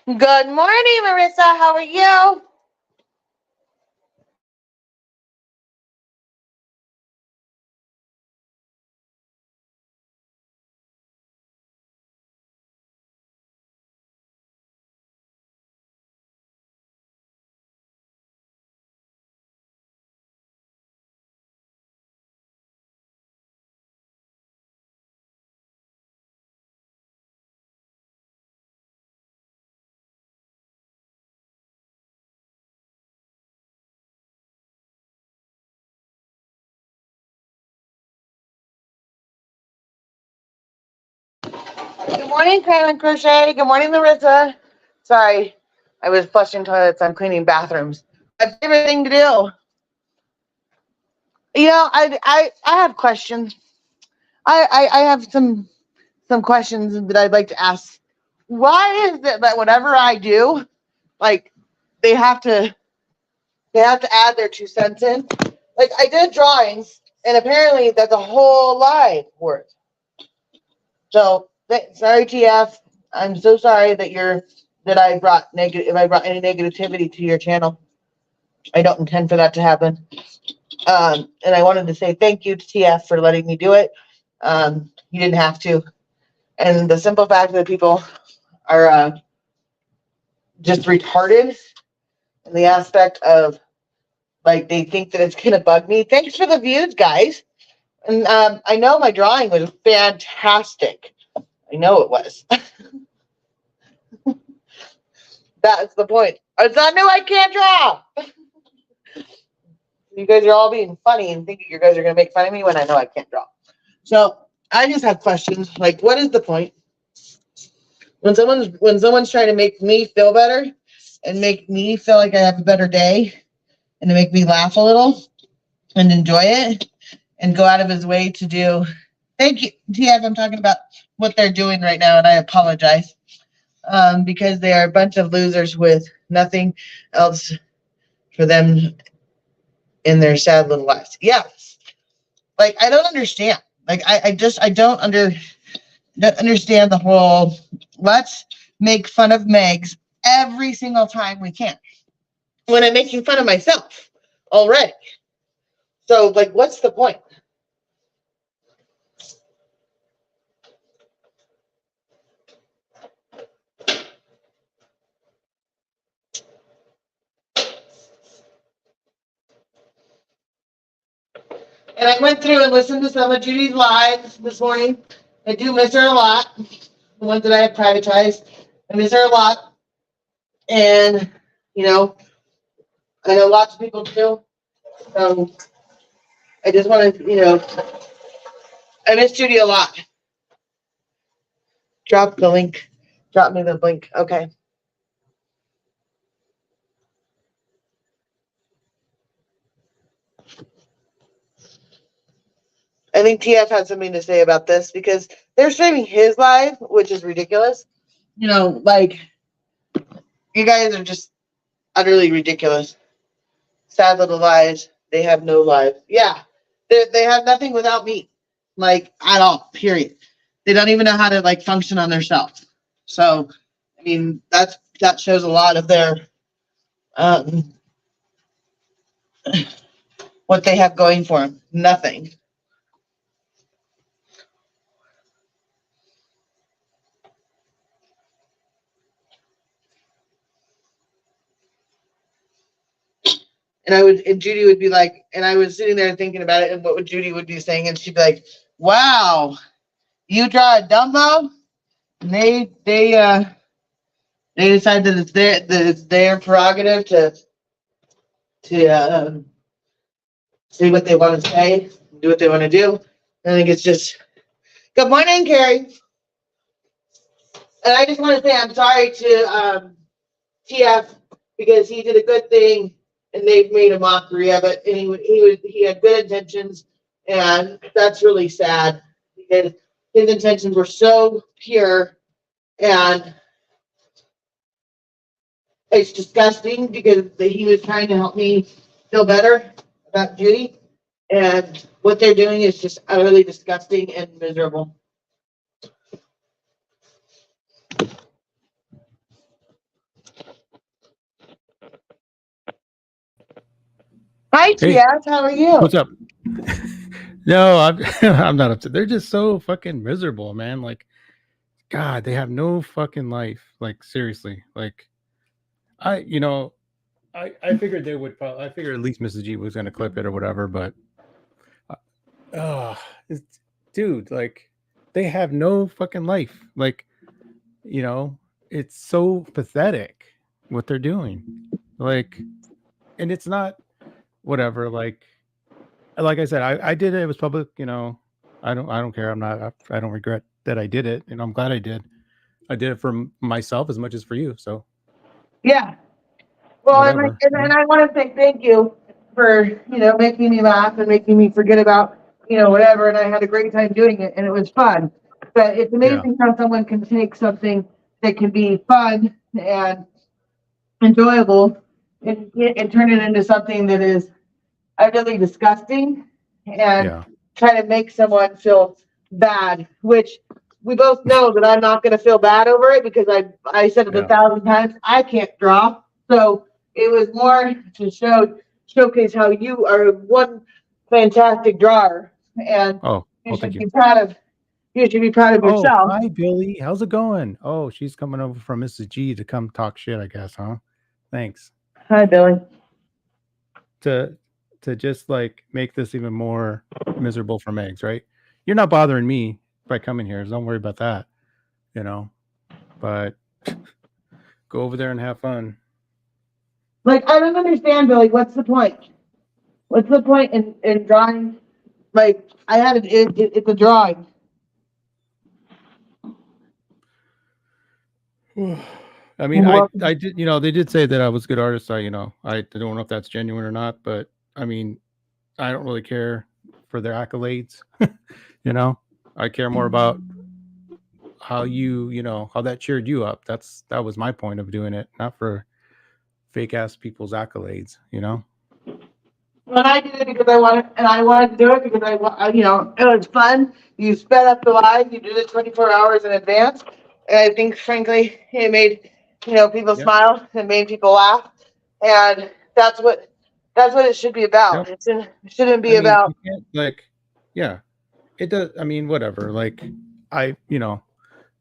Good morning, Marissa. How are you? Good morning, Crown and Crochet. Good morning, Marissa. Sorry, I was flushing toilets. I'm cleaning bathrooms. My favorite thing to do. I have questions. I have some questions that I'd like to ask. Why is it that whatever I do, like they have to they have to add their 2 cents in? Like I did drawings, and apparently that's a whole lie worth. So sorry, TF. I'm so sorry that I brought negative. If I brought any negativity to your channel, I don't intend for that to happen. And I wanted to say thank you to TF for letting me do it. You didn't have to. And the simple fact that people are just retarded in the aspect of like they think that it's gonna bug me. Thanks for the views, guys. And I know my drawing was fantastic. I know it was. That's the point. It's not new. I can't draw. You guys are all being funny and thinking you guys are going to make fun of me when I know I can't draw. So I just have questions like, what is the point when someone's trying to make me feel better and make me feel like I have a better day and to make me laugh a little and enjoy it and go out of his way to do. Thank you, TF. I'm talking about what they're doing right now, and I apologize because they are a bunch of losers with nothing else for them in their sad little lives. Yes. Like, I don't understand. Like, I don't understand the whole let's make fun of Megs every single time we can when I'm making fun of myself already. So, like, what's the point? And I went through and listened to some of Judy's lives this morning. I do miss her a lot. The ones that I have privatized, I miss her a lot. And, you know, I know lots of people do. I just want to, I miss Judy a lot. Drop the link. Drop me the link. Okay. I think TF had something to say about this because they're streaming his live, which is ridiculous. Like, you guys are just utterly ridiculous. Sad little lies. They have no lives. Yeah. They have nothing without me. Like, at all. Period. They don't even know how to, like, function on themselves. So, I mean, that shows a lot of their, what they have going for them. Nothing. And Judy would be like, and I was sitting there thinking about it and what would Judy would be saying, and she'd be like, wow, you draw a Dumbo? And they decide that it's their prerogative to say what they want to say, do what they want to do. I think it's just good morning, Carrie. And I just want to say I'm sorry to TF because he did a good thing and they've made a mockery of it. And he had good intentions, and that's really sad because his intentions were so pure, and it's disgusting because he was trying to help me feel better about Judy, and what they're doing is just utterly disgusting and miserable. Hi, TS. How are you? What's up? No, I'm I'm not upset. They're just so fucking miserable, man. Like, God, they have no fucking life. Like, seriously. Like, I, you know, I figured they would. I figured at least Mrs. G was gonna clip it or whatever. But, uh, it's, dude, like, they have no fucking life. Like, you know, it's so pathetic what they're doing. Like, and it's not whatever. Like I said, I did it. It was public. I don't care. I don't regret that I did it, and I'm glad I did. I did it for myself as much as for you. So Yeah. Well, whatever. and I want to say thank you for making me laugh and making me forget about whatever. And I had a great time doing it, and it was fun. But it's Yeah. amazing how someone can take something that can be fun and enjoyable and turn it into something that is utterly disgusting and Yeah. try to make someone feel bad, which we both know that I'm not going to feel bad over it because I said it Yeah. 1,000 times. I can't draw. So it was more to showcase how you are one fantastic drawer and Oh, you well, should thank you. be proud of Oh, yourself. hi, Billy. How's it going? Oh, she's coming over from Mrs. G to come talk shit, I guess, huh? Thanks. Hi, Billy. To to just like make this even more miserable for Megs, right? You're not bothering me by coming here, so don't worry about that. You know, but go over there and have fun. Like, I don't understand, Billy. What's the point? What's the point in drawing? Like, I had it's a drawing. I mean, Well, I did, they did say that I was a good artist. I don't know if that's genuine or not, but I mean, I don't really care for their accolades. I care more about how how that cheered you up. That was my point of doing it, not for fake ass people's accolades. when I did it because I wanted to do it because it was fun. You sped up the line. You did it 24 hours in advance, and I think, frankly, it made people Yep. smile and made people laugh, and that's what it should be about. Yep. It shouldn't I be mean, about. you can't yeah, it does. I mean, whatever. Like,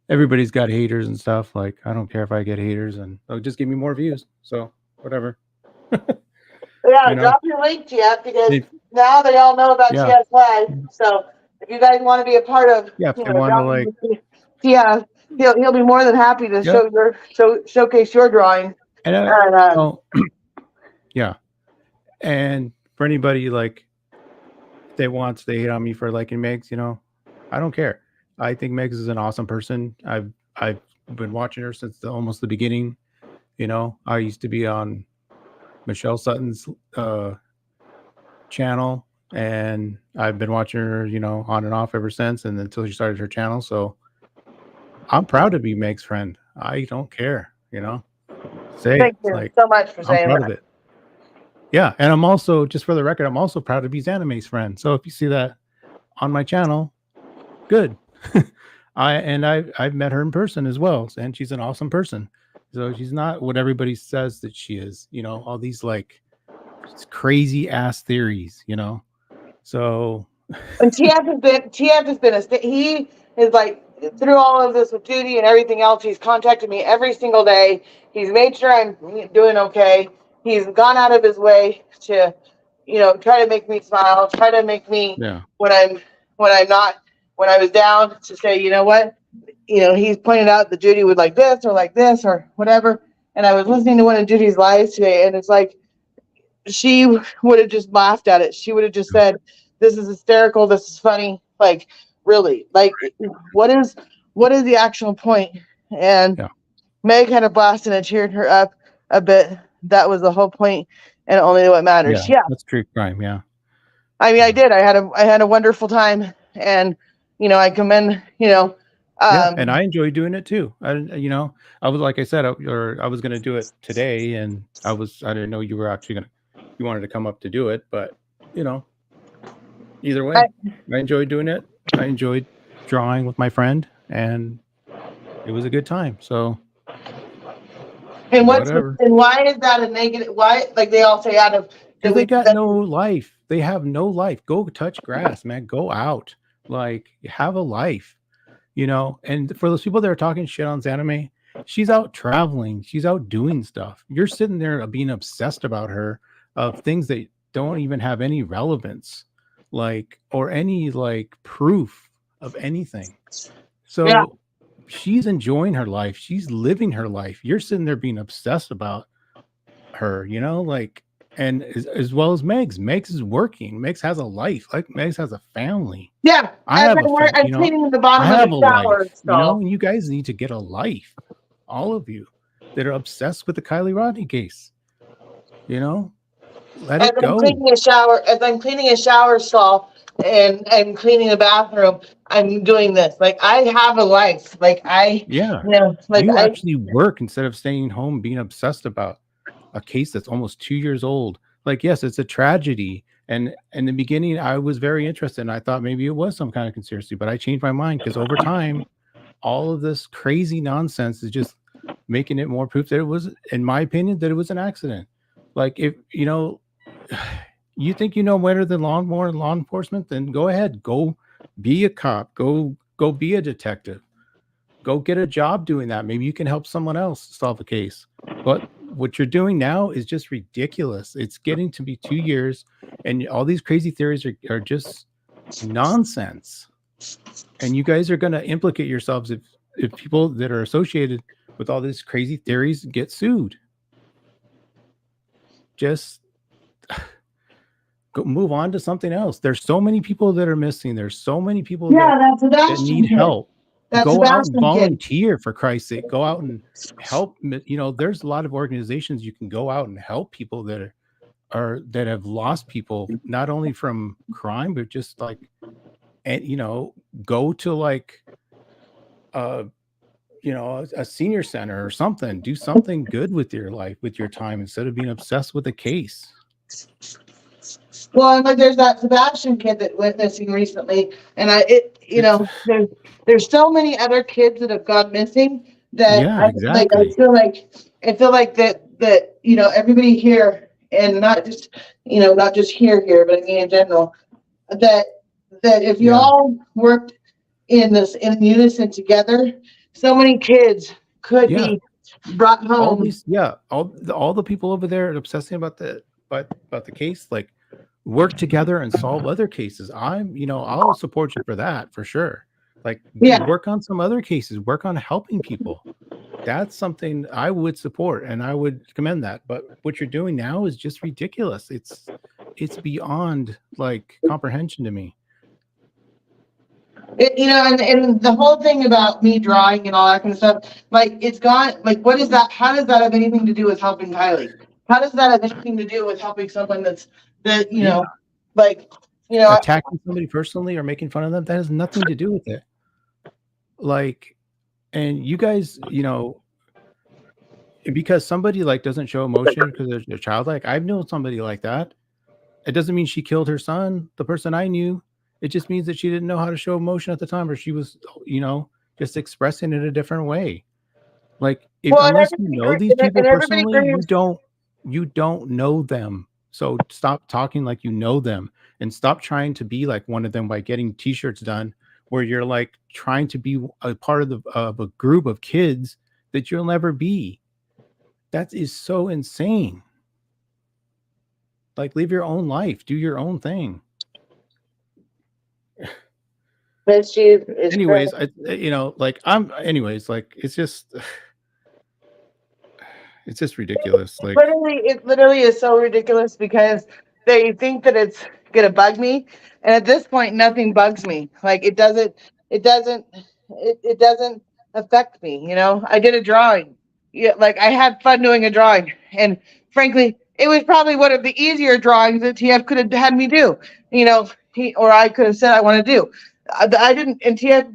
everybody's got haters and stuff. Like, I don't care if I get haters, and they'll just give me more views. So whatever. Yeah, you know. drop your link, TF, because They, now they all know about yeah. TF Live. So if you guys want to be a part of, Yeah. If they want to dropping TF, he'll be more than happy to yep. showcase your drawing. And And oh, yeah. And for anybody they hate on me for liking Megs, I don't care. I think Megs is an awesome person. I've been watching her since almost the beginning. I used to be on Michelle Sutton's channel, and I've been watching her, on and off ever since, and until she started her channel. So I'm proud to be Meg's friend. I don't care, say thank it. you Like, so much for I'm saying proud of that. it. Yeah, and I'm also, just for the record, I'm also proud to be Zanime's friend. So if you see that on my channel, good. I've met her in person as well, and she's an awesome person. So she's not what everybody says that she is. All these crazy ass theories. So And he is like through all of this with Judy and everything else. He's contacted me every single day. He's made sure I'm doing okay. He's gone out of his way to, try to make me smile, try to make me yeah, when I'm not when I was down to say, you know what, he's pointed out that Judy would like this or whatever. And I was listening to one of Judy's lives today, and it's like she would have just laughed at it. She would have just said, "This is hysterical. This is funny." Like, really, like, what is the actual point? And yeah, Meg had a blast and it cheered her up a bit. That was the whole point, and only what matters. yeah. Yeah, That's true crime. Yeah, I mean, I yeah, did. I had a wonderful time, and I commend. yeah. And I enjoy doing it too. I was, like I said, I was going to do it today, and I didn't know you were actually you wanted to come up to do it, but either way, I enjoyed doing it. I enjoyed drawing with my friend, and it was a good time. So and whatever. why is that a negative? Why, like they all say, out of Because they got no life. They have no life. Go touch grass, man. Go out. Like, have a life, And for those people that are talking shit on Zanime, she's out traveling. She's out doing stuff. You're sitting there being obsessed about her of things that don't even have any relevance, or any proof of anything. So she's enjoying her life. She's living her life. You're sitting there being obsessed about her, and as well as Megs. Megs is working. Megs has a life. Megs has a family. Yeah, I have I'm cleaning the bottom of the shower. Life, and you guys need to get a life. All of you that are obsessed with the Kylie Rodney case, let it go. As I'm cleaning a shower stall and cleaning the bathroom, I'm doing this. Like, I have a life. You actually work instead of staying home being obsessed about a case that's almost 2 years old. Yes, it's a tragedy. And in the beginning, I was very interested, and I thought maybe it was some kind of conspiracy, but I changed my mind because over time, all of this crazy nonsense is just making it more proof that it was, in my opinion, that it was an accident. If you think you know better than law enforcement, then go ahead, go be a cop, go be a detective, go get a job doing that. Maybe you can help someone else solve a case. But what you're doing now is just ridiculous. It's getting to be 2 years, and all these crazy theories are just nonsense. And you guys are going to implicate yourselves if people that are associated with all these crazy theories get sued. Just go move on to something else. There's so many people that are missing. There's so many people that need help. Go out and volunteer, for Christ's sake. Go out and help. There's a lot of organizations you can go out and help people that have lost people, not only from crime, but just go to a senior center or something. Do something good with your life, with your time, instead of being obsessed with a case. Well, and there's that Sebastian kid that went missing recently, and there's so many other kids that have gone missing that exactly. I feel like that everybody here, and not just here, but I mean in general, that if you all worked in unison together, so many kids could be brought home. All the people over there obsessing about the case, work together and solve other cases. I'll support you for that, for sure. Work on some other cases, work on helping people. That's something I would support and I would commend that. But what you're doing now is just ridiculous. It's beyond comprehension to me. And the whole thing about me drawing and all that kind of stuff, it's gone. What is that? How does that have anything to do with helping Kylie? How does that have anything to do with helping someone attacking somebody personally or making fun of them? That has nothing to do with it. And you guys, because somebody doesn't show emotion because they're childlike. I've known somebody like that. It doesn't mean she killed her son, the person I knew. It just means that she didn't know how to show emotion at the time, or she was, just expressing it a different way. Unless you know these people personally, you don't know them. So stop talking like you know them, and stop trying to be like one of them by getting t-shirts done where you're trying to be a part of a group of kids that you'll never be. That is so insane. Live your own life, do your own thing. It's just ridiculous. It literally is so ridiculous because they think that it's gonna bug me, and at this point, nothing bugs me. It doesn't affect me. I did a drawing. I had fun doing a drawing, and frankly, it was probably one of the easier drawings that TF could have had me do. I could have said I want to do. I didn't, and TF,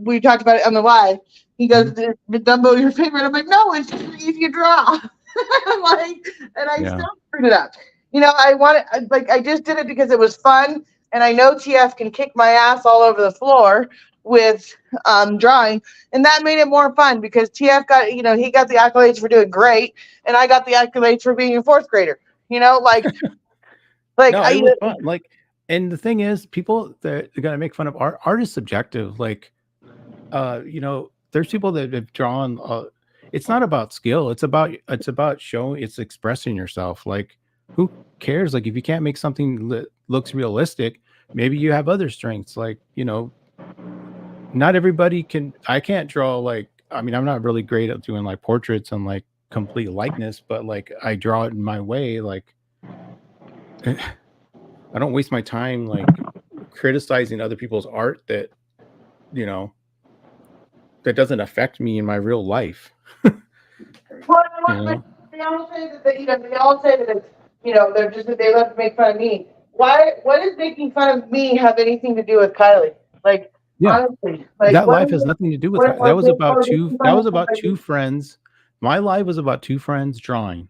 we talked about it on the live. He goes, "The Dumbo your favorite?" I'm like, "No, it's just easy to draw." And I still screwed it up. I just did it because it was fun, and I know TF can kick my ass all over the floor with drawing, and that made it more fun because TF got, he got the accolades for doing great, and I got the accolades for being a fourth grader. Like No, I, it was fun. Like, and the thing is, people that are gonna make fun of art. Art is subjective. Like, there's people that have drawn. It's not about skill. It's about showing. It's expressing yourself. Like, who cares? Like, if you can't make something that looks realistic, maybe you have other strengths. Like, not everybody can. I can't draw. Like, I mean, I'm not really great at doing like portraits and like complete likeness, but like I draw it in my way. Like, I don't waste my time like criticizing other people's art that you know that doesn't affect me in my real life. well, You know, they all say that they all say that it's they're just they love to make fun of me. Why? What does making fun of me have anything to do with Kylie? Like yeah, honestly, like that life has nothing to do with that. That what was about two. making That fun was of about two somebody? friends. My life was about two friends drawing.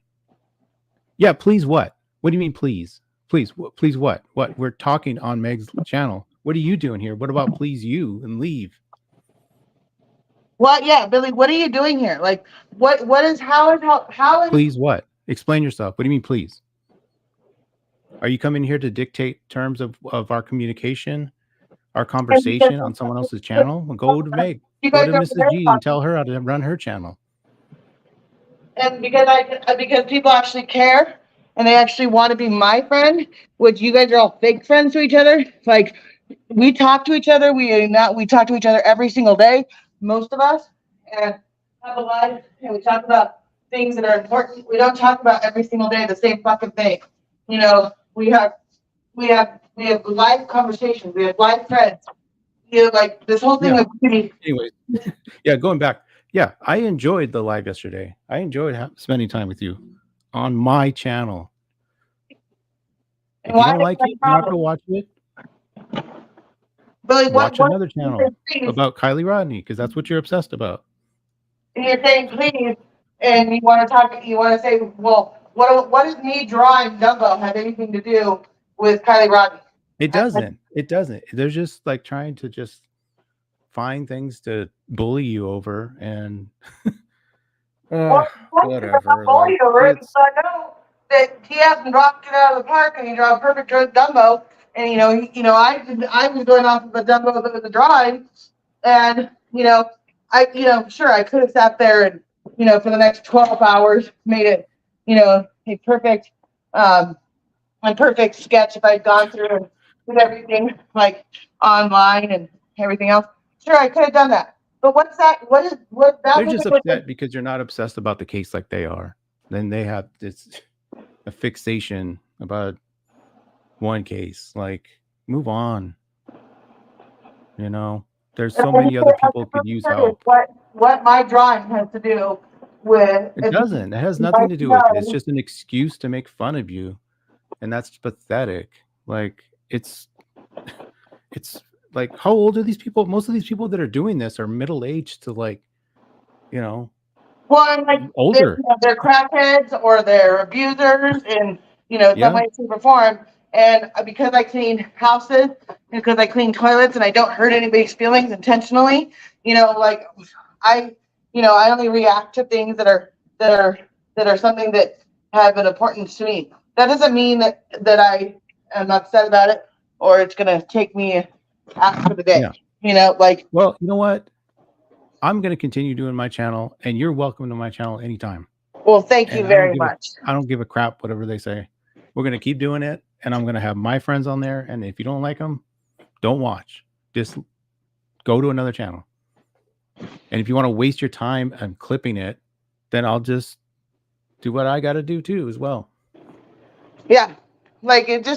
Yeah, please what? What do you mean, please? Please what? What? We're talking on Meg's channel. What are you doing here? What about please you and leave? What? Yeah, Billy. What are you doing here? Like, what is how is Please what? Explain yourself. What do you mean, please? Are you coming here to dictate terms of our communication, our conversation on someone else's channel? Well, go to Meg. you Go guys to are Mrs. very G and talking, tell her how to run her channel. and because people actually care and they actually want to be my friend, which you guys are all fake friends to each other. Like we talk to each other. We talk to each other every single day, most of us, and have a life, and we talk about things that are important. We don't talk about every single day the same fucking thing. We have live conversations. We have live friends. Like this whole thing Yeah. with Judy. Anyways, yeah, going back. Yeah, I enjoyed the live yesterday. I enjoyed spending time with you on my channel. And If you why don't is like that it, a you're not going problem? to watch it. But like, Watch what another channel please, about Kylie Rodney because that's what you're obsessed about. and you're saying please, and you want to talk, you want to say, well, what does me drawing Dumbo have anything to do with Kylie Rodney? It doesn't. It doesn't. They're just like trying to just find things to bully you over and Well, whatever. bullied Like over it because it's I know that he hasn't dropped it out of the park, and he drew a perfect Dumbo, and I was going off of a Dumbo that was a drawing, and sure I could have sat there and for the next 12 hours made it a um perfect sketch if I'd gone through and did everything like online and everything else. Sure, I could have done that. But what's that? What that they're was just upset because you're not obsessed about the case like they are. Then they have this a fixation about one case. Like, move on. There's so many other people could use help. what my drawing has to do with It doesn't. It has nothing to do with it. It's just an excuse to make fun of you, and that's pathetic. Like it's like how old are these people? Most of these people that are doing this are middle aged to like, well, I'm like older. they're crackheads or they're abusers in some Yeah. way, shape, or form. And because I clean houses, because I clean toilets, and I don't hurt anybody's feelings intentionally, like I, I only react to things that are something that have an importance to me. That doesn't mean that I am upset about it or it's gonna take me out for the day. Yeah. Like. Well, you know what? I'm going to continue doing my channel, and you're welcome to my channel anytime. Well, thank you And very much. I don't give a crap whatever they say. We're going to keep doing it, and I'm going to have my friends on there. And if you don't like them, don't watch. Just go to another channel. And if you want to waste your time and clipping it, then I'll just do what I got to do too, as well. Yeah, like it's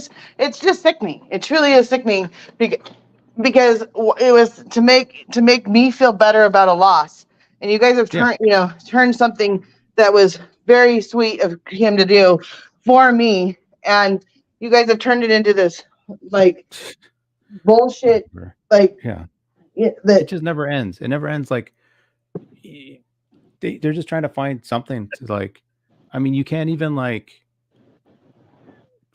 just sickening. It truly is sickening because it was to make me feel better about a loss, and you guys have turned something that was very sweet of him to do for me, and you guys have turned it into this like bullshit. Like Yeah. that It just never ends. It never ends. Like they're just trying to find something to like. I mean, you can't even like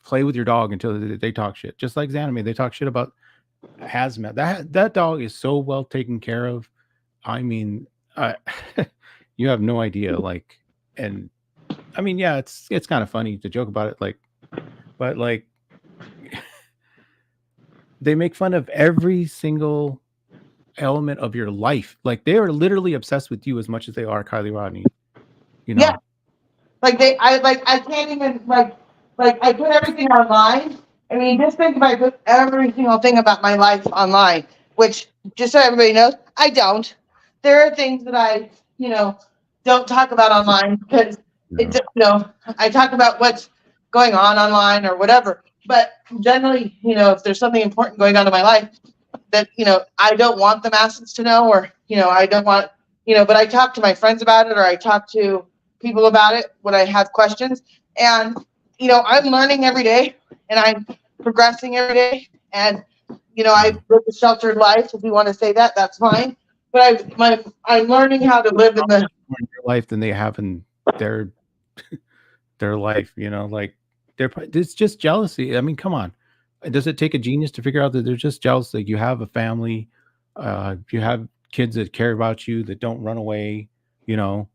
play with your dog until they talk shit. Just like Xanime, they talk shit about Hazmat. That dog is so well taken care of. I mean, you have no idea. Like, and I mean, yeah, it's kind of funny to joke about it. Like, but like, they make fun of every single element of your life. Like they are literally obsessed with you as much as they are Kylie Rodney. You Yeah, know, I can't even like I put everything online. I mean, just think if I put every single thing about my life online, which just so everybody knows, I don't. There are things that I, don't talk about online because no. I talk about what's going on online or whatever. But generally, if there's something important going on in my life that, I don't want the masses to know, or, I don't want, but I talk to my friends about it, or I talk to people about it when I have questions. And, I'm learning every day and I'm progressing every day. And, I live a sheltered life. If you want to say that, that's fine. But I'm learning how to live in the, More in your life than they have in their their life. Like it's just jealousy. I mean, come on. Does it take a genius to figure out that they're just jealous? Like you have a family, you have kids that care about you, that don't run away. You know,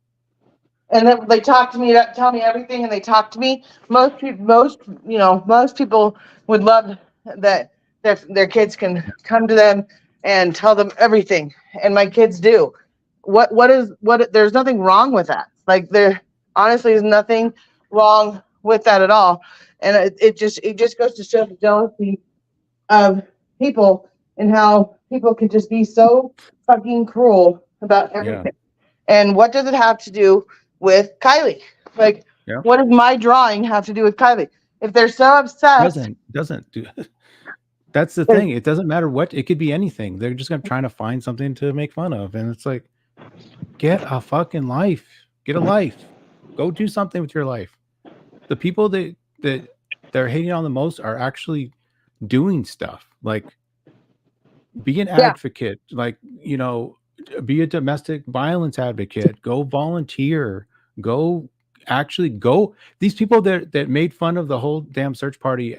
and then they talk to me, tell me everything, and they talk to me. Most people would love that their kids can come to them and tell them everything, and my kids do. What there's nothing wrong with that. Like there honestly is nothing wrong with that at all, and it just goes to show the jealousy of people and how people can just be so fucking cruel about yeah, everything. And what does it have to do with Kylie? Like, yeah. what does my drawing have to do with Kylie? If they're so obsessed, Doesn't do. That's the then thing. It doesn't matter what. It could be anything. They're just gonna trying to find something to make fun of, and it's like, get a fucking life. Get a life. Go do something with your life. The people that they're hating on the most are actually doing stuff. Like be an yeah, advocate. Like be a domestic violence advocate. Go volunteer. Go actually go. These people that made fun of the whole damn search party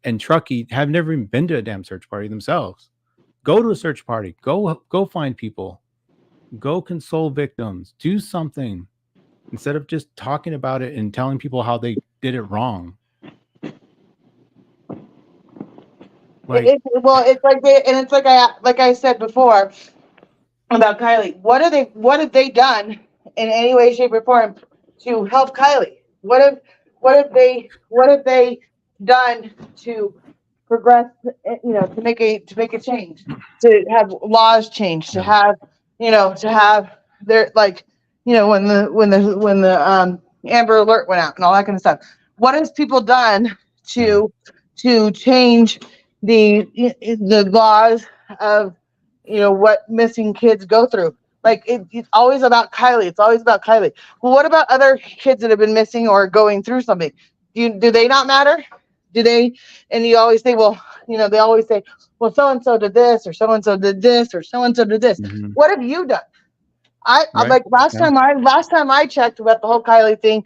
and Truckee have never even been to a damn search party themselves. Go to a search party. Go find people. Go console victims. Do something instead of just talking about it and telling people how they did it wrong. Like, well, it's like it's like I said before about Kylie. What have they done in any way, shape, or form to help Kylie? What have they done to progress? To make a change, to have laws change, to yeah, have their when the Amber Alert went out and all that kind of stuff. What has people done yeah, to change the laws of what missing kids go through? Like it's always about Kylie. It's always about Kylie. Well, what about other kids that have been missing or going through something? Do they not matter? Do they? And you always say, well, they always say, well, so and so did this, or so and so did this, or so and so did this. hmm, What have you done? I right, like last yeah, time I checked about the whole Kylie thing.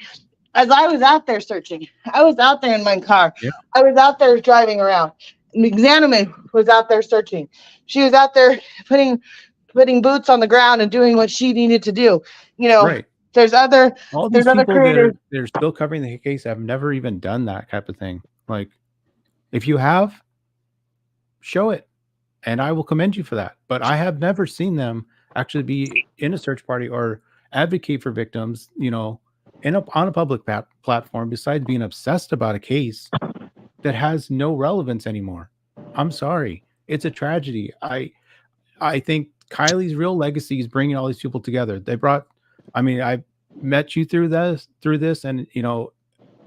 As I was out there searching, I was out there in my car. yeah, I was out there driving around. Xanamon was out there searching. She was out there putting boots on the ground and doing what she needed to do. You know, right. there's other All there's these other people creators. they're still covering the case have never even done that type of thing. Like, if you have, show it, and I will commend you for that. But I have never seen them actually be in a search party or advocate for victims. On a public platform. Besides being obsessed about a case that has no relevance anymore. I'm sorry, it's a tragedy. I think Kylie's real legacy is bringing all these people together. I mean, I met you through this, and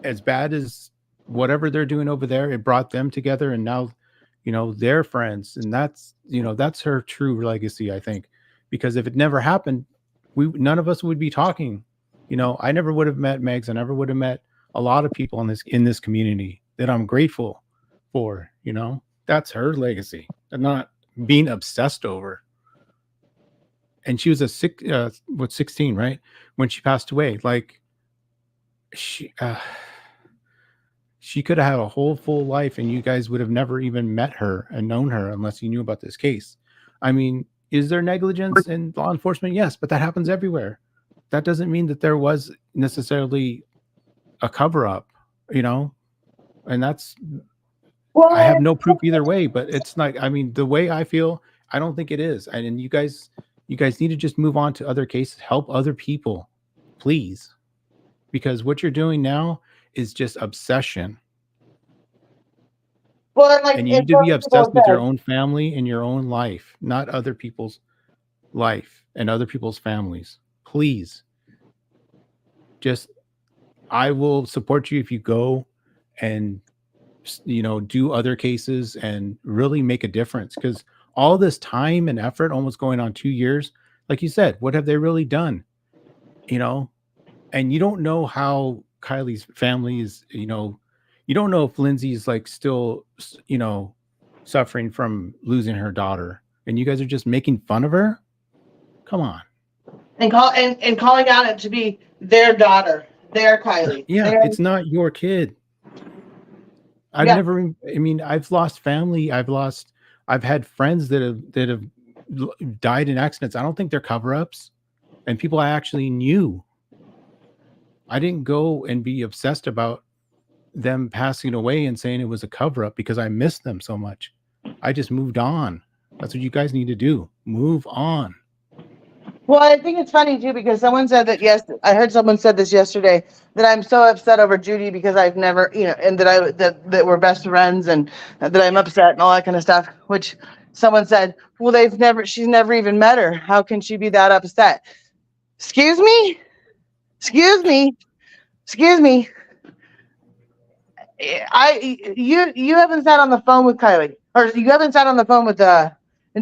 as bad as whatever they're doing over there, it brought them together, and now, they're friends, and that's her true legacy, I think, because if it never happened, none of us would be talking. I never would have met Megs. I never would have met a lot of people in this community that I'm grateful for. That's her legacy, and not being obsessed over. And she was 16, right, when she passed away. Like she could have had a whole full life, and you guys would have never even met her and known her unless you knew about this case. I mean, is there negligence in law enforcement? Yes, but that happens everywhere. That doesn't mean that there was necessarily a cover up, and Well, I have no proof either way, but it's not. I mean, the way I feel, I don't think it is. And you guys need to just move on to other cases, help other people, please, because what you're doing now is just obsession. well, and like And you if need to be some people obsessed with your said, own family and your own life, not other people's life and other people's families. Please, just I will support you if you go and do other cases and really make a difference, because all this time and effort, almost going on 2 years, like you said, what have they really done? And you don't know how Kylie's family is. You don't know if Lindsay's like still suffering from losing her daughter, and you guys are just making fun of her. Come on. and calling out it to be their daughter, their Kylie, Yeah, their it's not your kid. yeah. I mean, I've lost family. I've had friends that have died in accidents. I don't think they're cover-ups, and people I actually knew. I didn't go and be obsessed about them passing away and saying it was a cover-up because I missed them so much. I just moved on. That's what you guys need to do. Move on. Well, I think it's funny too because someone said that. Yes, I heard someone said this yesterday that I'm so upset over Judy because I've never, and that we're best friends and that I'm upset and all that kind of stuff. Which someone said, well, she's never even met her. How can she be that upset? Excuse me, excuse me, excuse me. You haven't sat on the phone with Kylie, or you haven't sat on the phone with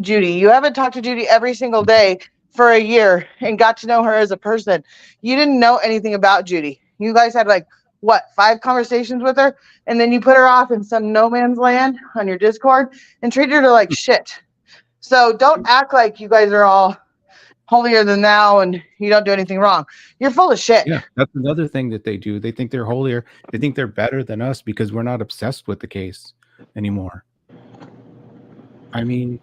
Judy. You haven't talked to Judy every single day for a year and got to know her as a person. You didn't know anything about Judy. You guys had like what 5 conversations with her, and then you put her off in some no man's land on your Discord and treated her like shit. So don't act like you guys are all holier than thou and you don't do anything wrong. You're full of shit. Yeah, that's another thing that they do. They think they're holier. They think they're better than us because we're not obsessed with the case anymore. I mean,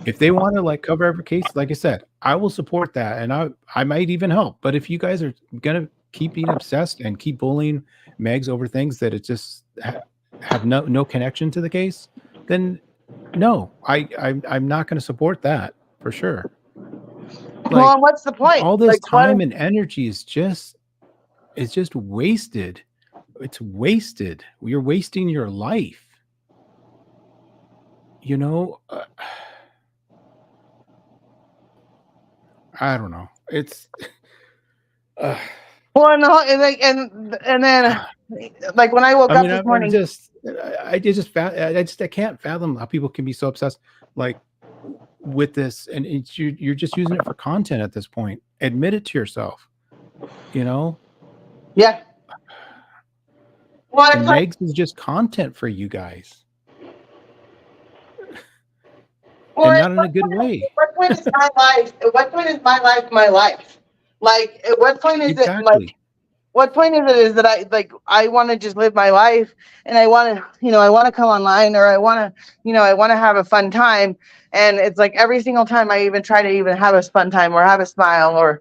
if they want to like cover every case, like I said, I will support that, and I might even help. But if you guys are gonna keep being obsessed and keep bullying Megs over things that it just have no connection to the case, then no, I'm not going to support that for sure. Well, what's the point? All this Like, time and energy is just wasted. It's wasted. You're wasting your life. I don't know. It's well, and then like when I woke up this morning, I can't fathom how people can be so obsessed like with this, and you're just using it for content at this point. Admit it to yourself. Yeah. Well, and Megs is just content for you guys. Well, and not in a good way. At what point is my life? At what point is my life my life? Like, at what point is it like? What point is that I want to just live my life and I want to come online, or I want to have a fun time, and it's like every single time I even try to even have a fun time or have a smile or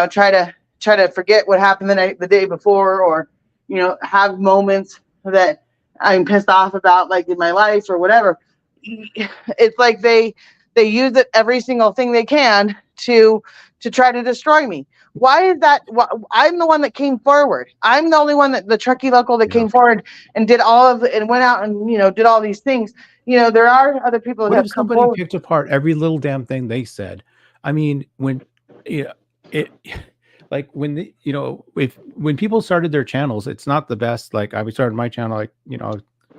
try to forget what happened the day before, or have moments that I'm pissed off about, like in my life or whatever. It's like they use it every single thing they can to try to destroy me. Why is that? I'm the one that came forward. I'm the only one the Truckee local that came forward and did all of it and went out and did all these things. There are other people that have come forward. What if somebody picked apart every little damn thing they said? I mean, when like when when people started their channels, it's not the best. Like I started my channel, like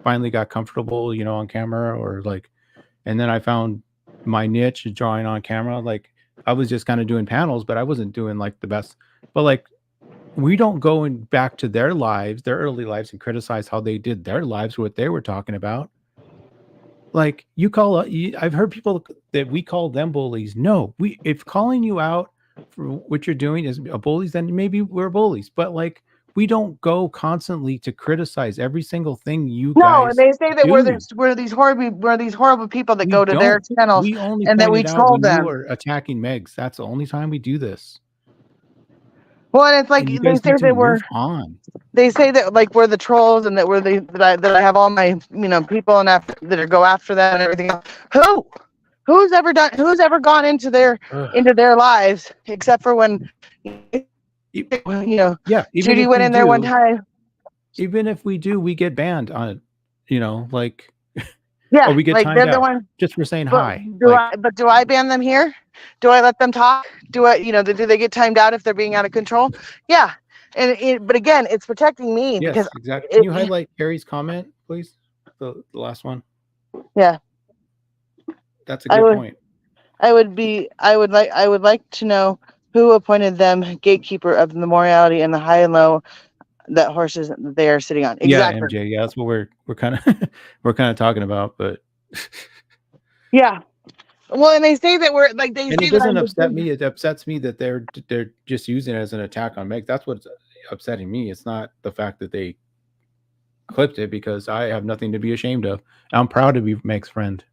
finally got comfortable, on camera, or like, and then I found my niche drawing on camera. Like I was just kind of doing panels, but I wasn't doing like the best. But like, we don't go back to their lives, their early lives, and criticize how they did their lives, what they were talking about. Like I've heard people that we call them bullies. No, if calling you out for what you're doing is a bullies, then maybe we're bullies. But like, we don't go constantly to criticize every single thing you guys. No, and they say that we're these horrible people that go to their channels and that we troll them. You are attacking Megs. That's the only time we do this. Well, and it's like and you they guys say need to move on. they say that like we're the trolls and that we're that I have all my people and that go after that and everything else. Who's ever gone into their lives except for when Yeah, even Judy if went we in there one do, time. we get banned on it, like, or Yeah, we get like timed they're the out one. just for saying But hi. Like, do I ban them here? Do I let them talk? Do they get timed out if they're being out of control? Yeah, but again, it's protecting me because yes, exactly. Can you it, highlight Carrie's comment, please? The last one. yeah, That's a I good would point. I would like to know who appointed them gatekeeper of the morality and the high and low that horses they are sitting on. Yeah, Exactly. MJ. Yeah, that's what we're kind of we're kind of talking about, but Yeah. Well, and they say that we're like they and say it that doesn't I'm upset me. It upsets me that they're just using it as an attack on Meg. That's what's upsetting me. It's not the fact that they clipped it, because I have nothing to be ashamed of. I'm proud to be Meg's friend.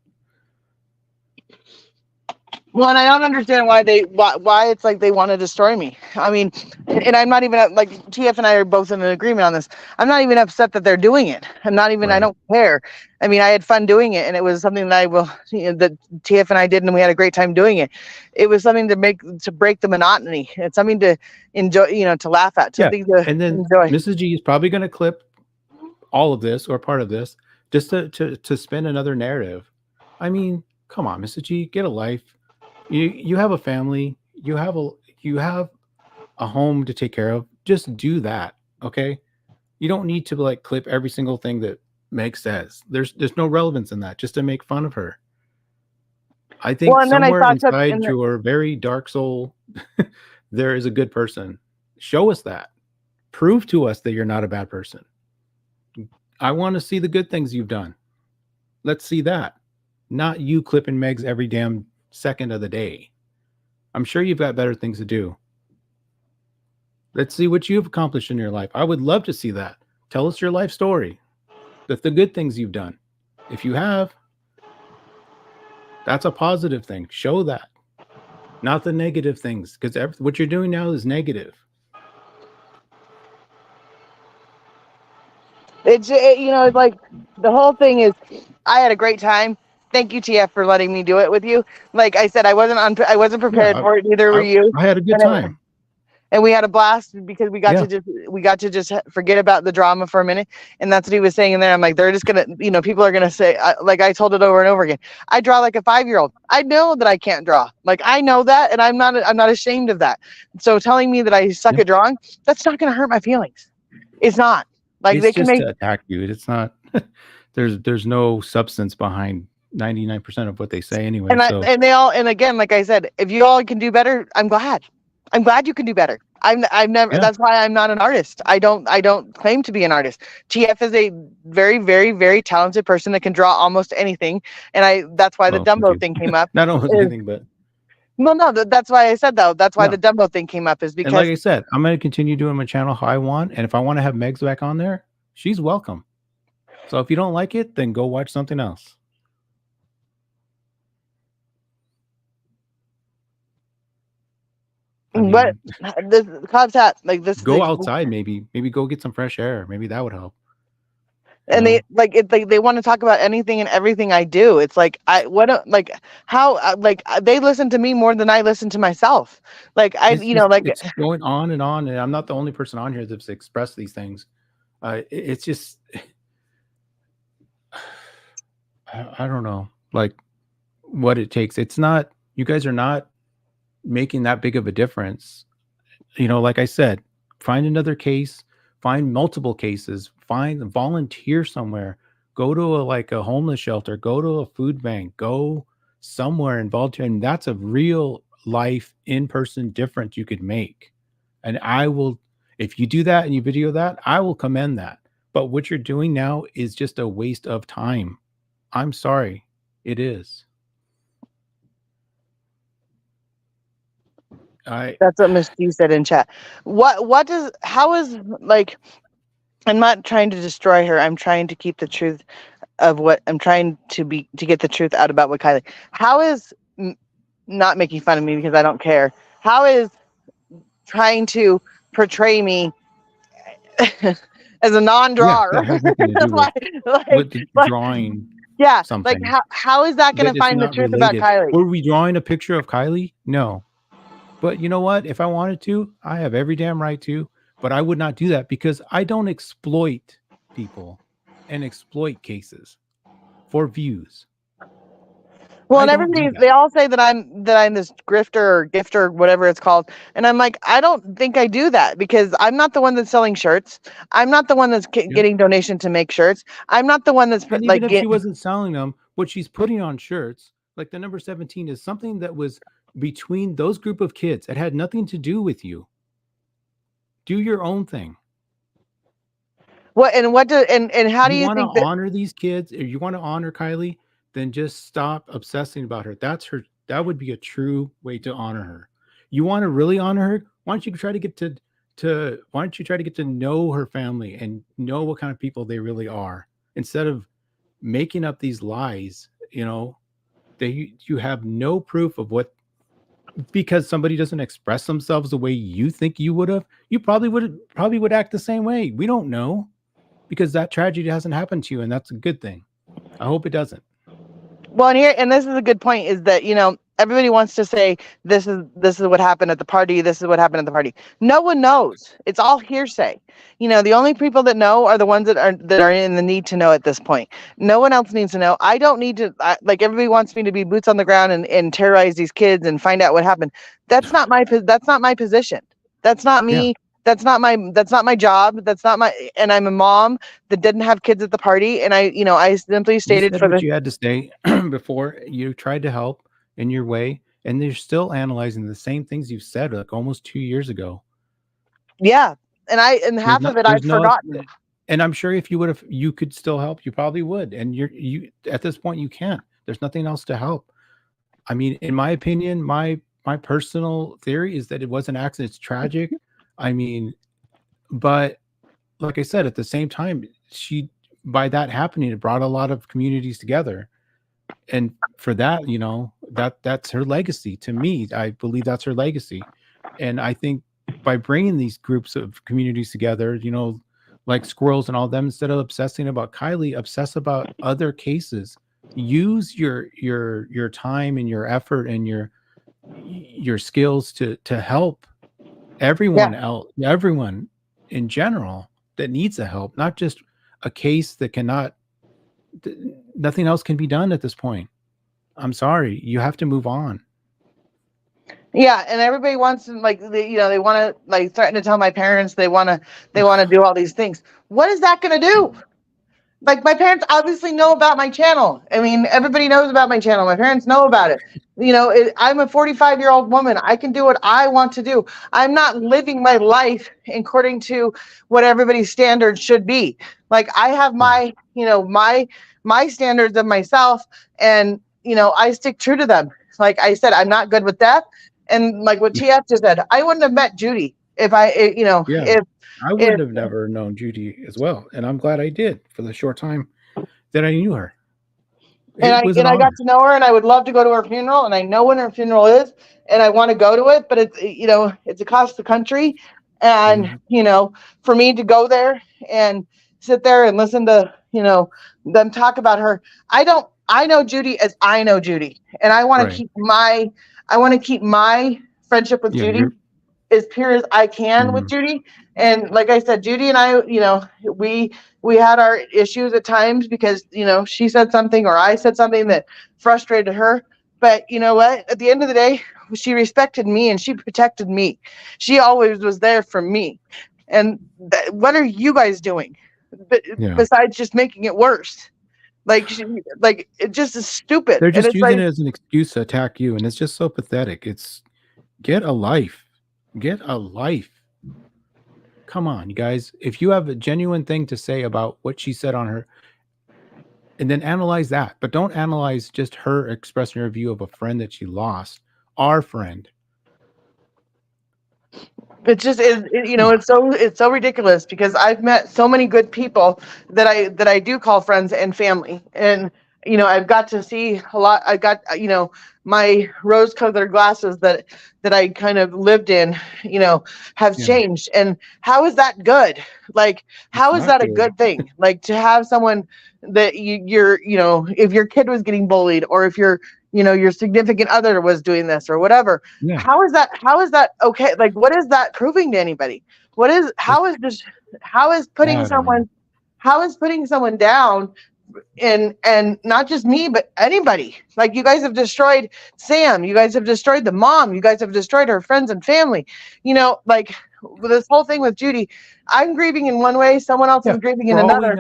Well, and I don't understand why it's like they want to destroy me. I mean, and I'm not even like TF and I are both in an agreement on this. I'm not even upset that they're doing it. I'm not even. I Right. don't care. I mean, I had fun doing it, and it was something that that TF and I did, and we had a great time doing it. It was something to break the monotony. It's something to enjoy, to laugh at, Yeah. something to And then enjoy. Mrs. G is probably going to clip all of this or part of this just to spin another narrative. I mean, come on, Mrs. G, get a life. You have a family. You have a home to take care of. Just do that, okay? You don't need to like clip every single thing that Meg says. There's no relevance in that, just to make fun of her. I think Well, and then I somewhere thought that, inside your very dark soul, there is a good person. Show us that. Prove to us that you're not a bad person. I want to see the good things you've done. Let's see that. Not you clipping Megs every damn second of the day. I'm sure you've got better things to do. Let's see what you've accomplished in your life. I would love to see that. Tell us your life story. The good things you've done. If you have, that's a positive thing. Show that. Not the negative things, because what you're doing now is negative. it's like the whole thing is. I had a great time. Thank you, TF, for letting me do it with you. Like I said, I wasn't prepared Yeah, for it. Neither were you. I had a good time. And we had a blast because we got to just forget about the drama for a minute. And that's what he was saying in there. I'm like, they're just gonna, people are gonna say, like I told it over and over again. I draw like a 5-year-old. I know that I can't draw. Like I know that, and I'm not ashamed of that. So telling me that I suck at drawing, that's not gonna hurt my feelings. It's not. Like It's they can just make to attack you. It's not. There's no substance behind 99% of what they say anyway. and again, like I said, if you all can do better, I'm glad. I'm glad you can do better. I've never. Yeah. That's why I'm not an artist. I don't claim to be an artist. TF is a very, very, very talented person that can draw almost anything, and that's why the Dumbo thing came up. Not almost anything, but well, no, that's why I said though. That's why the Dumbo thing came up is because. And like I said, I'm going to continue doing my channel how I want, and if I want to have Megs back on there, she's welcome. So if you don't like it, then go watch something else. But this Cobb's hat, like this. Go outside, maybe go get some fresh air. Maybe that would help. And they they want to talk about anything and everything I do. It's like they listen to me more than I listen to myself. Like it's going on, and I'm not the only person on here that's expressed these things. It's just I don't know, like what it takes. It's not, you guys are not making that big of a difference. Like I said, find another case, find multiple cases, volunteer somewhere, go to a homeless shelter, go to a food bank, go somewhere and volunteer. And that's a real life in-person difference you could make. And I will, if you do that and you video that, I will commend that. But what you're doing now is just a waste of time. I'm sorry. It is. That's what Miss G said in chat. How is like, I'm not trying to destroy her. I'm trying to keep the truth of what I'm trying to get the truth out about what Kylie. How is not making fun of me because I don't care. How is trying to portray me as a Yeah, non-drawer. that has nothing to do like, with like, drawing yeah, like something. how is that going That to it's find the not truth about related. Kylie? Were we drawing a picture of Kylie? No. But you know what? If I wanted to, I have every damn right to. But I would not do that because I don't exploit people and exploit cases for views. Well, I and don't do everybody, that. they all say that I'm this grifter or gifter, whatever it's called, and I'm like, I don't think I do that because I'm not the one that's selling shirts. I'm not the one that's Yeah. getting donation to make shirts. I'm not the one that's And even like if she wasn't selling them, what she's putting on shirts, like the number 17, is something that was between those group of kids. It had nothing to do with you. Do your own thing. and how do You you want to think that? honor these kids, or you want to honor Kylie, then just stop obsessing about her. That's her. That would be a true way to honor her. You want to really honor her? Why don't you try to get to why don't you try to get to know her family and know what kind of people they really are instead of making up these lies, they you have no proof of what, because somebody doesn't express themselves the way you think you would have, you probably would act the same way. We don't know because that tragedy hasn't happened to you, and that's a good thing. I hope it doesn't. Well, and this is a good point, is that everybody wants to say this is what happened at the party. This is what happened at the party. No one knows. It's all hearsay. The only people that know are the ones that are in the need to know at this point. No one else needs to know. I don't need to. Like everybody wants me to be boots on the ground and terrorize these kids and find out what happened. That's not my position. That's not Yeah, me. That's not my job. And I'm a mom that didn't have kids at the party. And I simply you stated said for what the. you had to say before. You tried to help in your way, and they're still analyzing the same things you've said like almost 2 years ago. Yeah. And There's half no of it there's I've no forgotten. and I'm sure if you could still help, you probably would. And you at this point you can't. There's nothing else to help. I mean, in my opinion, my personal theory is that it was an accident. It's tragic. I mean, but like I said, at the same time, she by that happening, it brought a lot of communities together. And for that, that's her legacy. To me, I believe that's her legacy. And I think by bringing these groups of communities together, like squirrels and all them, instead of obsessing about Kylie, obsess about other cases. Use your time and your effort and your skills to help Yeah. everyone in general that needs the help, not just a case that cannot nothing else can be done at this point. I'm sorry, you have to move on. Yeah. And everybody wants to they want to threaten to tell my parents they want to do all these things. What is that going to do? Like, my parents obviously know about my channel. I mean, everybody knows about my channel. My parents know about it. I'm a 45-year-old woman. I can do what I want to do. I'm not living my life according to what everybody's standards should be. Like, I have Yeah. my standards of myself, and I stick true to them. Like I said, I'm not good with death, and like what TF just said, I wouldn't have met Judy if Yeah. I if wouldn't have never known Judy as well, and I'm glad I did for the short time that I knew her. and It was an I got honor. to know her, and I would love to go to her funeral, and I know when her funeral is, and I want to go to it, but it's across the country, and Mhm. for me to go there and sit there and listen to them talk about her. I know Judy as I know Judy, and Right. I want to keep my friendship with Yeah, Judy you're as pure as I can with mhm. Judy. And like I said, Judy and I, we had our issues at times because, she said something or I said something that frustrated her. But you know what? At the end of the day, she respected me and she protected me. She always was there for me. And what are you guys doing? But Yeah. besides just making it worse, like it just is stupid. They're And just it's using like, it as an excuse to attack you, and it's just so pathetic. It's get a life. Get a life. Come on, you guys. If you have a genuine thing to say about what she said on her, and then analyze that, but don't analyze just her expressing her view of a friend that she lost, our friend. it's just Come on. it's so ridiculous because I've met so many good people that I do call friends and family, and I've got to see a lot. I got, my rose-colored glasses that I kind of lived in, have Yeah. changed. And how is that good? Like, It's how is not that a good. good thing? Like to have someone that if your kid was getting bullied, or if your significant other was doing this or whatever, Yeah. how is that okay? Like, what is that proving to anybody? It's, How is putting I don't know. someone down, and not just me, but anybody? Like, you guys have destroyed Sam, you guys have destroyed the mom, you guys have destroyed her friends and family. Like this whole thing with Judy, I'm grieving in one way, someone else Yeah. is grieving in For all we another.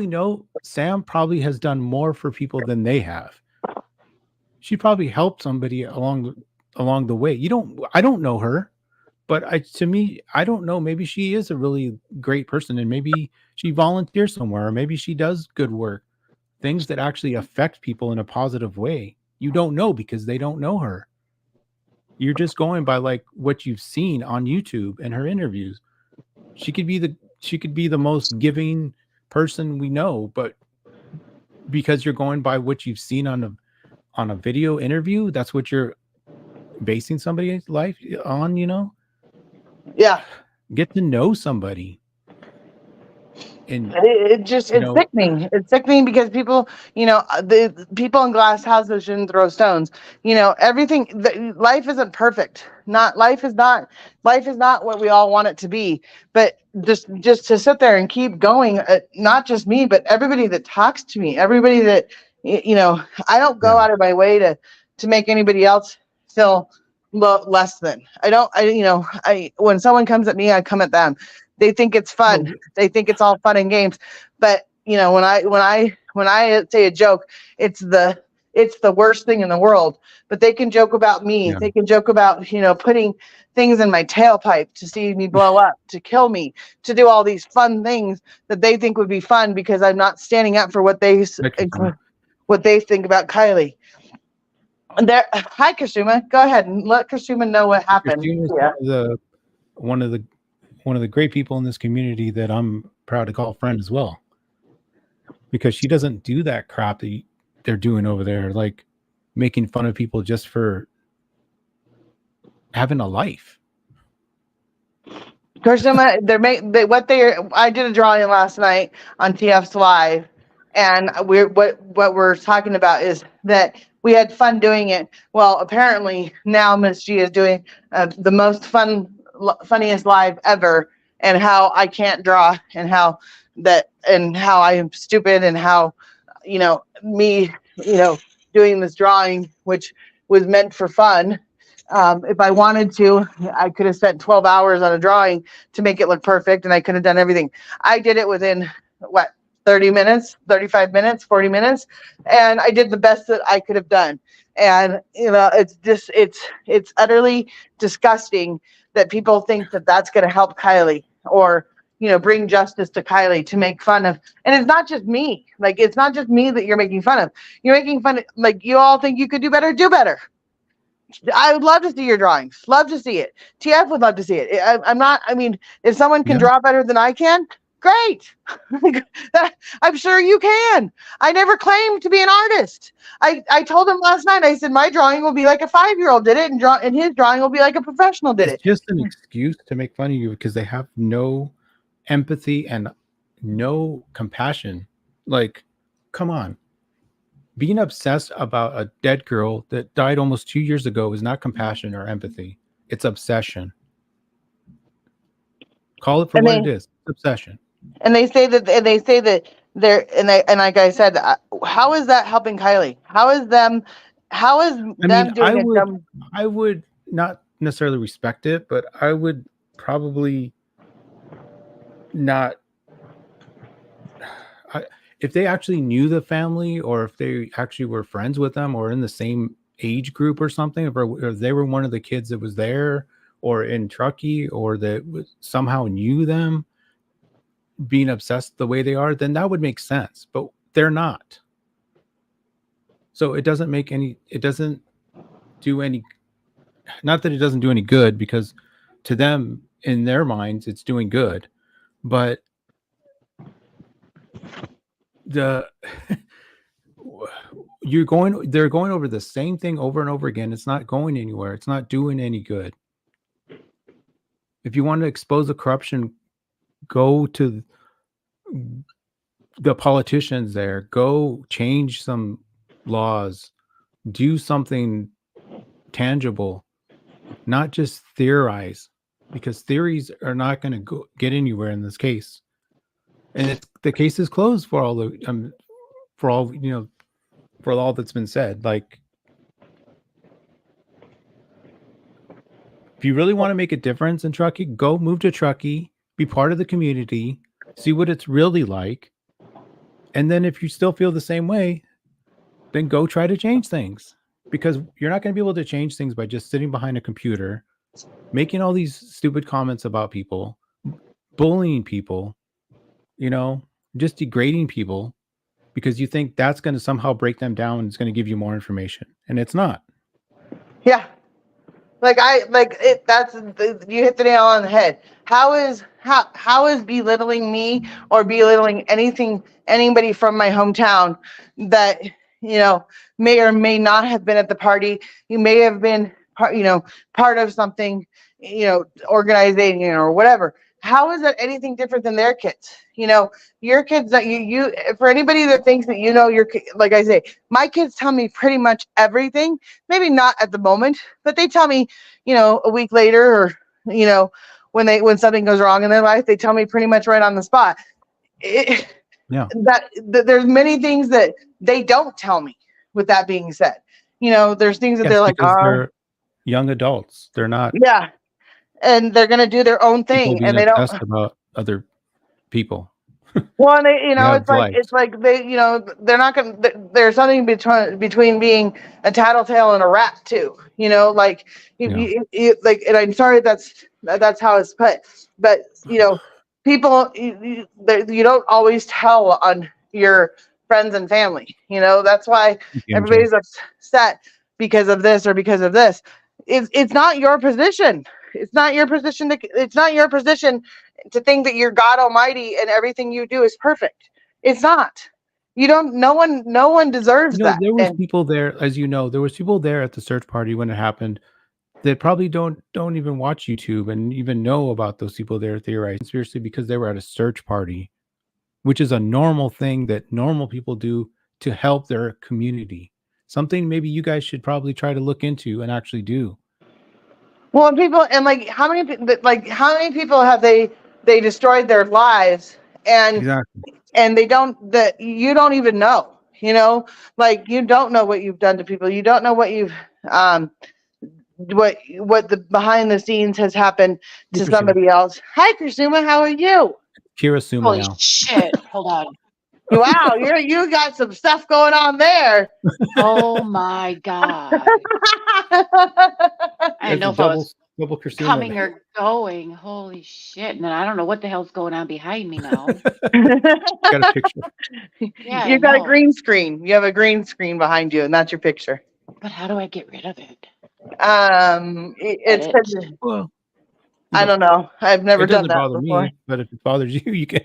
know, Sam probably has done more for people than they have. She probably helped somebody along the way. I don't know her, but to me, I don't know. Maybe she is a really great person, and maybe she volunteers somewhere, or maybe she does good work, things that actually affect people in a positive way. You don't know because they don't know her. You're just going by like what you've seen on YouTube and her interviews. She could be the most giving person we know, but because you're going by what you've seen on a video interview, that's what you're basing somebody's life on, Yeah. Get to know somebody. And It's sickening. It's sickening because people, the people in glass houses shouldn't throw stones. Everything. Life isn't perfect. Not life is not what we all want it to be. But just to sit there and keep going, not just me, but everybody that talks to me, everybody that I don't go yeah, out of my way to make anybody else feel less than. I don't. I when someone comes at me, I come at them. They think it's fun. well, They think it's all fun and games. But when I say a joke, it's the worst thing in the world. But they can joke about me. yeah, They can joke about putting things in my tailpipe to see me blow up, to kill me, to do all these fun things that they think would be fun because I'm not standing up for what they think about Kylie. There, hi, Kasuma. Go ahead and let Kasuma know what happened. Christine is Yeah. one of the one of the great people in this community that I'm proud to call friend as well, because she doesn't do that crap that they're doing over there, like making fun of people just for having a life. Kasuma, I did a drawing last night on TF's Live, and what we're talking about is that we had fun doing it. Well, apparently now Miss G is doing the most funniest live ever, and how I can't draw, and how I am stupid, and how me doing this drawing, which was meant for fun. If I wanted to, I could have spent 12 hours on a drawing to make it look perfect, and I could have done everything. I did it within what, 30 minutes, 35 minutes, 40 minutes, and I did the best that I could have done. And it's utterly disgusting that people think that that's going to help Kylie, or bring justice to Kylie, to make fun of. And it's not just me. Like, it's not just me that you're making fun of. You're making fun of, like, you all think you could do better. Do better. I would love to see your drawings. Love to see it. TF would love to see it. I'm not. I mean, if someone can Yeah, draw better than I can, great. I'm sure you can. I never claimed to be an artist. I told him last night. I said my drawing will be like a 5-year-old did it, and his drawing will be like a professional did it's it. just an excuse to make fun of you because they have no empathy and no compassion. Like, come on. Being obsessed about a dead girl that died almost 2 years ago is not compassion or empathy. It's obsession. Call it for And what they it is. It's obsession. and they say that they're and like I said, how is that helping Kylie? How is I mean, them doing a dumb? I would not necessarily respect it, but I would probably not. If they actually knew the family, or if they actually were friends with them, or in the same age group or something, if they were one of the kids that was there, or in Truckee, or that somehow knew them, being obsessed the way they are, then that would make sense. But they're not. So it doesn't do any, not that it doesn't do any good, because to them, in their minds, it's doing good. But the they're going over the same thing over and over again. It's not going anywhere. It's not doing any good. If you want to expose the corruption, go to the politicians there, go change some laws, do something tangible, not just theorize, because theories are not going to get anywhere in this case. And the case is closed for all the for all that's been said. Like, if you really want to make a difference in Truckee, go move to Truckee, be part of the community, see what it's really like. And then if you still feel the same way, then go try to change things, because you're not going to be able to change things by just sitting behind a computer, making all these stupid comments about people, bullying people, just degrading people, because you think that's going to somehow break them down and it's going to give you more information. And it's not. Yeah. You hit the nail on the head. How is belittling me or belittling anybody from my hometown that, may or may not have been at the party? You may have been part of something, organizing or whatever. How is that anything different than their kids? Your kids, that you for anybody that thinks that your, like I say, my kids tell me pretty much everything. Maybe not at the moment, but they tell me, a week later, or when something goes wrong in their life, they tell me pretty much right on the spot. That there's many things that they don't tell me. With that being said, there's things that they're like, they're young adults. They're not. Yeah. And they're going to do their own thing, and they don't about other people. Well, and it's like they, they're not going to, there's something between being a tattletale and a rat too, like, and I'm sorry that's how it's put, but, people, you don't always tell on your friends and family, that's why everybody's upset because of this or because of this. It's not your position. It's not your position to think that you're God Almighty and everything you do is perfect. It's not. No one deserves that. There was people there, as there was people there at the search party when it happened that probably don't even watch YouTube and even know about those people there theorizing conspiracy because they were at a search party, which is a normal thing that normal people do to help their community. Something maybe you guys should probably try to look into and actually do. Well, how many people have they destroyed their lives, and exactly. And you don't even know, you don't know what you've done to people. You don't know what you've what the behind the scenes has happened to somebody else. Hi, Kursuma, how are you? Kirasuma. Holy now. shit! Hold on. Wow, you got some stuff going on there. Oh my god! I didn't know if I was coming or going. Holy shit! And then I don't know what the hell's going on behind me now. Got a picture. Yeah, you got a green screen. You have a green screen behind you, and that's your picture. But how do I get rid of it? Well, I don't know. I've never done that bother before. Me, but if it bothers you, you can.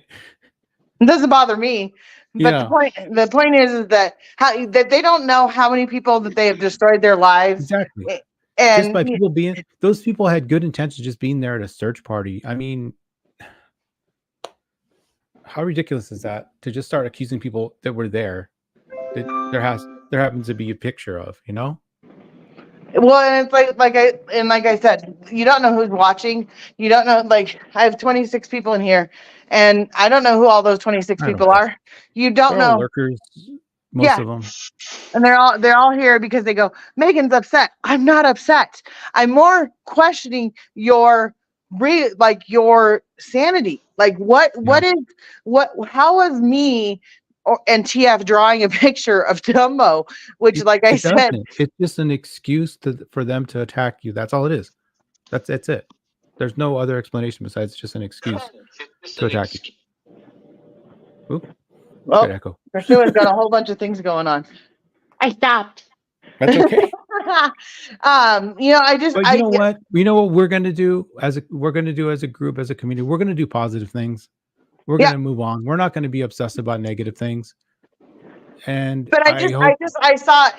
It doesn't bother me, but the point is that that they don't know how many people that they have destroyed their lives. Exactly. And just by people those people had good intentions just being there at a search party. I mean, how ridiculous is that to just start accusing people that were there that there happens to be a picture of, Well, and it's like I said, you don't know who's watching. You don't know, I have 26 people in here, and I don't know who all those 26 people are. You don't know. Lurkers, most of them. And they're all here because they go, Megan's upset. I'm not upset. I'm more questioning your sanity. How was me and TF drawing a picture of Dumbo, which I said, it's just an excuse for them to attack you. That's all it is. That's it. There's no other explanation besides just an excuse to attack you. Oop. Well, Priscilla's got a whole bunch of things going on. I stopped. That's okay. I just. But what? You know what we're gonna do as a group, as a community. We're gonna do positive things. We're gonna move on. We're not gonna be obsessed about negative things. And But I hope I saw,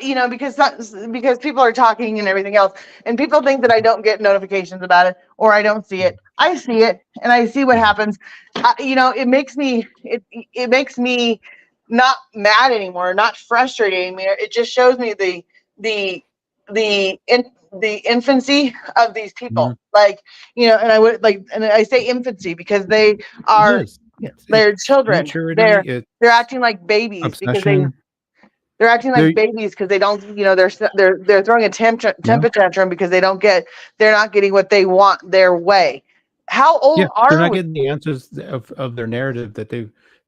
because people are talking and everything else, and people think that I don't get notifications about it or I don't see it. I see it and I see what happens. It makes me not mad anymore, not frustrated anymore. It just shows me the infancy of these people. Like, and I say infancy because they are, they're it's children. immaturity, it's They're acting like babies because obsession. they're acting like babies because they don't, they're throwing a temper tantrum because they're not getting what they want their way. How old They're are not we? getting the answers of their narrative that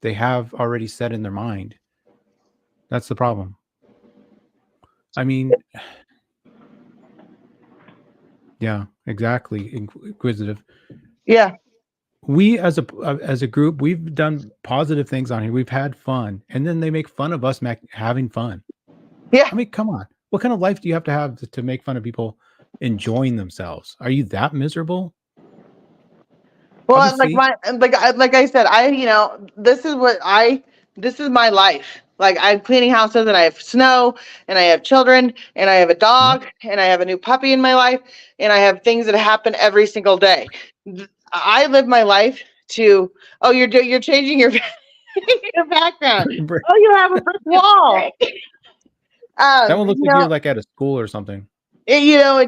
they have already set in their mind. That's the problem. I mean, yeah, exactly. Inquisitive. Yeah. We as a group, we've done positive things on here. We've had fun, and then they make fun of us having fun. Yeah. I mean, come on. What kind of life do you have to make fun of people enjoying themselves? Are you that miserable? Well, Obviously. like I said, this is my life. Like, I'm cleaning houses and I have snow and I have children and I have a dog and I have a new puppy in my life and I have things that happen every single day. I live my life to, oh, you're changing your your background. Oh, you have a brick wall. That one looks like you're like at a school or something. Yeah,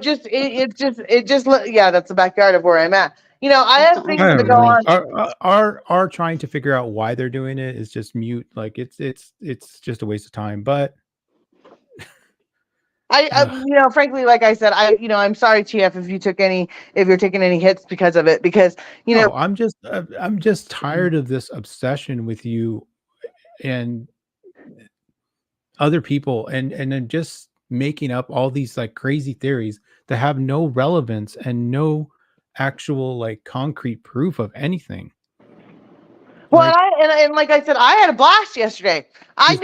that's the backyard of where I'm at. I have things to go on. Our trying to figure out why they're doing it is just mute. Like it's just a waste of time. But frankly, like I said, I'm sorry, TF, if you're taking any hits because of it, because I'm just tired of this obsession with you and other people and then just making up all these like crazy theories that have no relevance and no actual like concrete proof of anything. Well, and like I said, I had a blast yesterday. I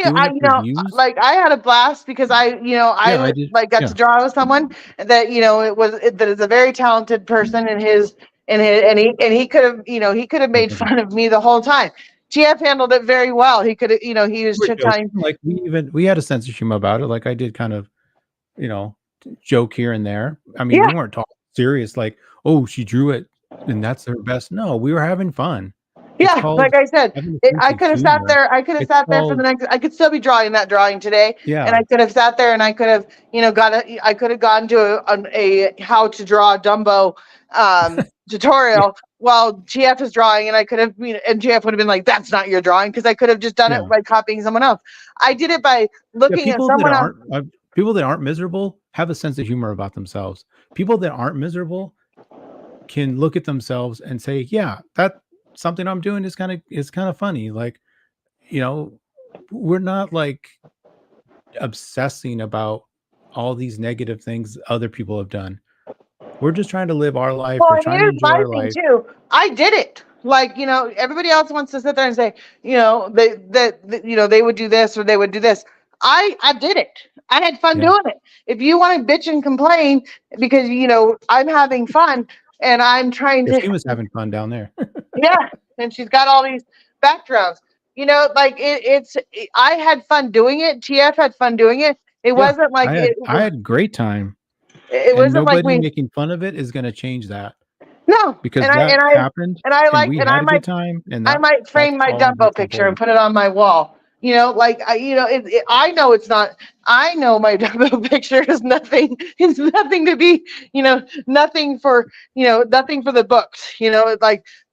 had a blast because I got to draw with someone that that is a very talented person, and he could have made fun of me the whole time. TF handled it very well. He could have, he was chit-chatting. Like we had a sense of humor about it. Like I did kind of, joke here and there. I mean, we weren't talking serious, like, oh, she drew it and that's her best. No, we were having fun. Yeah, like I said, I could have sat there. I could have sat there for the next. I could still be drawing that drawing today. Yeah, and I could have sat there and I could have, I could have gone to a how to draw Dumbo tutorial while GF is drawing, and I could have, and GF would have been like, "That's not your drawing," because I could have just done it by copying someone else. I did it by looking at someone else. People that aren't miserable have a sense of humor about themselves. People that aren't miserable can look at themselves and say, "Yeah, that." Something I'm doing is kind of funny. Like, we're not like obsessing about all these negative things other people have done. We're just trying to live our life. Well, we're trying to enjoy our life too. I did it. Like, everybody else wants to sit there and say, they would do this or they would do this. I did it. I had fun doing it. If you want to bitch and complain because I'm having fun and I'm trying to. She was having fun down there. Yeah, and she's got all these backgrounds. I had fun doing it. TF had fun doing it. It wasn't like I had a great time. It wasn't nobody like making fun of it is going to change that. No, because happened. I might frame my Dumbo picture and put it on my wall. I know it's not. I know my Dumbo picture is nothing. It's nothing to be. Nothing for. Nothing for the books.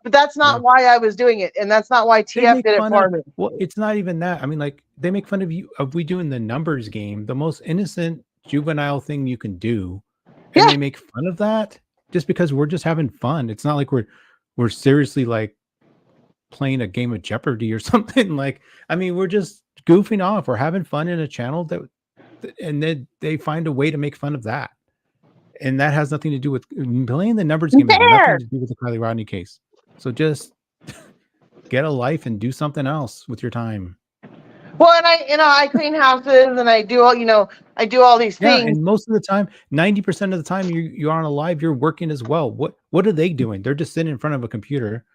But that's not why I was doing it, and that's not why TF did it for me. Well, it's not even that. I mean, like, they make fun of you of we doing the numbers game, the most innocent juvenile thing you can do, and they make fun of that just because we're just having fun. It's not like we're seriously like playing a game of Jeopardy or something. Like, I mean, we're just goofing off. We're having fun in a channel and then they find a way to make fun of that, and that has nothing to do with playing the numbers game. Has nothing to do with the Kylie Rodney case. So just get a life and do something else with your time. Well, and I clean houses and I do all these things. And most of the time, 90% of the time you're on a live, you're working as well. What are they doing? They're just sitting in front of a computer.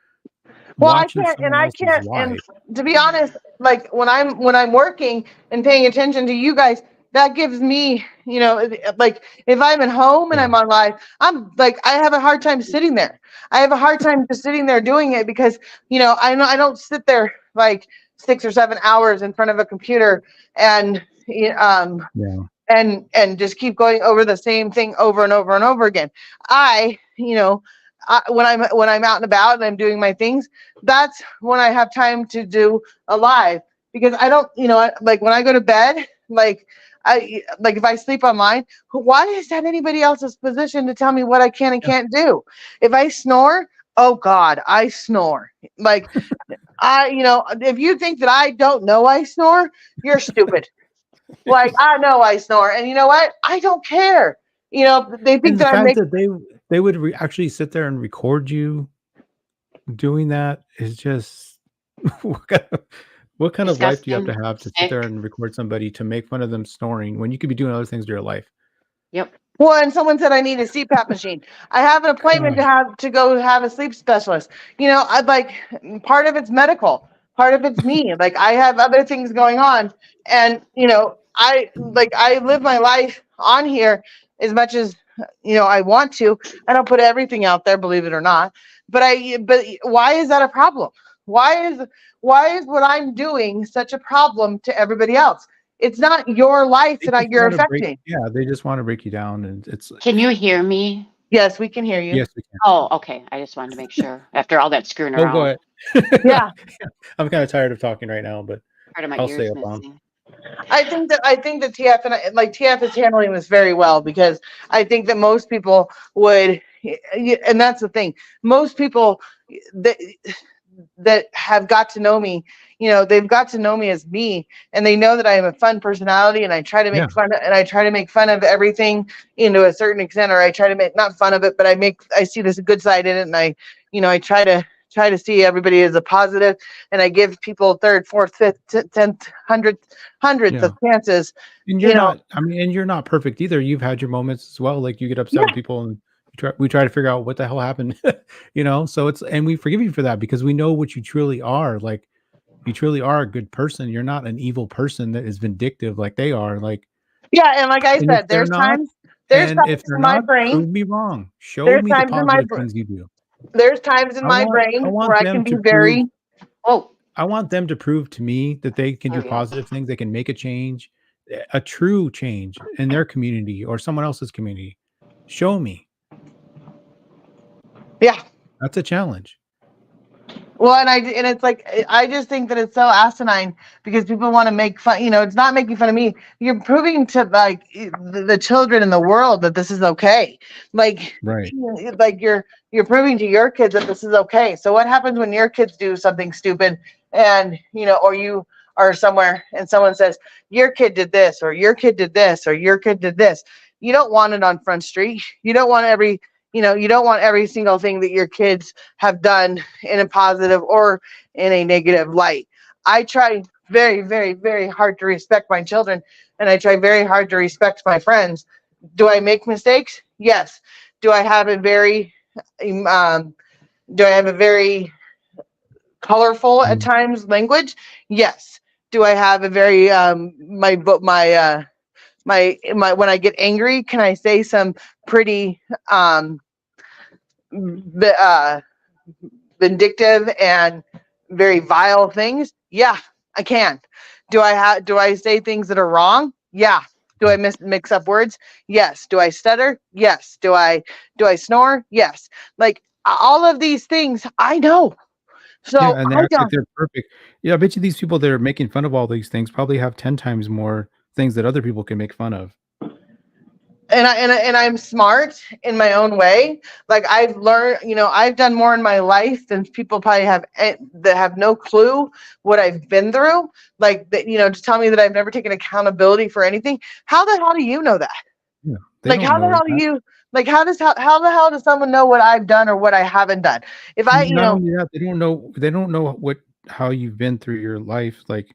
Well, watching someone else's life. and to be honest, like when I'm working and paying attention to you guys, that gives me, like if I'm at home and Yeah. I'm on live, I'm like I have a hard time sitting there. I have a hard time just sitting there doing it because, I don't sit there like 6 or 7 hours in front of a computer and Yeah. and just keep going over the same thing over and over and over again. When I'm out and about and I'm doing my things, that's when I have time to do a live because I don't, like when I go to bed, like if I sleep online, why is that anybody else's position to tell me what I can and can't do? If I snore, oh God, I snore. Like if you think that I don't know I snore, you're stupid. Like I know I snore, and you know what? I don't care. They think And the that I'm fact making. that they would actually sit there and record you doing that is just what kind of life do you Disgusting. have to sit there Sick. and record somebody to make fun of them snoring when you could be doing other things in your life? Yep. Well, and someone said I need a CPAP machine. I have an appointment to go have a sleep specialist. I'd like part of it's medical, part of it's me. Like I have other things going on, and I live my life on here as much as I want to. I don't put everything out there, believe it or not. But why is that a problem? Why is what I'm doing such a problem to everybody else? It's not your life They that just you're want to break, affecting. they just want to break you down, and it's Can you hear me? Yes, we can hear you. yes, we can. Oh, okay. I just wanted to make sure after all that screwing Oh, go around, ahead. Yeah, I'm kind of tired of talking right now, but part of my I'll stay ears up on. missing. I think that TF TF is handling this very well because I think that most people would, and that's the thing. Most people that have got to know me, they've got to know me as me, and they know that I am a fun personality, and I try to Yeah. make fun of everything to a certain extent, or I try to make not fun of it, but I see this good side in it, and I try to see everybody as a positive, and I give people third, fourth, fifth, 10th, hundredth Yeah. of chances. And you're not, I mean, and you're not perfect either. You've had your moments as well. Like you get upset Yeah. with people and we try to figure out what the hell happened, so and we forgive you for that because we know what you truly are. Like you truly are a good person. You're not an evil person that is vindictive like they are. Like, Yeah, and like I and if said, they're not, and if they're in my not, brain. prove me wrong. Show There's me the times in my positive brain. things you do. There's times in my I brain where want I them can be to prove, very. Oh, I want them to prove to me that they can do there we go. positive things. They can make a change, a true change in their community or someone else's community. Show me. Yeah. That's a challenge. Well, and it's like I just think that it's so asinine because people want to make fun. It's not making fun of me. You're proving to like the children in the world that this is okay. Like, Right. like you're proving to your kids that this is okay. So what happens when your kids do something stupid and or you are somewhere and someone says your kid did this or your kid did this or your kid did this? You don't want it on Front Street. You don't want every single thing that your kids have done in a positive or in a negative light. I try very, very, very hard to respect my children, and I try very hard to respect my friends. Do I make mistakes? Yes. Do I have a very colorful at times language? Yes. Do I have a very my when I get angry, can I say some pretty vindictive and very vile things? Yeah, I can. Do I say things that are wrong? Yeah. Do I mix up words? Yes. Do I stutter? Yes. Do I snore? Yes. Like all of these things I know. So Yeah, and they I act like don't. they're perfect. Yeah, I bet you these people that are making fun of all these things probably have 10 times more things that other people can make fun of. And I'm smart in my own way. Like I've learned, I've done more in my life than people probably have that have no clue what I've been through. Like that, to tell me that I've never taken accountability for anything. How the hell do you know that? Yeah, they Like don't how the know hell do that. you like how the hell does someone know what I've done or what I haven't done? If I, Not only that, they don't know how you've been through your life, like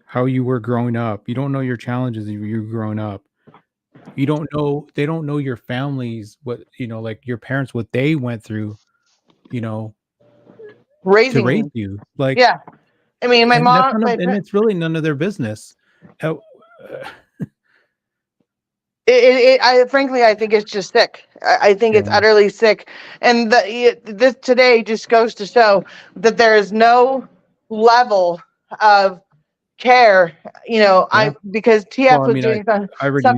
how you were growing up. You don't know your challenges as you were growing up. You don't know, they don't know your families, what, like your parents, what they went through, you know, raising raise me. you. Like, Yeah. I mean, my and mom, and it's really none of their business. frankly, I think it's just sick. I think it's Yeah. utterly sick. And this today just goes to show that there is no level of care, because TF Well, I was mean, doing I already knew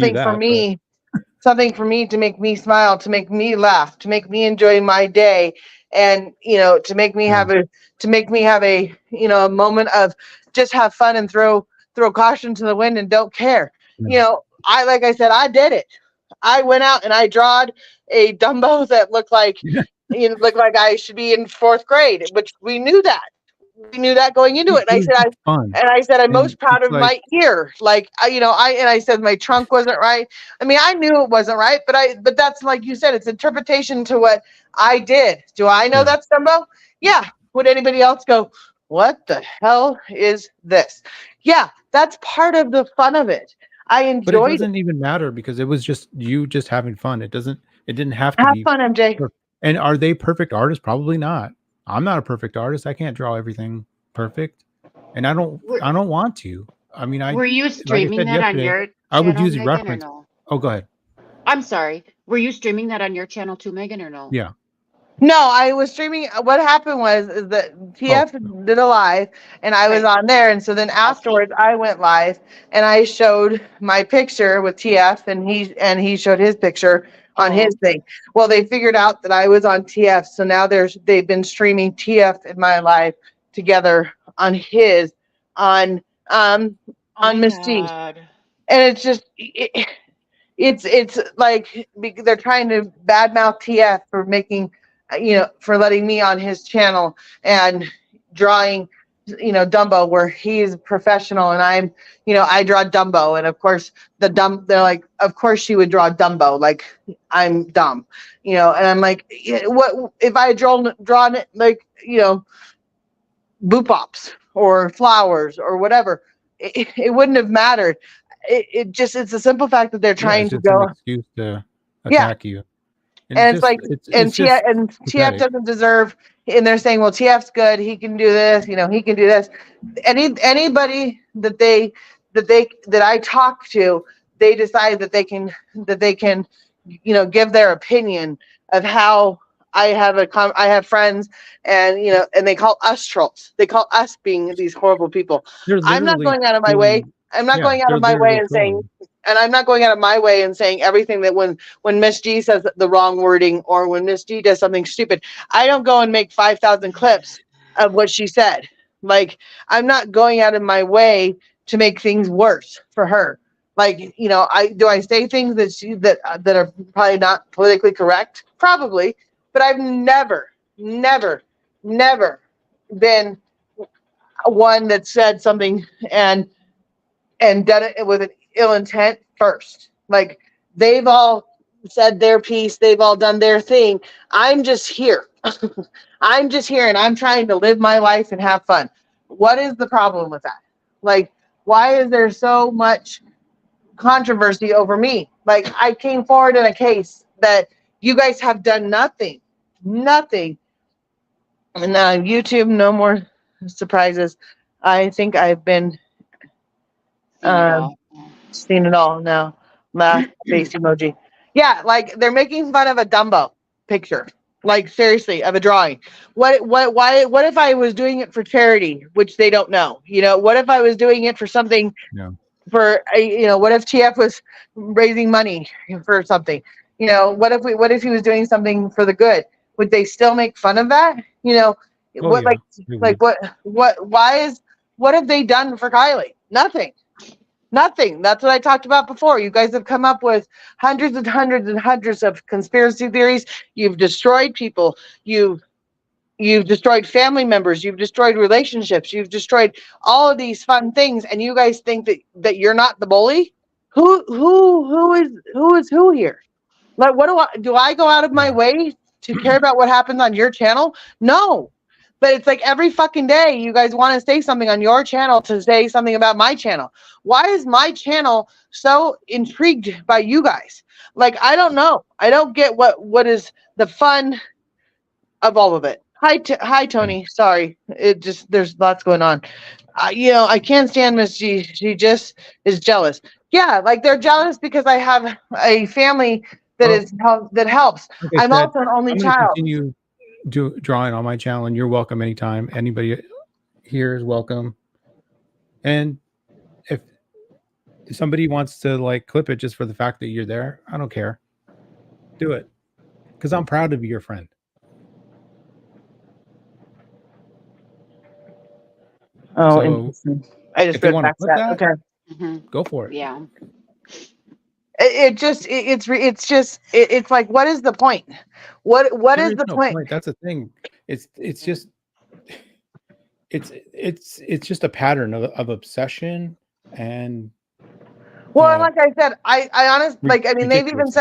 something for me to make me smile, to make me laugh, to make me enjoy my day, and to make me have a a moment of just have fun and throw caution to the wind and don't care. Like I said, I did it. I went out and I drawed a Dumbo that looked like looked like I should be in 4th grade, which we knew that. We knew that going into it. And it was just fun. I said I'm And most proud it's of like, my ear. Like I said my trunk wasn't right. I mean, I knew it wasn't right, but that's like you said, it's interpretation to what I did. Do I know that's Dumbo? Yeah. Would anybody else go, what the hell is this? Yeah, that's part of the fun of it. I but it enjoyed it. doesn't even matter because it was just you just having fun. It didn't have to Have be fun, MJ. And are they perfect artists? Probably not. I'm not a perfect artist. I can't draw everything perfect, and I don't want to. I mean, Were you streaming that on your I would channel, use a Megan, or reference. no? Oh, go ahead. I'm sorry. Were you streaming that on your channel too, Megan, or no? Yeah. No, I was streaming. What happened was is that TF did a live, and I was on there, and so then afterwards I went live, and I showed my picture with TF, and he showed his picture on his thing. Well, they figured out that I was on TF, so now they've been streaming TF in my live together on his on Miss G, and it's just it's like they're trying to badmouth TF for making, for letting me on his channel and drawing, Dumbo, where he's professional and I'm, I draw Dumbo, and of course they're like, of course she would draw Dumbo, like I'm dumb, and I'm like, what if I had drawn it like, boop-ops or flowers or whatever, it wouldn't have mattered. It's a simple fact that they're trying to go an excuse to attack you. And it's like, TF doesn't deserve, and they're saying, well, TF's good, he can do this, he can do this. Anybody that I talk to, they decide that they can give their opinion of how I have friends, and and they call us trolls. They call us being these horrible people. I'm not going out of my way. I'm not going out of my way and saying, and I'm not going out of my way and saying everything that when Miss G says the wrong wording or when Miss G does something stupid, I don't go and make 5,000 clips of what she said. Like, I'm not going out of my way to make things worse for her. Like, I say things that are probably not politically correct, probably, but I've never been one that said something and done it with an ill intent first. Like, they've all said their piece, they've all done their thing. I'm just here. I'm just here, and I'm trying to live my life and have fun. What is the problem with that? Like, why is there so much controversy over me? Like, I came forward in a case that you guys have done nothing. And YouTube, no more surprises. I think I've been seen it all now. Laugh face emoji. Yeah, like they're making fun of a Dumbo picture. Like, seriously, of a drawing. What if I was doing it for charity, which they don't know? What if I was doing it for something? For what if TF was raising money for something? What if he was doing something for the good? Would they still make fun of that? What have they done for Kylie? Nothing. That's what I talked about before. You guys have come up with hundreds and hundreds and hundreds of conspiracy theories. You've destroyed people. You've destroyed family members. You've destroyed relationships. You've destroyed all of these fun things. And you guys think that you're not the bully? Who is who here? Like, what do I go out of my way to care about what happens on your channel? No. But it's like every fucking day you guys want to say something on your channel to say something about my channel. Why is my channel so intrigued by you guys? Like, I don't know. I don't get what is the fun of all of it. Hi, Tony. Sorry, it just there's lots going on. I can't stand Miss G. She just is jealous. Yeah, like they're jealous because I have a family that that helps. Like I I'm said, also an only I'm going to child. continue drawing on my channel, and you're welcome anytime. Anybody here is welcome. And if somebody wants to like clip it just for the fact that you're there, I don't care. Do it, because I'm proud to be your friend. Oh, So interesting. I just if they read want to past clip that. that, Okay. Mhm. go for it. Yeah. It's like, what is the point? What There is is the no point? point. That's the thing. It's just it's just a pattern of obsession and Well, and like I said, I honestly, like, I mean, ridiculous.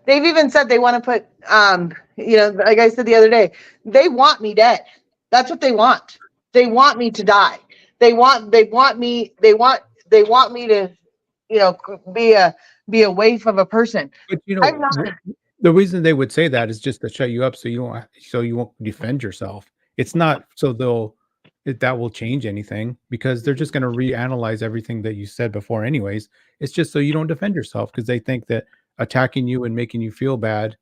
they've even said they want to put, like I said the other day, they want me dead. That's what they want. They want me to die. They want me to, be a waif of a person. But I'm not. the reason they would say that is just to shut you up so you won't defend yourself. It's not so that will change anything, because they're just going to reanalyze everything that you said before anyways. It's just so you don't defend yourself, because they think that attacking you and making you feel bad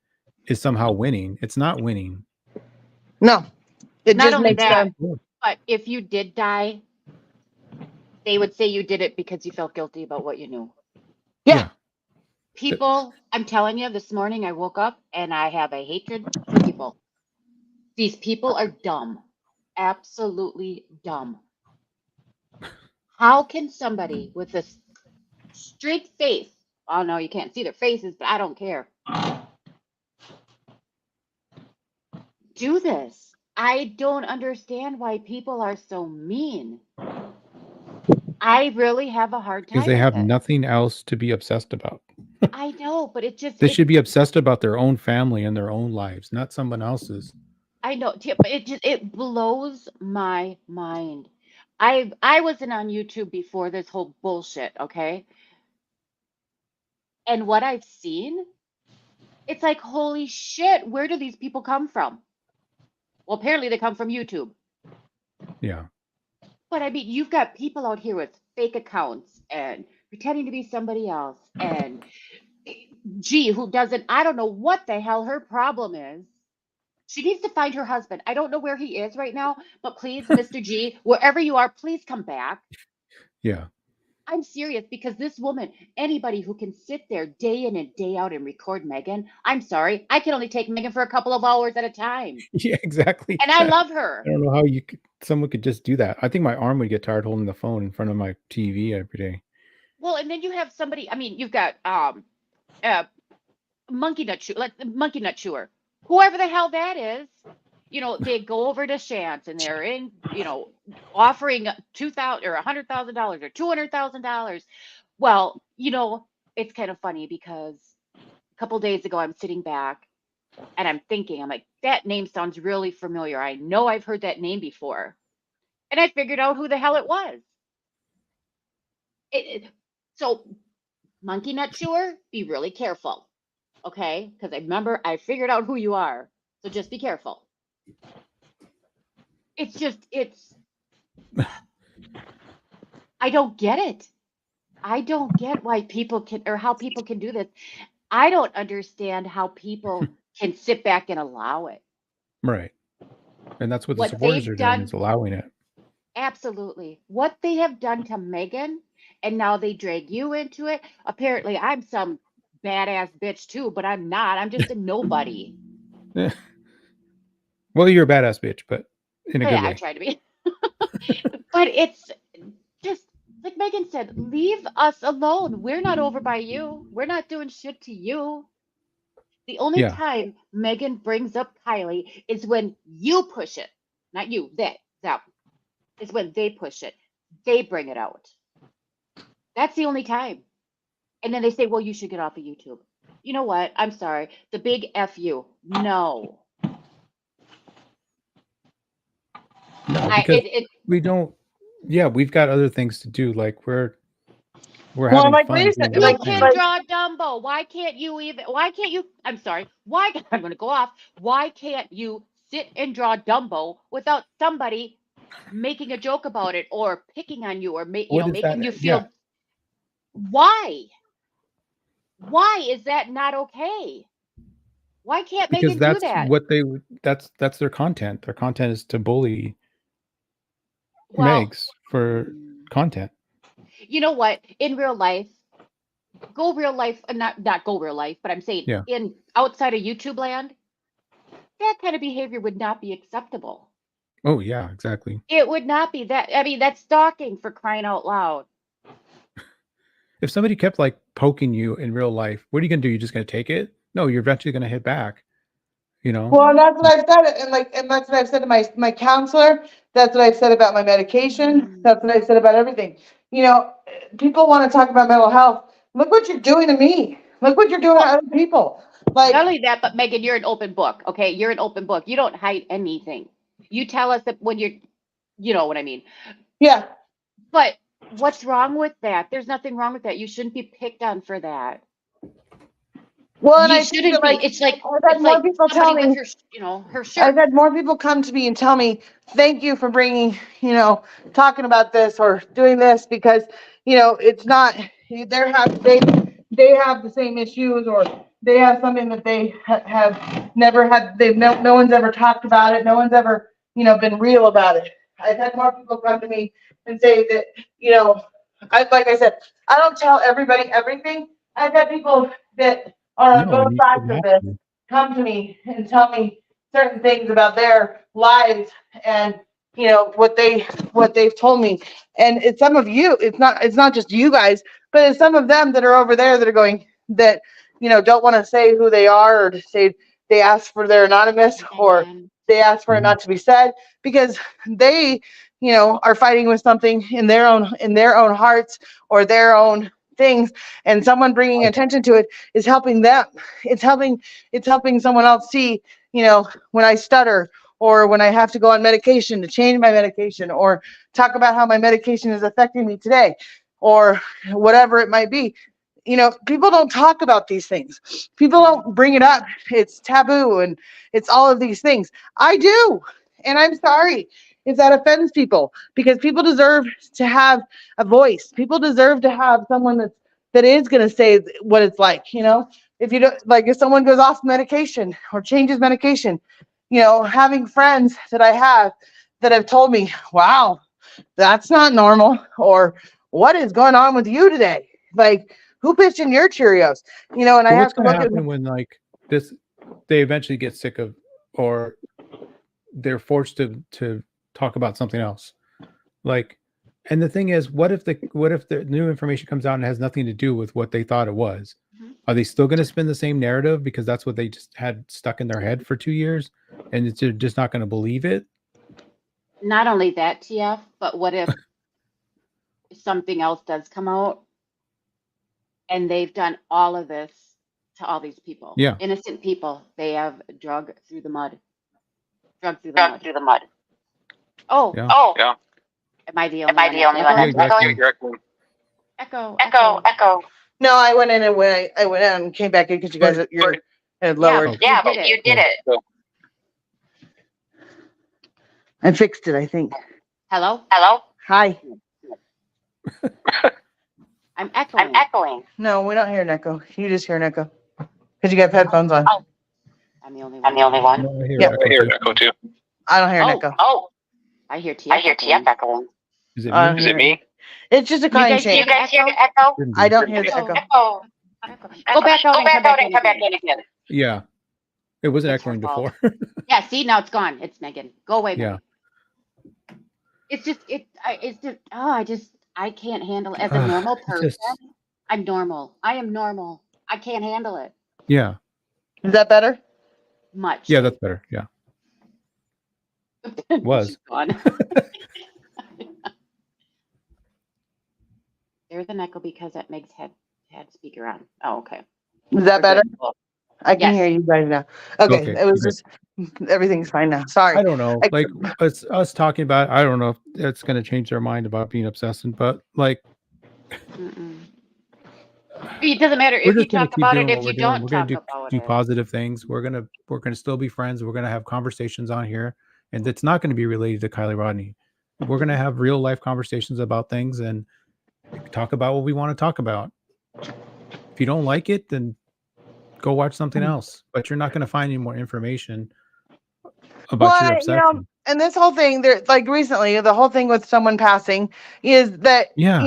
is somehow winning. It's not winning. No, it Not just only makes that, them. but if you did die, they would say you did it because you felt guilty about what you knew. Yeah. People, I'm telling you, this morning I woke up and I have a hatred for people. These people are dumb. Absolutely dumb. How can somebody with a straight face, oh no, you can't see their faces, but I don't care, do this? I don't understand why people are so mean. I really have a hard time Because they with have it. nothing else to be obsessed about. I know, but They should be obsessed about their own family and their own lives, not someone else's. I know, but it blows my mind. I wasn't on YouTube before this whole bullshit, okay? And what I've seen, it's like, holy shit, where do these people come from? Well, apparently they come from YouTube. Yeah. But I mean, you've got people out here with fake accounts and pretending to be somebody else. And G, who doesn't, I don't know what the hell her problem is. She needs to find her husband. I don't know where he is right now, but please, Mr. G, wherever you are, please come back. Yeah. I'm serious, because this woman, anybody who can sit there day in and day out and record Megan, I'm sorry, I can only take Megan for a couple of hours at a time. Yeah, exactly. And I love her. I don't know how someone could just do that. I think my arm would get tired holding the phone in front of my TV every day. Well, and then you have somebody, I mean, you've got monkey nut chewer, whoever the hell that is. They go over to Shantz and they're in, offering $2,000 or $100,000 or $200,000. Well, it's kind of funny, because a couple days ago I'm sitting back and I'm like, that name sounds really familiar. I know I've heard that name before, and I figured out who the hell it was. So, monkey nut chewer, be really careful, okay? Because I figured out who you are. So just be careful. I don't get it. I don't get why people can, or how people can do this. I don't understand how people can sit back and allow it. Right. And that's what the What supporters they've are doing, done, is allowing it. absolutely. What they have done to Megan, and now they drag you into it. Apparently, I'm some badass bitch too, but I'm not. I'm just a nobody. Well, you're a badass bitch, but in a good way. I try to be. But it's just like Megan said, leave us alone. We're not over by you. We're not doing shit to you. The only time Megan brings up Kylie is when you push it. Not you, them. Is when they push it. They bring it out. That's the only time. And then they say, well, you should get off of YouTube. You know what? I'm sorry. The big F you. No. No, because we don't. Yeah, we've got other things to do. Like we're having like fun. Lisa, You like, can draw Dumbo. Why can't you I'm sorry. I'm going to go off. Why can't you sit and draw Dumbo without somebody making a joke about it or picking on you or What is making that? you feel. Why? Why is that not okay? Why can't Because Megan do that's that? what that's their content. Their content is to bully Well, Megs for content. you know what? In real life, go real life, not go real life, but I'm saying Yeah. in outside of YouTube land, that kind of behavior would not be acceptable. Oh yeah, exactly. It would not be that. I mean, that's stalking, for crying out loud. If somebody kept like poking you in real life, what are you gonna do? You're just gonna take it? No, you're eventually gonna hit back. You know? Well, and that's what I've said, and that's what I've said to my counselor. That's what I've said about my medication. That's what I've said about everything. You know, people want to talk about mental health. Look what you're doing to me. Look what you're doing to other people. Like, Not only that, but Megan, you're an open book. Okay, you're an open book. You don't hide anything. You tell us that when you know what I mean. yeah. But what's wrong with that? There's nothing wrong with that. You shouldn't be picked on for that. Well, and You I think shouldn't that, like, be. It's like I've had more people tell somebody me. with her I've shirt. had more people come to me and tell me, thank you for bringing, talking about this or doing this, because, it's not, they have the same issues, or they have something that they have never had, no one's ever talked about it. No one's ever, been real about it. I've had more people come to me and say that, like I said, I don't tell everybody everything. I've had people that are on No, and both you sides shouldn't of have this to. come to me and tell me certain things about their lives and what they've told me. And it's some of you, it's not just you guys, but it's some of them that are over there that are going, that don't want to say who they are, or to say they ask for their anonymous, or they ask for it not to be said, because they are fighting with something in their own hearts or their own things, and someone bringing attention to it is helping them. It's helping someone else see, when I stutter, or when I have to go on medication, to change my medication, or talk about how my medication is affecting me today, or whatever it might be. People don't talk about these things. People don't bring it up. It's taboo, and it's all of these things. I do. And I'm sorry if that offends people, because people deserve to have a voice. People deserve to have someone that is going to say what it's like. If you don't, like, if someone goes off medication or changes medication, having friends that I have that have told me, wow, that's not normal, or what is going on with you today? Like, who pitched in your Cheerios? And I But have what's to gonna look at, happen when like this they eventually get sick of, or they're forced to talk about something else? Like, and the thing is, what if the new information comes out and has nothing to do with what they thought it was? Are they still going to spin the same narrative because that's what they just had stuck in their head for 2 years, and they're just not going to believe it? Not only that, TF, but what if something else does come out and they've done all of this to all these people? Yeah. Innocent people. They have drug through the mud. Oh, Yeah. Yeah. am I the only one? Yeah, exactly. You're echoing. Echo. no, I went in, and when I went in and came back in, because you guys you're lowered. Yeah, but you did it. I fixed it, I think. Hello? Hi. I'm echoing. No, we don't hear an echo. You just hear an echo because you got headphones on. I'm the only one. No, I hear Yep. echo I hear too. echo too. I don't hear an echo. I hear TF echoing. Is it I don't me? Is hear it me? It's just a You kind guys change. hear the echo? Shouldn't I be. don't hear the echo. Go back out and come back in again. Yeah, it wasn't It's her echoing fault. before. Yeah, see, now it's gone. It's Megan. Go away, Yeah. Megan. It's just, I can't handle it. As a normal person, I'm normal. I am normal. I can't handle it Yeah. Is that better? much. Yeah, that's better. Yeah. Was. She's gone. There's an echo because that Meg's had speaker on. Oh, okay. Is that better? I can Yes. hear you guys now. Okay. It was just, everything's fine now. Sorry. I don't know. Like, it's us talking about, I don't know if it's going to change their mind about being obsessed, but like, Mm-mm. It doesn't matter we're if you just gonna talk keep about it, doing what if we're you doing. don't We're gonna talk do about do it. positive things. We're gonna still be friends. We're gonna have conversations on here, and it's not gonna be related to Kylie Rodney. We're gonna have real life conversations about things and talk about what we want to talk about. If you don't like it, then go watch something else. But you're not gonna find any more information about your Well, obsession. and this whole thing there, like recently, the whole thing with someone passing is that, Yeah.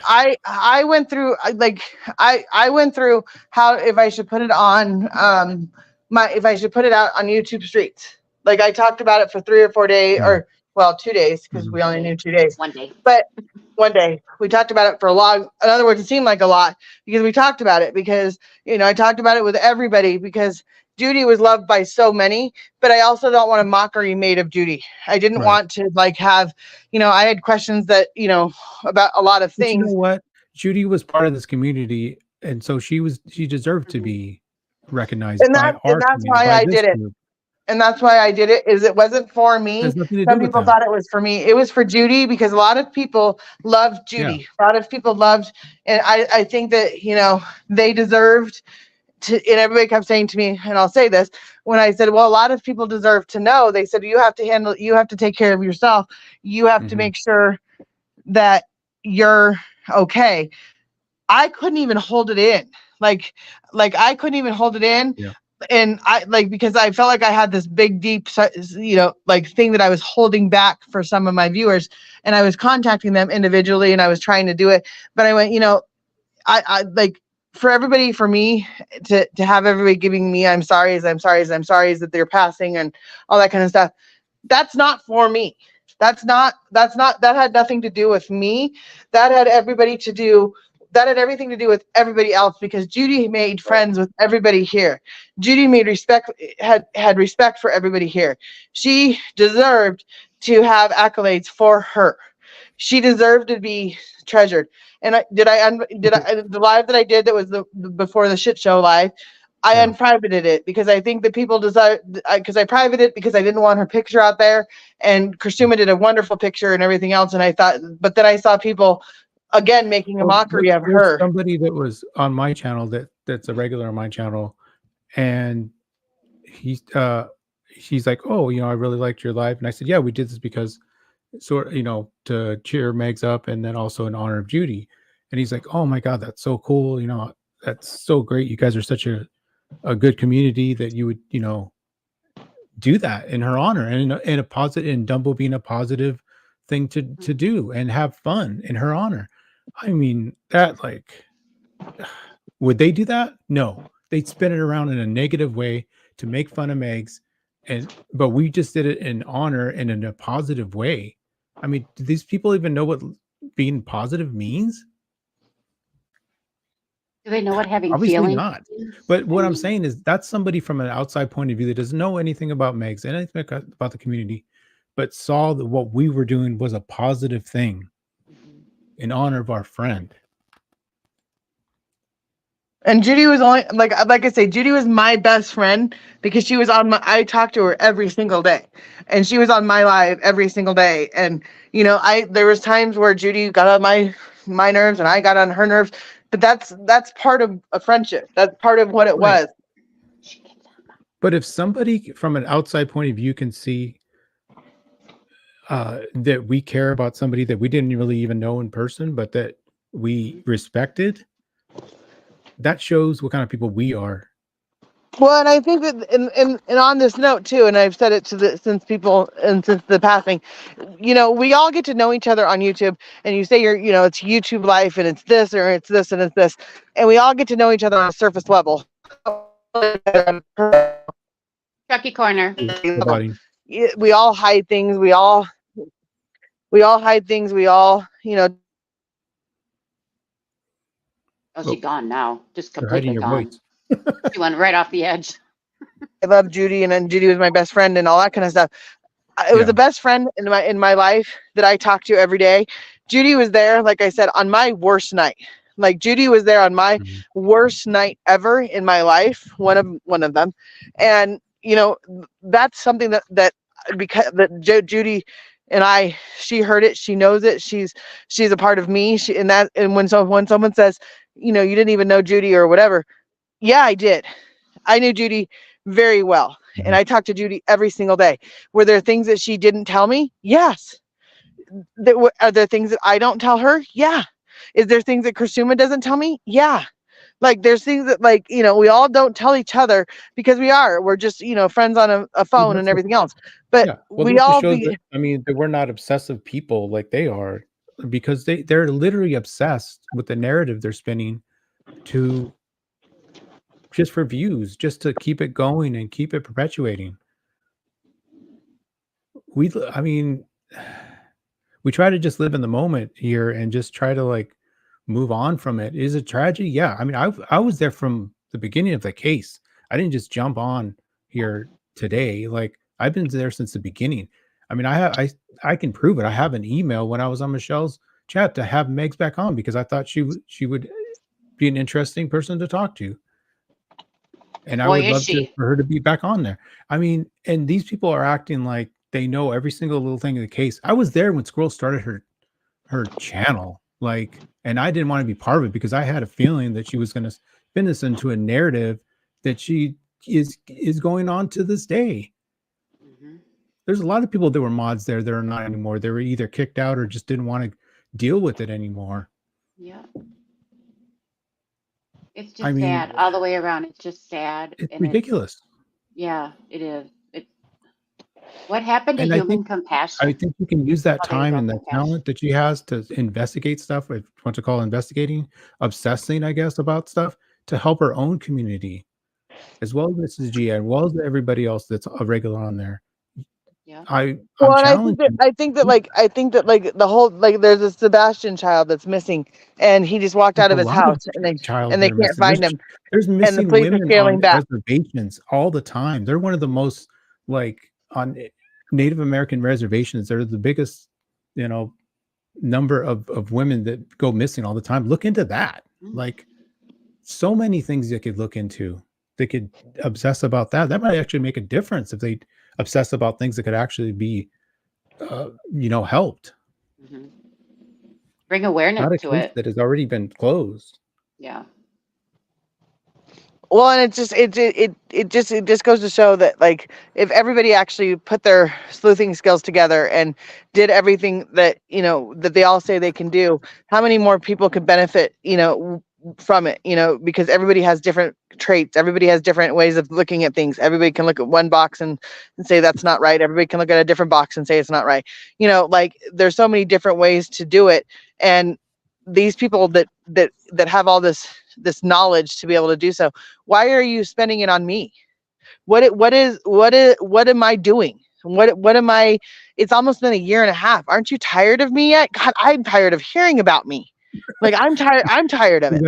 I went through I went through how if I should put it on if I should put it out on YouTube Streets. Like I talked about it for 3 or 4 days, Mm. or well, 2 days, because Mhm. we only knew 2 days. One day. But one day we talked about it for a long. In other words, it seemed like a lot because we talked about it because I talked about it with everybody because Judy was loved by so many, but I also don't want a mockery made of Judy. I didn't Right. want to have, I had questions that, about a lot of But you know things. what? Judy was part of this community, and so she deserved to Mhm. be recognized And by our that's community, why by I this did it. group. And that's why I did it, is it wasn't for It me. has nothing to do Some with people that. thought it was for me. It was for Judy because a lot of people loved Yeah. Judy. A lot of people loved, and I think that, they deserved to, and everybody kept saying to me, and I'll say this, when I said, well, a lot of people deserve to know, they said, you have to take care of yourself. You have to Mhm. make sure that you're okay. I couldn't even hold it in. I couldn't even hold it in. Yeah. And because I felt like I had this big, deep, thing that I was holding back for some of my viewers, and I was contacting them individually and I was trying to do it. But I went, I for everybody, for me to have everybody giving me, I'm sorry, that they're passing and all that kind of stuff. That's not for me. That had nothing to do with me. That had everything to do with everybody else, because Judy made friends with everybody here. Judy had respect for everybody here. She deserved to have accolades for her. She deserved to be treasured. And the live that I did, that was before the shit show live, I Yeah. unprivated it because I think that people desire, because I privated it because I didn't want her picture out there. And Kristuma did a wonderful picture and everything else. And I thought, but then I saw people again making a Well, mockery of there's her. somebody that was on my channel that's a regular on my channel, and he's she's like, "Oh, I really liked your live," and I said, "Yeah, we did this because to cheer Megs up, and then also in honor of Judy." And he's like, "Oh my God, that's so cool! That's so great. You guys are such a good community that you would do that in her honor, and in a positive, and Dumbo being a positive thing to do and have fun in her honor." I mean, that, like, would they do that? No, they'd spin it around in a negative way to make fun of Megs, but we just did it in honor and in a positive way. I mean, do these people even know what being positive means? Do they know what having Obviously feelings not. is? But what I I'm mean, saying is that's somebody from an outside point of view that doesn't know anything about Megs, anything about the community, but saw that what we were doing was a positive thing in honor of our friend. And Judy was only, like I say, Judy was my best friend because she was I talked to her every single day, and she was on my live every single day. And there was times where Judy got on my nerves and I got on her nerves, but that's part of a friendship. That's part of what it Right. was. But if somebody from an outside point of view can see that we care about somebody that we didn't really even know in person, but that we respected, that shows what kind of people we are. Well, and I think that, and on this note too, and I've said it since the passing, we all get to know each other on YouTube, and you say it's YouTube life, and it's this, or it's this, and it's this, and we all get to know each other on a surface level. Chucky Corner. Buddy. We all hide things. We all hide things. We all, Oh, she's gone now. Just You're hiding completely your gone. voice. She went right off the edge. I love Judy, and then Judy was my best friend, and all that kind of stuff. It was the best friend in my life that I talked to every day. Judy was there, like I said, on my worst night. Like Judy was there on my worst night ever in my life, one of them. And that's something that because Judy and she heard it, she knows it, she's a part of me. And when someone says, you didn't even know Judy or whatever. Yeah, I did. I knew Judy very well. And I talked to Judy every single day. Were there things that she didn't tell me? Yes. Are there things that I don't tell her? Yeah. Is there things that Kursuma doesn't tell me? Yeah. Like there's things that we all don't tell each other because we're just, friends on a phone and everything else. But well, we this all shows that, I mean, that we're not obsessive people like they are, because they're literally obsessed with the narrative they're spinning to just for views, just to keep it going and keep it perpetuating. I mean, we try to just live in the moment here and just try to like move on from it. Is it tragedy? Yeah. I mean, I was there from the beginning of the case. I didn't just jump on here today. Like I've been there since the beginning. I mean, I can prove it. I have an email when I was on Michelle's chat to have Megs back on because I thought she would be an interesting person to talk to. And I would love for her to be back on there. I mean, and these people are acting like they know every single little thing in the case. I was there when Squirrel started her channel, like, and I didn't want to be part of it because I had a feeling that she was going to spin this into a narrative that she is going on to this day. Mm-hmm. There's a lot of people that were mods there that are not anymore. They were either kicked out or just didn't want to deal with it anymore. Yeah. It's just sad all the way around. It's just sad. It's ridiculous. Yeah, it is. What happened to human compassion? I think you can use that time and the talent that she has to investigate stuff, if you want to call it investigating, obsessing, I guess, about stuff to help her own community, as well as Mrs. G, and well as everybody else that's a regular on there. Yeah. I think that the whole there's a Sebastian child that's missing, and he just walked out of his house, and they can't find him. There's missing women on reservations all the time. They're one of the most on Native American reservations. They're the biggest, number of women that go missing all the time. Look into that. Like so many things you could look into. They could obsess about that. That might actually make a difference if they obsess about things that could actually be, helped. Mm-hmm. Bring awareness to it. That has already been closed. Yeah. Well, and it just goes to show that if everybody actually put their sleuthing skills together and did everything that that they all say they can do, how many more people could benefit from it? Because everybody has different traits, everybody has different ways of looking at things. Everybody can look at one box and say that's not right. Everybody can look at a different box and say it's not right. There's so many different ways to do it, and these people that have all this knowledge to be able to do so, why are you spending it on me? What am I doing? What am I? It's almost been a year and a half. Aren't you tired of me yet? God, I'm tired of hearing about me. I'm tired of it.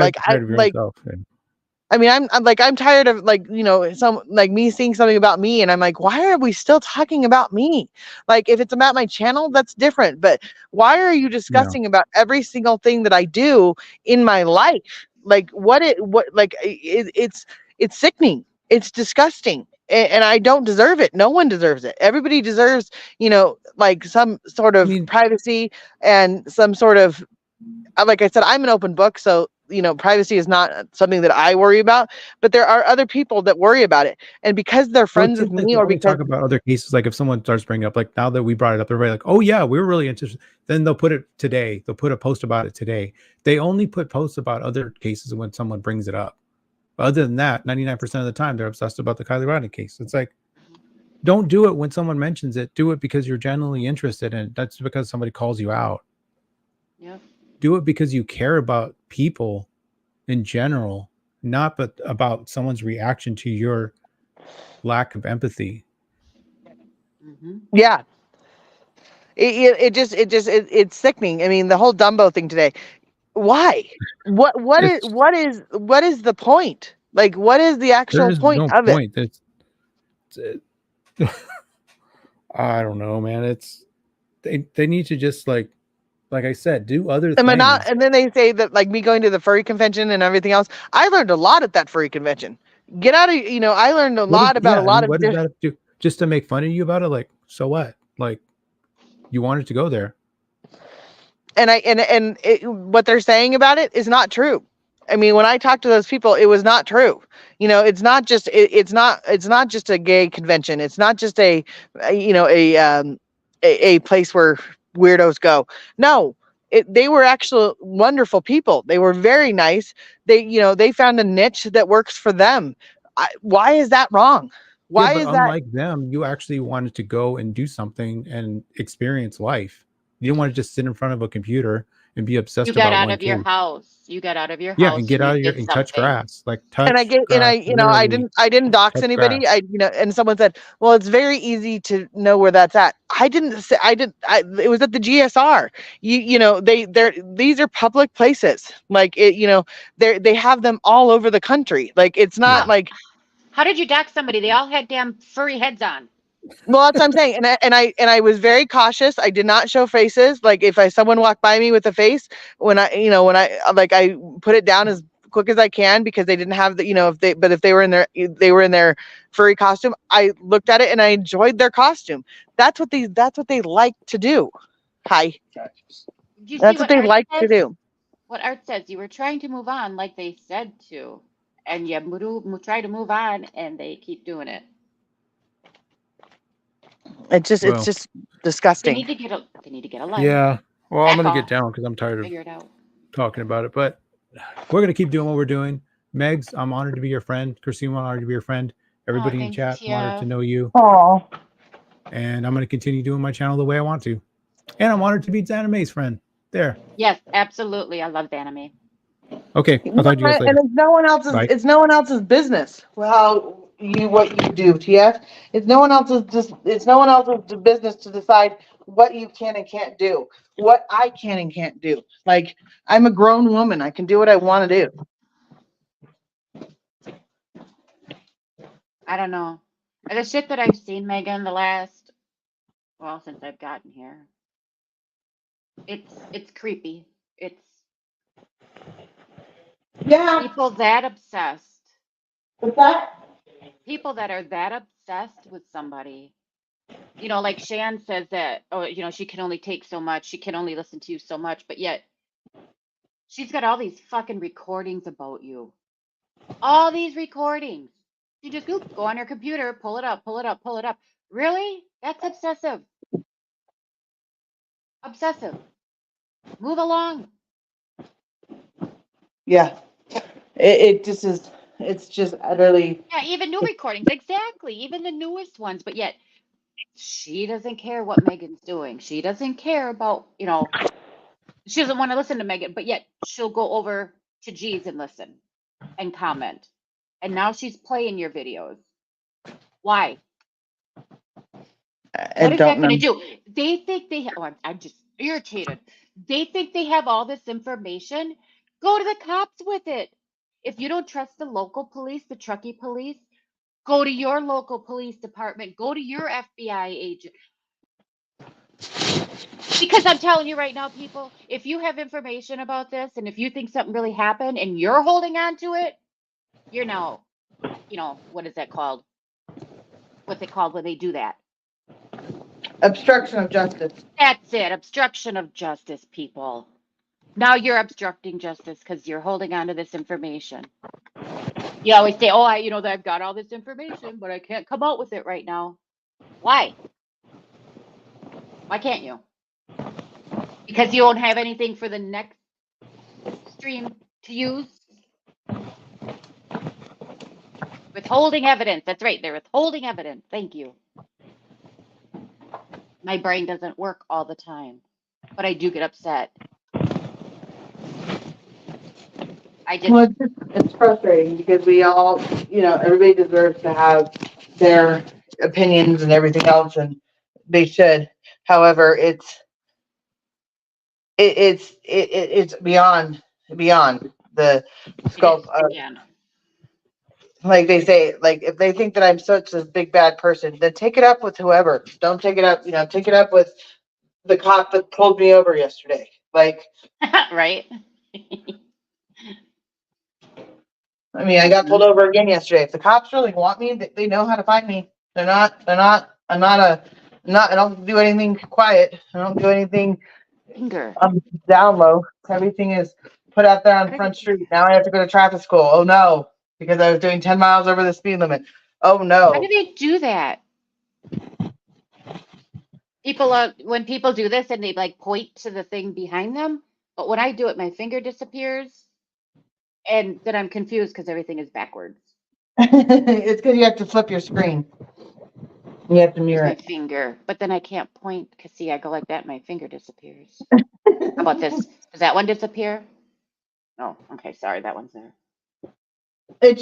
I'm tired of some me seeing something about me, and I'm like, why are we still talking about me? If it's about my channel, that's different. But why are you discussing about every single thing that I do in my life? It's sickening. It's disgusting. And I don't deserve it. No one deserves it. Everybody deserves, some sort of privacy and some sort of, like I said, I'm an open book. So, privacy is not something that I worry about, but there are other people that worry about it. And because they're friends with me, or because talk about other cases, if someone starts bringing up, now that we brought it up, everybody oh yeah, we're really interested. Then they'll put it today. They'll put a post about it today. They only put posts about other cases when someone brings it up. But other than that, 99% of the time, they're obsessed about the Kylie Rodney case. It's don't do it when someone mentions it. Do it because you're genuinely interested in it. That's because somebody calls you out. Yeah. Do it because you care about people in general, not but about someone's reaction to your lack of empathy. Mm-hmm. Yeah. It's sickening. I mean, the whole Dumbo thing today. Why? What is the point? What is the actual point of it? I don't know, man. They need to just like I said, do other things. And then they say that me going to the furry convention and everything else. I learned a lot at that furry convention. Get out of I learned a lot about a lot of. What does that do? Just to make fun of you about it? So what? You wanted to go there. And what they're saying about it is not true. I mean, when I talked to those people, it was not true. You know, it's not just it's not just a gay convention. It's not just a place where weirdos go. No, they were actual wonderful people. They were very nice. They found a niche that works for them. Why is that wrong? Yeah, Why but is that? unlike them, you actually wanted to go and do something and experience life. You didn't want to just sit in front of a computer and be You obsessed got about out one of your thing. house. You got out of your Yeah, and house get and you out of your did and touch something. grass, like And touch grass, I literally didn't dox touch anybody. grass. And someone said, well, it's very easy to know where that's at. I didn't say, it was at the GSR. These are public places. Like they have them all over the country. Like, it's not Yeah. like, How did you dox somebody? They all had damn furry heads on. well, that's what I'm saying. And I was very cautious. I did not show faces. Like, if someone walked by me with a face, I put it down as quick as I can, because they didn't have if they were in their furry costume, I looked at it and I enjoyed their costume. That's what they like to do. Hi. Do you see That's what what they Art like to says? do. What Art says, you were trying to move on like they said to, and you try to move on, and they keep doing it. It's Well, just disgusting. They need to get a life. yeah. Well, I'm Back gonna get off. down because I'm tired of Figure it out. talking about it. But we're gonna keep doing what we're doing. Megs, I'm honored to be your friend. Christine, I'm honored to be your friend. Oh, Everybody in thanks, chat, I'm honored to Tia. know you. Oh, And I'm gonna continue doing my channel the way I want to. And I'm honored to be Xanime's friend. There. Yes, absolutely. I love anime. Okay, I'll talk to you guys later. and Bye. it's no one else's business what you do, TF. It's no one else's business to decide what you can and can't do, what I can and can't do. Like, I'm a grown woman. I can do what I want to do. I don't know. The shit that I've seen, Megan, since I've gotten here, it's creepy. It's Yeah. people that obsessed. What's that? People that are that obsessed with somebody. Like Shan says that, she can only take so much. She can only listen to you so much, but yet she's got all these fucking recordings about you. All these recordings. You just go on your computer, pull it up, pull it up, pull it up. Really? That's obsessive. Obsessive. Move along. Yeah. It just is. It's just utterly. Yeah, even new recordings. Exactly. Even the newest ones. But yet she doesn't care what Megan's doing. She doesn't care about, she doesn't want to listen to Megan, but yet she'll go over to G's and listen and comment. And now she's playing your videos. Why? What is that going to do? They think I'm just irritated. They think they have all this information. Go to the cops with it. If you don't trust the local police, the Truckee police, go to your local police department. Go to your FBI agent. Because I'm telling you right now, people, if you have information about this and if you think something really happened and you're holding on to it, you're now, what is that called? What's it called when they do that? Obstruction of justice. That's it. Obstruction of justice, people. Now you're obstructing justice because you're holding on to this information. You always say, I've got all this information, but I can't come out with it right now. Why? Why can't you? Because you won't have anything for the next stream to use? Withholding evidence. That's right. They're withholding evidence. Thank you. My brain doesn't work all the time, but I do get upset. It's frustrating because we all, everybody deserves to have their opinions and everything else, and they should. However, it's beyond the scope of, like they say, like, if they think that I'm such a big bad person, then take it up with whoever. Don't take it up, take it up with the cop that pulled me over yesterday. Like, right. I mean, I got pulled over again yesterday. If the cops really want me, they know how to find me. I don't do anything quiet. I don't do anything Finger. down low. Everything is put out there on Front Street. Now I have to go to traffic school. Oh no, because I was doing 10 miles over the speed limit. Oh How no. do they do that? When people do this and they like point to the thing behind them, but when I do it, my finger disappears, and then I'm confused because everything is backwards. It's because you have to flip your screen. You have to Use mirror my it. finger, but then I can't point because see, I go like that, my finger disappears. How about this? Does that one disappear? Oh, okay, sorry, that one's there. It's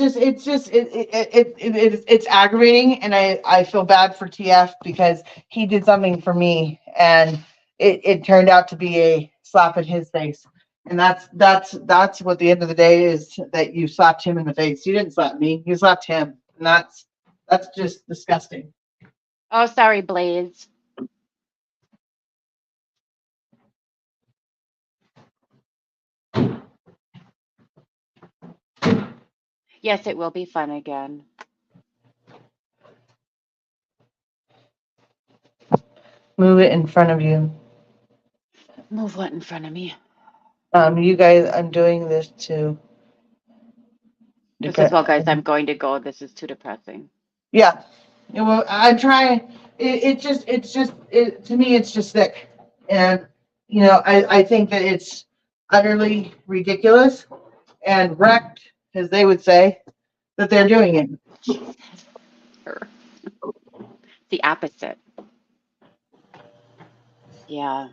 aggravating, and I feel bad for TF because he did something for me, and it turned out to be a slap in his face, and that's what the end of the day is, that you slapped him in the face. You didn't slap me, you slapped him, and that's just disgusting. Oh, sorry, Blaze. Yes, it will be fun again. Move it in front of you. Move what in front of me? You guys, I'm doing this to. This is, well, guys, I'm going to go. This is too depressing. Yeah. Well, I try. To me, it's just thick, and I think that it's utterly ridiculous and wrecked, as they would say, that they're doing it. Jesus. The opposite. Yeah.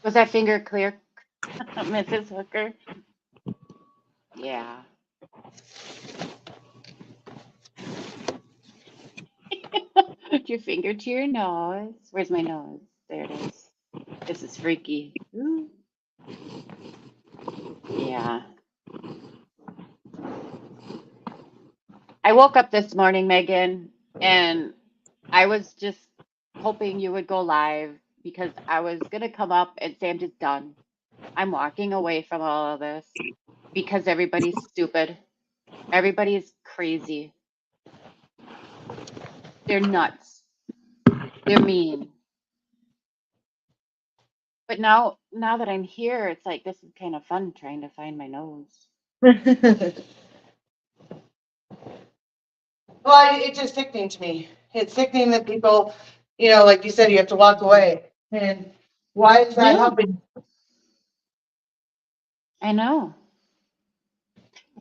Was that finger clear, Mrs. Hooker? Yeah. Put your finger to your nose. Where's my nose? There it is. This is freaky. Ooh. Yeah. I woke up this morning, Megan, and I was just hoping you would go live because I was going to come up and say, I'm just done. I'm walking away from all of this because everybody's stupid. Everybody's crazy. They're nuts. They're mean. But now that I'm here, it's like this is kind of fun trying to find my nose. Well, it's just sickening to me. It's sickening that people, like you said, you have to walk away. And why is that Yeah. helping? I know.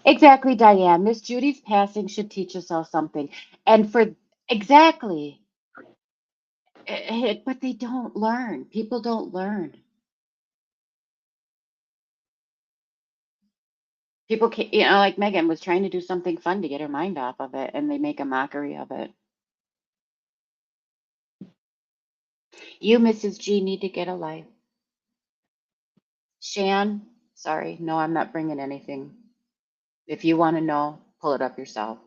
Exactly, Diane. Miss Judy's passing should teach us all something. And for exactly. But they don't learn. People don't learn. People can't, like Megan was trying to do something fun to get her mind off of it, and they make a mockery of it. You, Mrs. G, need to get a life. Shan, sorry, no, I'm not bringing anything. If you want to know, pull it up yourself.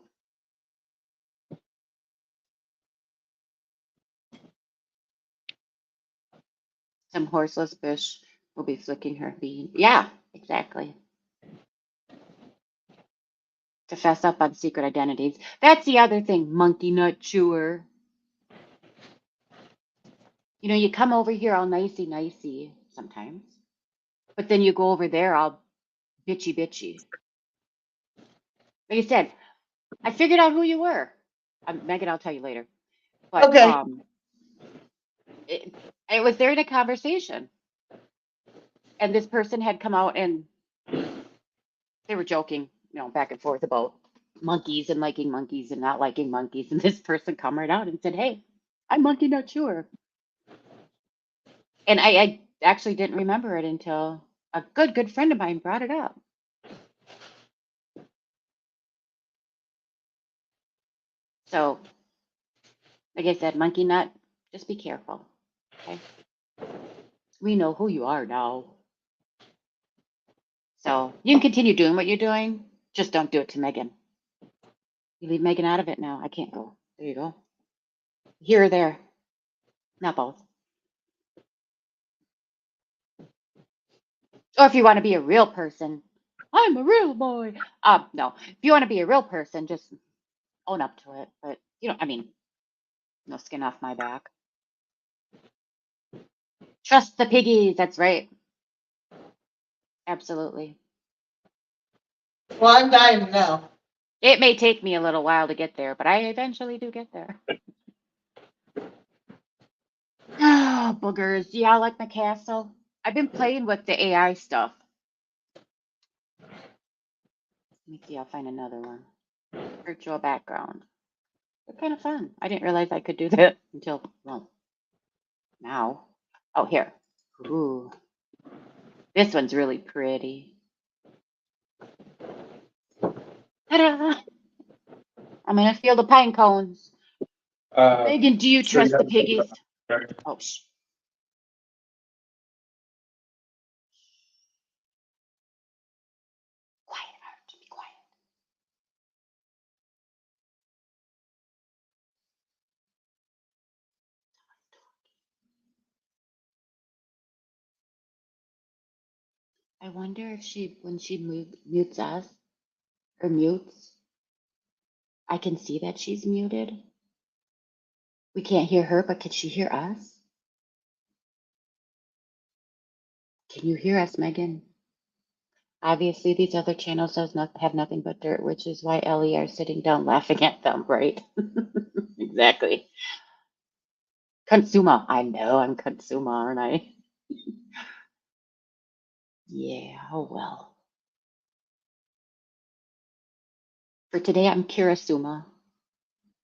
Some horseless bitch will be flicking her bean. Yeah, exactly. To fess up on secret identities. That's the other thing, monkey nut chewer. You come over here all nicey sometimes, but then you go over there all bitchy. Like I said, I figured out who you were. Megan, I'll tell you later. But Okay. it was there in a conversation. And this person had come out and they were joking, back and forth about monkeys and liking monkeys and not liking monkeys. And this person come right out and said, hey, I'm monkey nut chewer. And I actually didn't remember it until a good friend of mine brought it up. So, like I said, monkey nut, just be careful. Okay. We know who you are now. So you can continue doing what you're doing. Just don't do it to Megan. You leave Megan out of it now. I can't go. There you go. Here or there. Not both. Or if you want to be a real person, I'm a real boy. No. If you want to be a real person, just own up to it. But no skin off my back. Trust the piggies. That's right. Absolutely. Well, I'm dying to know. It may take me a little while to get there, but I eventually do get there. Oh, boogers. Yeah, I like my castle. I've been playing with the AI stuff. Let me see, I'll find another one. Virtual background. They're kind of fun. I didn't realize I could do that until, well, now. Oh, here. Ooh. This one's really pretty. Ta-da! I'm gonna feel the pine cones. Megan, do you trust the piggies? Oh, shh. Quiet, Art. Be quiet. I wonder if when she mutes us, or mutes, I can see that she's muted. We can't hear her, but can she hear us? Can you hear us, Megan? Obviously, these other channels have nothing but dirt, which is why Ellie are sitting down laughing at them, right? Exactly. Consumer. I know I'm consumer, aren't I? Yeah, oh well. For today, I'm Kirasuma.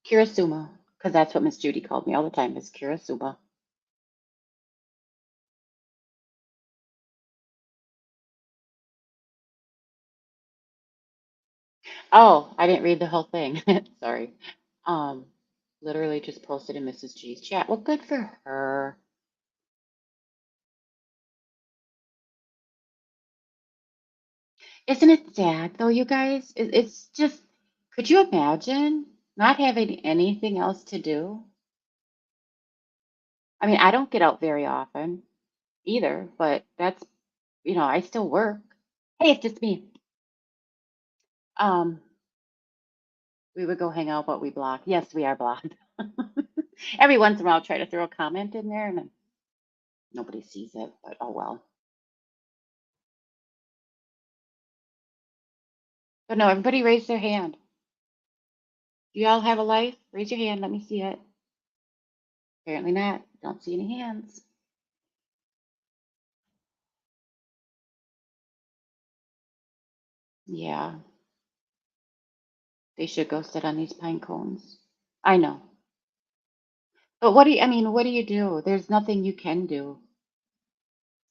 Kirasuma, because that's what Miss Judy called me all the time, is Kirasuma. Oh, I didn't read the whole thing. Sorry. Um, Literally just posted in Mrs. G's chat. Well, good for her. Isn't it sad though, you guys? It's just, could you imagine not having anything else to do? I mean, I don't get out very often either, but that's, I still work. Hey, it's just me. Um, we would go hang out, but we block. Yes, we are blocked. Every once in a while, I'll try to throw a comment in there and then nobody sees it, but oh well. But no, everybody raise their hand. Do you all have a life? Raise your hand. Let me see it. Apparently not. Don't see any hands. Yeah, they should go sit on these pine cones. I know. But what do you do? There's nothing you can do.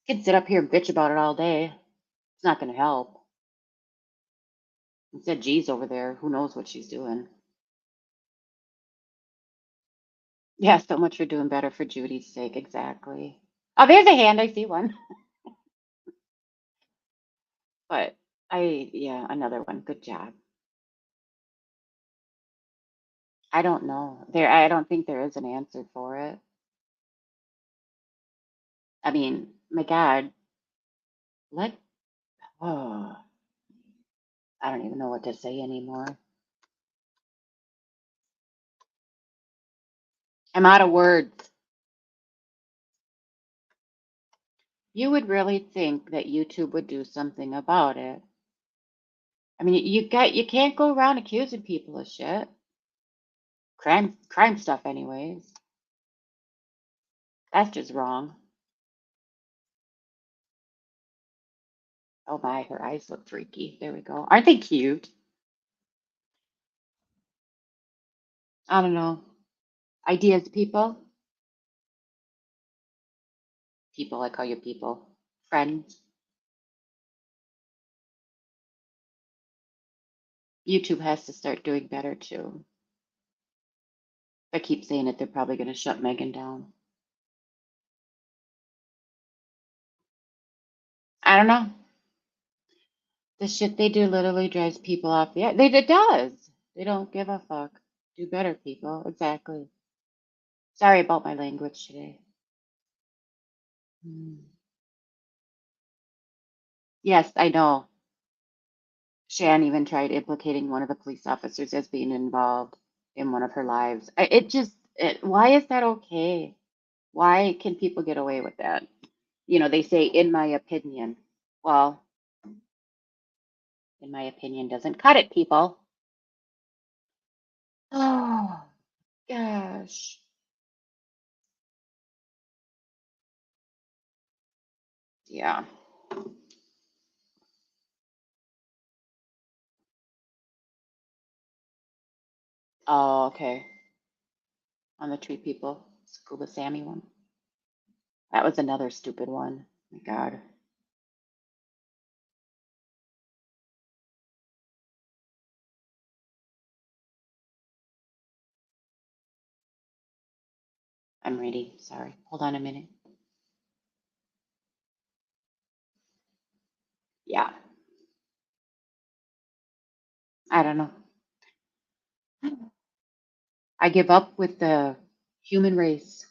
You can sit up here and bitch about it all day. It's not going to help. Instead, G's over there. Who knows what she's doing? Yeah, so much for doing better for Judy's sake. Exactly. Oh, there's a hand. I see one. But yeah, another one. Good job. I don't know. I don't think there is an answer for it. I mean, my God, oh, I don't even know what to say anymore. I'm out of words. You would really think that YouTube would do something about it. I mean, you can't go around accusing people of shit. Crime stuff anyways. That's just wrong. Oh my, her eyes look freaky. There we go. Aren't they cute? I don't know. Ideas, people? People, I call you people. Friends. YouTube has to start doing better too. If I keep saying it, they're probably going to shut Megan down. I don't know. The shit they do literally drives people off the edge. It does. They don't give a fuck. Do better, people. Exactly. Sorry about my language today. Yes, I know. Shan even tried implicating one of the police officers as being involved in one of her lives. Why is that okay? Why can people get away with that? You know, they say, in my opinion. Well, in my opinion doesn't cut it, people. Oh, gosh. Yeah. Oh, okay. On the Tree People, Scuba Sammy one. That was another stupid one. My God. I'm ready. Sorry. Hold on a minute. Yeah. I don't know. I give up with the human race.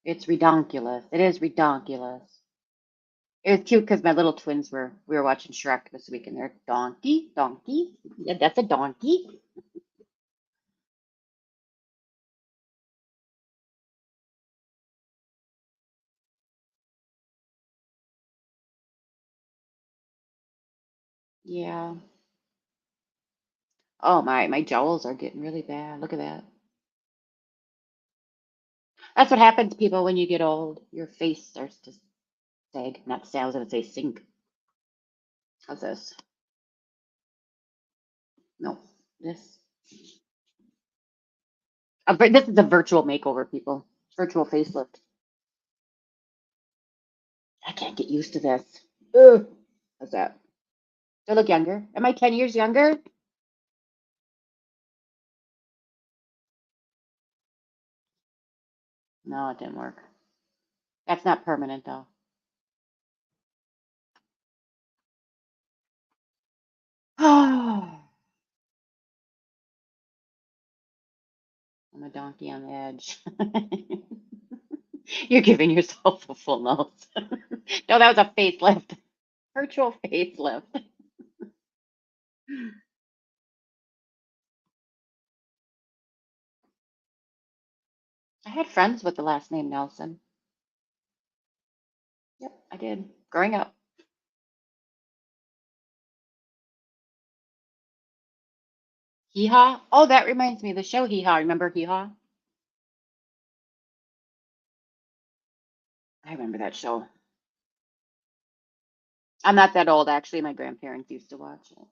It's redonkulous. It is redonkulous. It was cute because my little twins we were watching Shrek this week and they're donkey. Yeah, that's a donkey. Yeah. Oh my jowls are getting really bad. Look at that. That's what happens, to people, when you get old. Your face starts to sag. Not sag, I was gonna say sink. How's this? No, this. This is a virtual makeover, people. Virtual facelift. I can't get used to this. Ugh. How's that? Do I look younger? Am I 10 years younger? No, it didn't work. That's not permanent, though. I'm a donkey on the edge. You're giving yourself a full nose. No, that was a facelift. Virtual facelift. I had friends with the last name Nelson. Yep, I did. Growing up. Hee Haw? Oh, that reminds me of the show Hee Haw. Remember Hee Haw? I remember that show. I'm not that old, actually. My grandparents used to watch it.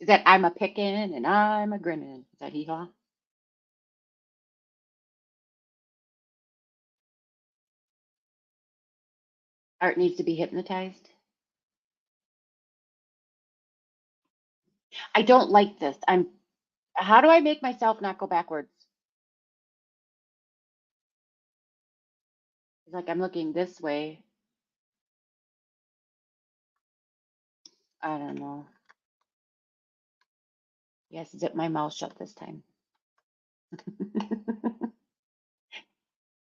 Is that I'm a pickin' and I'm a grinnin'? Is that Hee Haw? Art needs to be hypnotized. I don't like this. How do I make myself not go backwards? It's like I'm looking this way. I don't know. Yes, zip my mouth shut this time.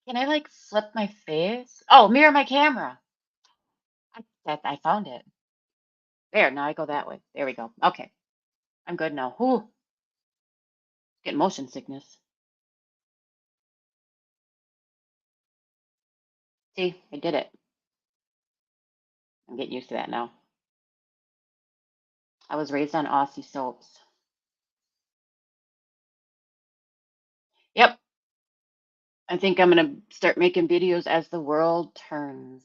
Can I like flip my face? Oh, mirror my camera. I found it. There, now I go that way. There we go. Okay. I'm good now. Whew. Getting motion sickness. See, I did it. I'm getting used to that now. I was raised on Aussie soaps. Yep. I think I'm going to start making videos as the world turns.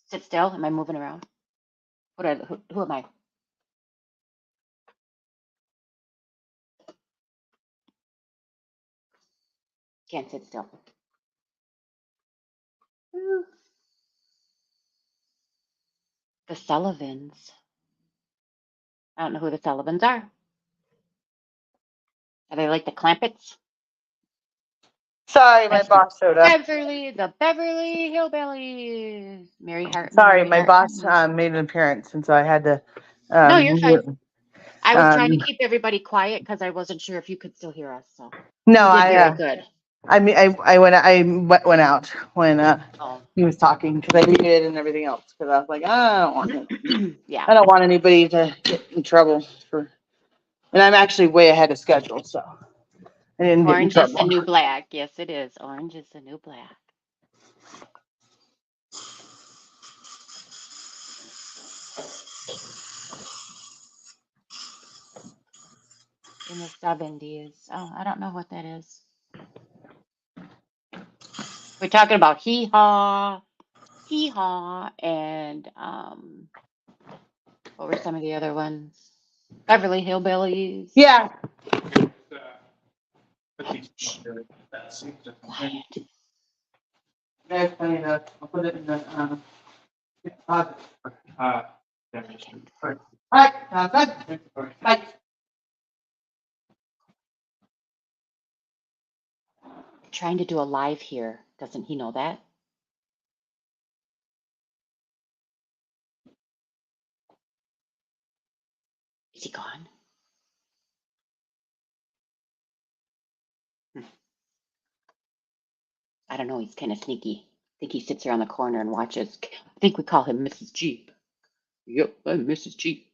Sit still. Am I moving around? Who am I? Can't sit still. Ooh. The Sullivans. I don't know who the Sullivans are. Are they like the Clampetts? Sorry, my boss showed up. The Beverly Hillbillies. Mary Hart. Sorry, my boss made an appearance, and so I had to. No, you're fine. I was trying to um, keep everybody quiet because I wasn't sure if you could still hear us. So No, you did very good. I mean, I went out when he was talking because I muted and everything else because I was like, I don't want it. Yeah. I don't want anybody to get in trouble for. And I'm actually way ahead of schedule, so I didn't get in Orange is the trouble. new black. Yes, it is. Orange is the new black. In the 70s. Oh, I don't know what that is. We're talking about Hee Haw, and what were some of the other ones? Beverly Hillbillies. Yeah. Quiet. That's funny enough. I'll put it in the deposit. Hi. Hi. Trying to do a live here. Doesn't he know that? Is he gone? I don't know. He's kind of sneaky. I think he sits around the corner and watches. I think we call him Mrs. Jeep. Yep, I'm Mrs. Jeep.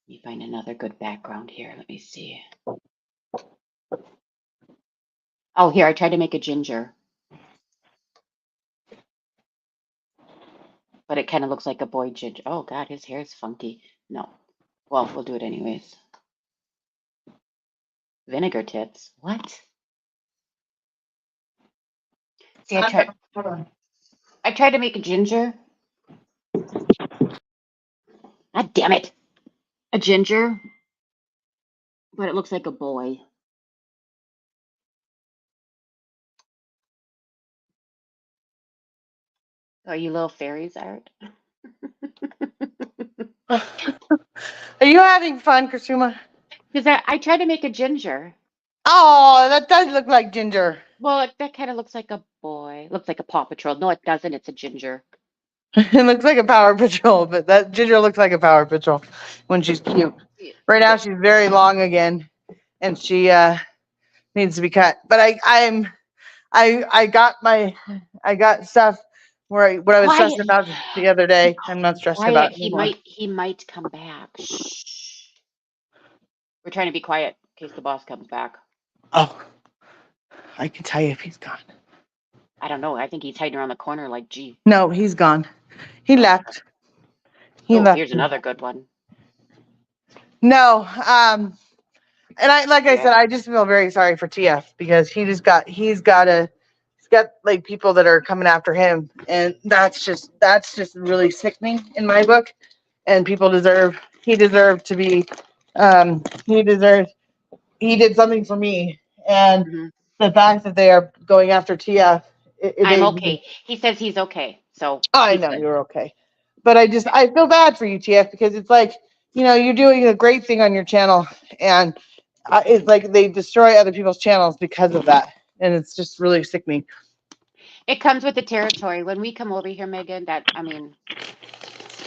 Let me find another good background here. Let me see. Oh, here, I tried to make a ginger. But it kind of looks like a boy ginger. Oh, God, his hair is funky. No. Well, we'll do it anyways. Vinegar tits. What? See, I tried to make a ginger. God damn it. A ginger, but it looks like a boy. Are you little fairies, Art? Are you having fun, Kasuma? Because I tried to make a ginger. Oh, that does look like Ginger. Well, that kind of looks like a boy. Looks like a Paw Patrol. No, it doesn't. It's a ginger. It looks like a Power Patrol, but that Ginger looks like a Power Patrol when she's cute. Right now she's very long again, and she needs to be cut. But I got stuff what I was Quiet. stressing about the other day. I'm not stressed about Quiet. it anymore. He might come back. Shh. We're trying to be quiet in case the boss comes back. Oh, I can tell you if he's gone. I don't know. I think he's hiding around the corner like, gee. No, he's gone. He left. He Oh, left. here's another good one. No, and I said, I just feel very sorry for TF because he's got like people that are coming after him, and that's just really sickening in my book. And he deserved to be, he did something for me, and Mhm. the fact that they are going after TF, I'm okay. He says he's okay. So I he's know good. you're okay, but I feel bad for you, TF, because it's like, you're doing a great thing on your channel, and it's like they destroy other people's channels because of that, and it's just really sickening. It comes with the territory. When we come over here, Megan, I mean,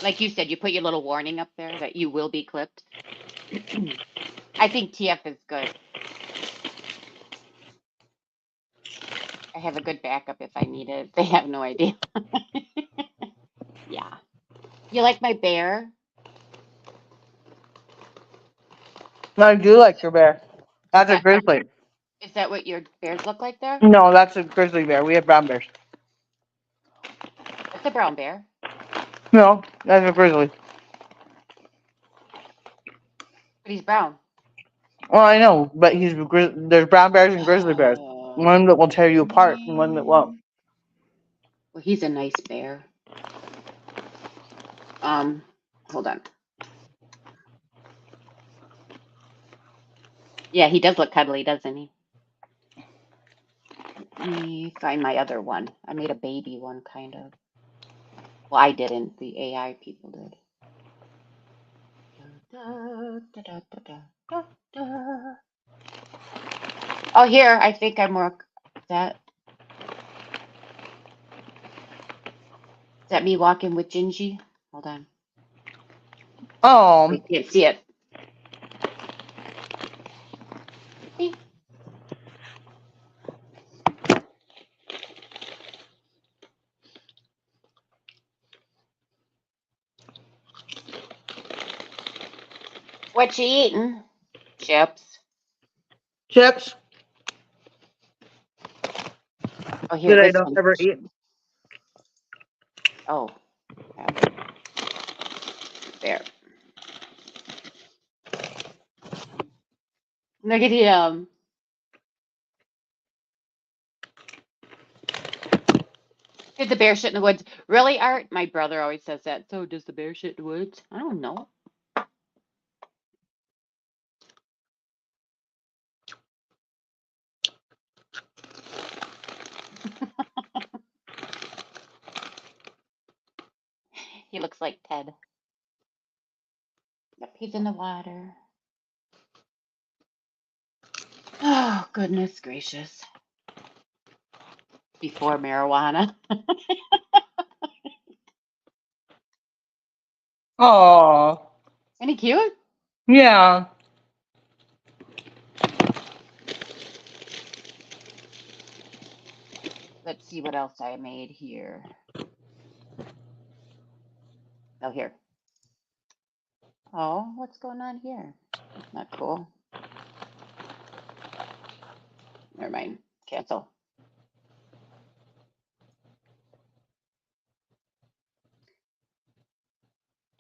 like you said, you put your little warning up there that you will be clipped. I think TF is good. I have a good backup if I need it. They have no idea. Yeah. You like my bear? No, I do like your bear. That's a grizzly. Is that what your bears look like there? No, that's a grizzly bear. We have brown bears. That's a brown bear. No, that's a grizzly. But he's brown. Well, I know, but there's brown bears and grizzly bears. Oh. One that will tear you apart and one that won't. Well, he's a nice bear. Hold on. Yeah, he does look cuddly, doesn't he? Let me find my other one. I made a baby one, kind of. Well, I didn't. The AI people did. Oh, here, I think I'm more. Is that me walking with Gingy? Hold on. Oh, We can't see it. See? What you eating? Chips. Chips Oh, here, that I this don't one's ever eat. Oh, grab it. There. Look at him. Did the bear shit in the woods? Really, Art? My brother always says that. So does the bear shit in the woods? I don't know. He looks like Ted. Yep, he's in the water. Oh, goodness gracious. Before marijuana. Oh, Isn't he cute? yeah. Let's see what else I made here. Oh, here. Oh, what's going on here? That's not cool. Never mind. Cancel.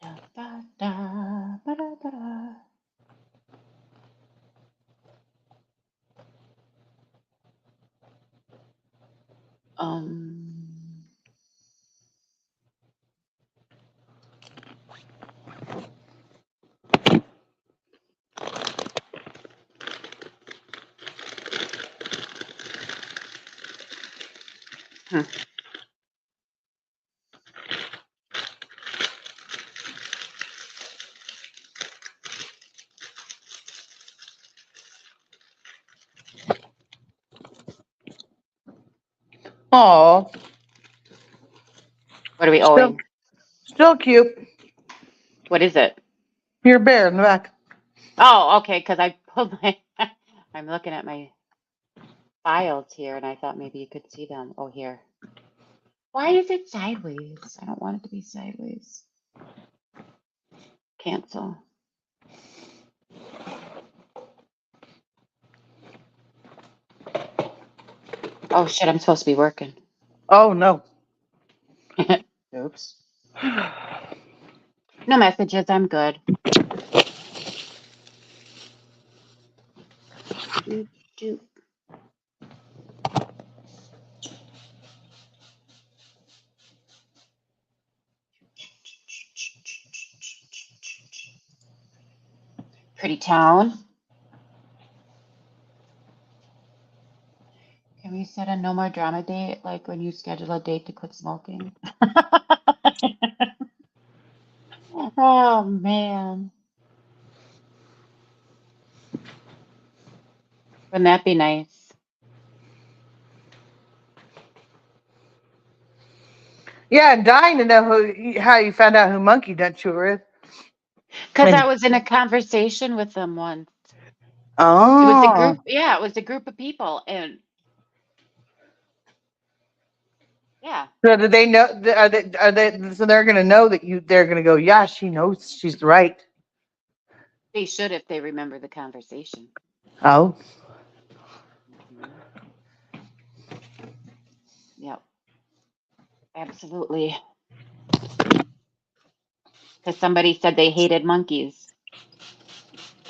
Da, da, da, ba, da, ba, da. Um, hmm. Oh, What are we still, owing? still cute. What is it? Your bear in the back. Oh, okay, because I pulled my, I'm looking at my files here and I thought maybe you could see them. Oh, here. Why is it sideways? I don't want it to be sideways. Cancel. Oh, shit, I'm supposed to be working. Oh no. Oops. No messages, I'm good. Doop, doop. Pretty town. Can we set a no more drama date, like when you schedule a date to quit smoking? Oh, man. Wouldn't that be nice? Yeah, I'm dying to know how you found out who Monkey Dunch you were with. Because I was in a conversation with them once. It was a Oh, group, yeah, it was a group of people, and yeah, so do they know? Are they? So they're gonna know that you. They're gonna go. Yeah, she knows she's right. they should if they remember the conversation. Oh, Mhm. Yep, absolutely. Because somebody said they hated monkeys,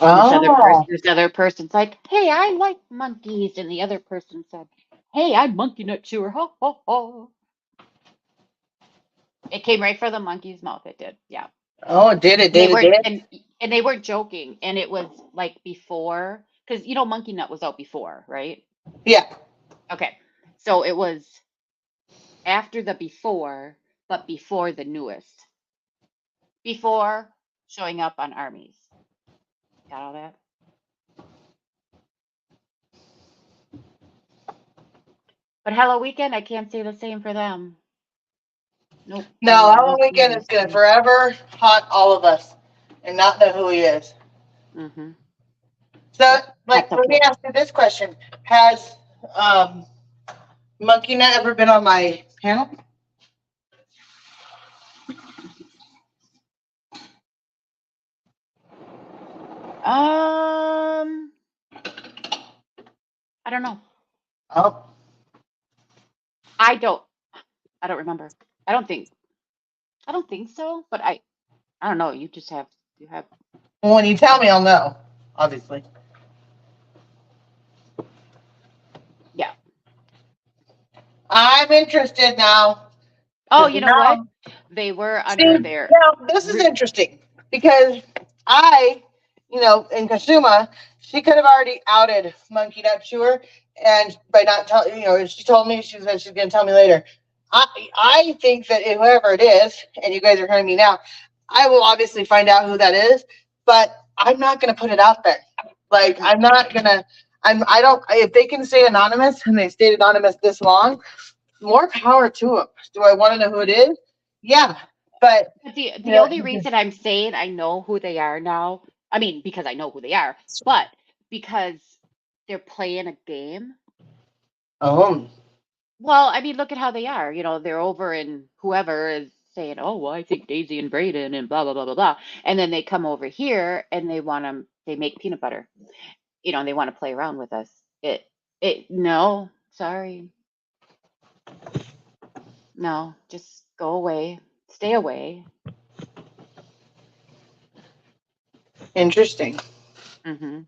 and oh, this other person's like, "Hey, I like monkeys," and the other person said, "Hey, I'm monkey nut chewer." Ho ho ho! It came right for the monkey's mouth. It did, yeah. oh! It did it? And they Did it? weren't, Did? and they weren't joking, and it was like before, because Monkey Nut was out before, right? Yeah. Okay, so it was after the before, but before the newest. Before showing up on armies. Got all that? But Hello Weekend, I can't say the same for them. Nope. No, Halloween weekend is gonna forever haunt all of us, and not know who he is. Mm-hmm. So, Yep, like, that's let me okay. ask you this question: Has Monkey Nut ever been on my panel? Um, I don't know. Oh, I don't. I don't remember. I don't think. I don't think so. But I don't know. You just have. You have. well, when you tell me, I'll know. Obviously. Yeah. I'm interested now. Oh, 'Cause you know what? now, They were under see, their. now this is interesting because I, in Kasuma, she could have already outed Monkey Nut Chewer, and by not telling, she told me she said she's going to tell me later. I think that whoever it is, and you guys are hearing me now, I will obviously find out who that is, but I'm not going to put it out there. Like Mhm. I'm not gonna. I don't. If they can stay anonymous and they stayed anonymous this long, more power to them. Do I want to know who it is? Yeah, but But the you know, only reason I'm saying I know who they are now, I mean, because I know who they are, but because they're playing a game. oh, Well, I mean, look at how they are. They're over and whoever is saying, "Oh, well, I think Daisy and Braden and blah blah blah blah blah," and then they come over here and they make peanut butter. They want to play around with us. No, sorry, no, just go away, stay away. interesting. Mm-hmm.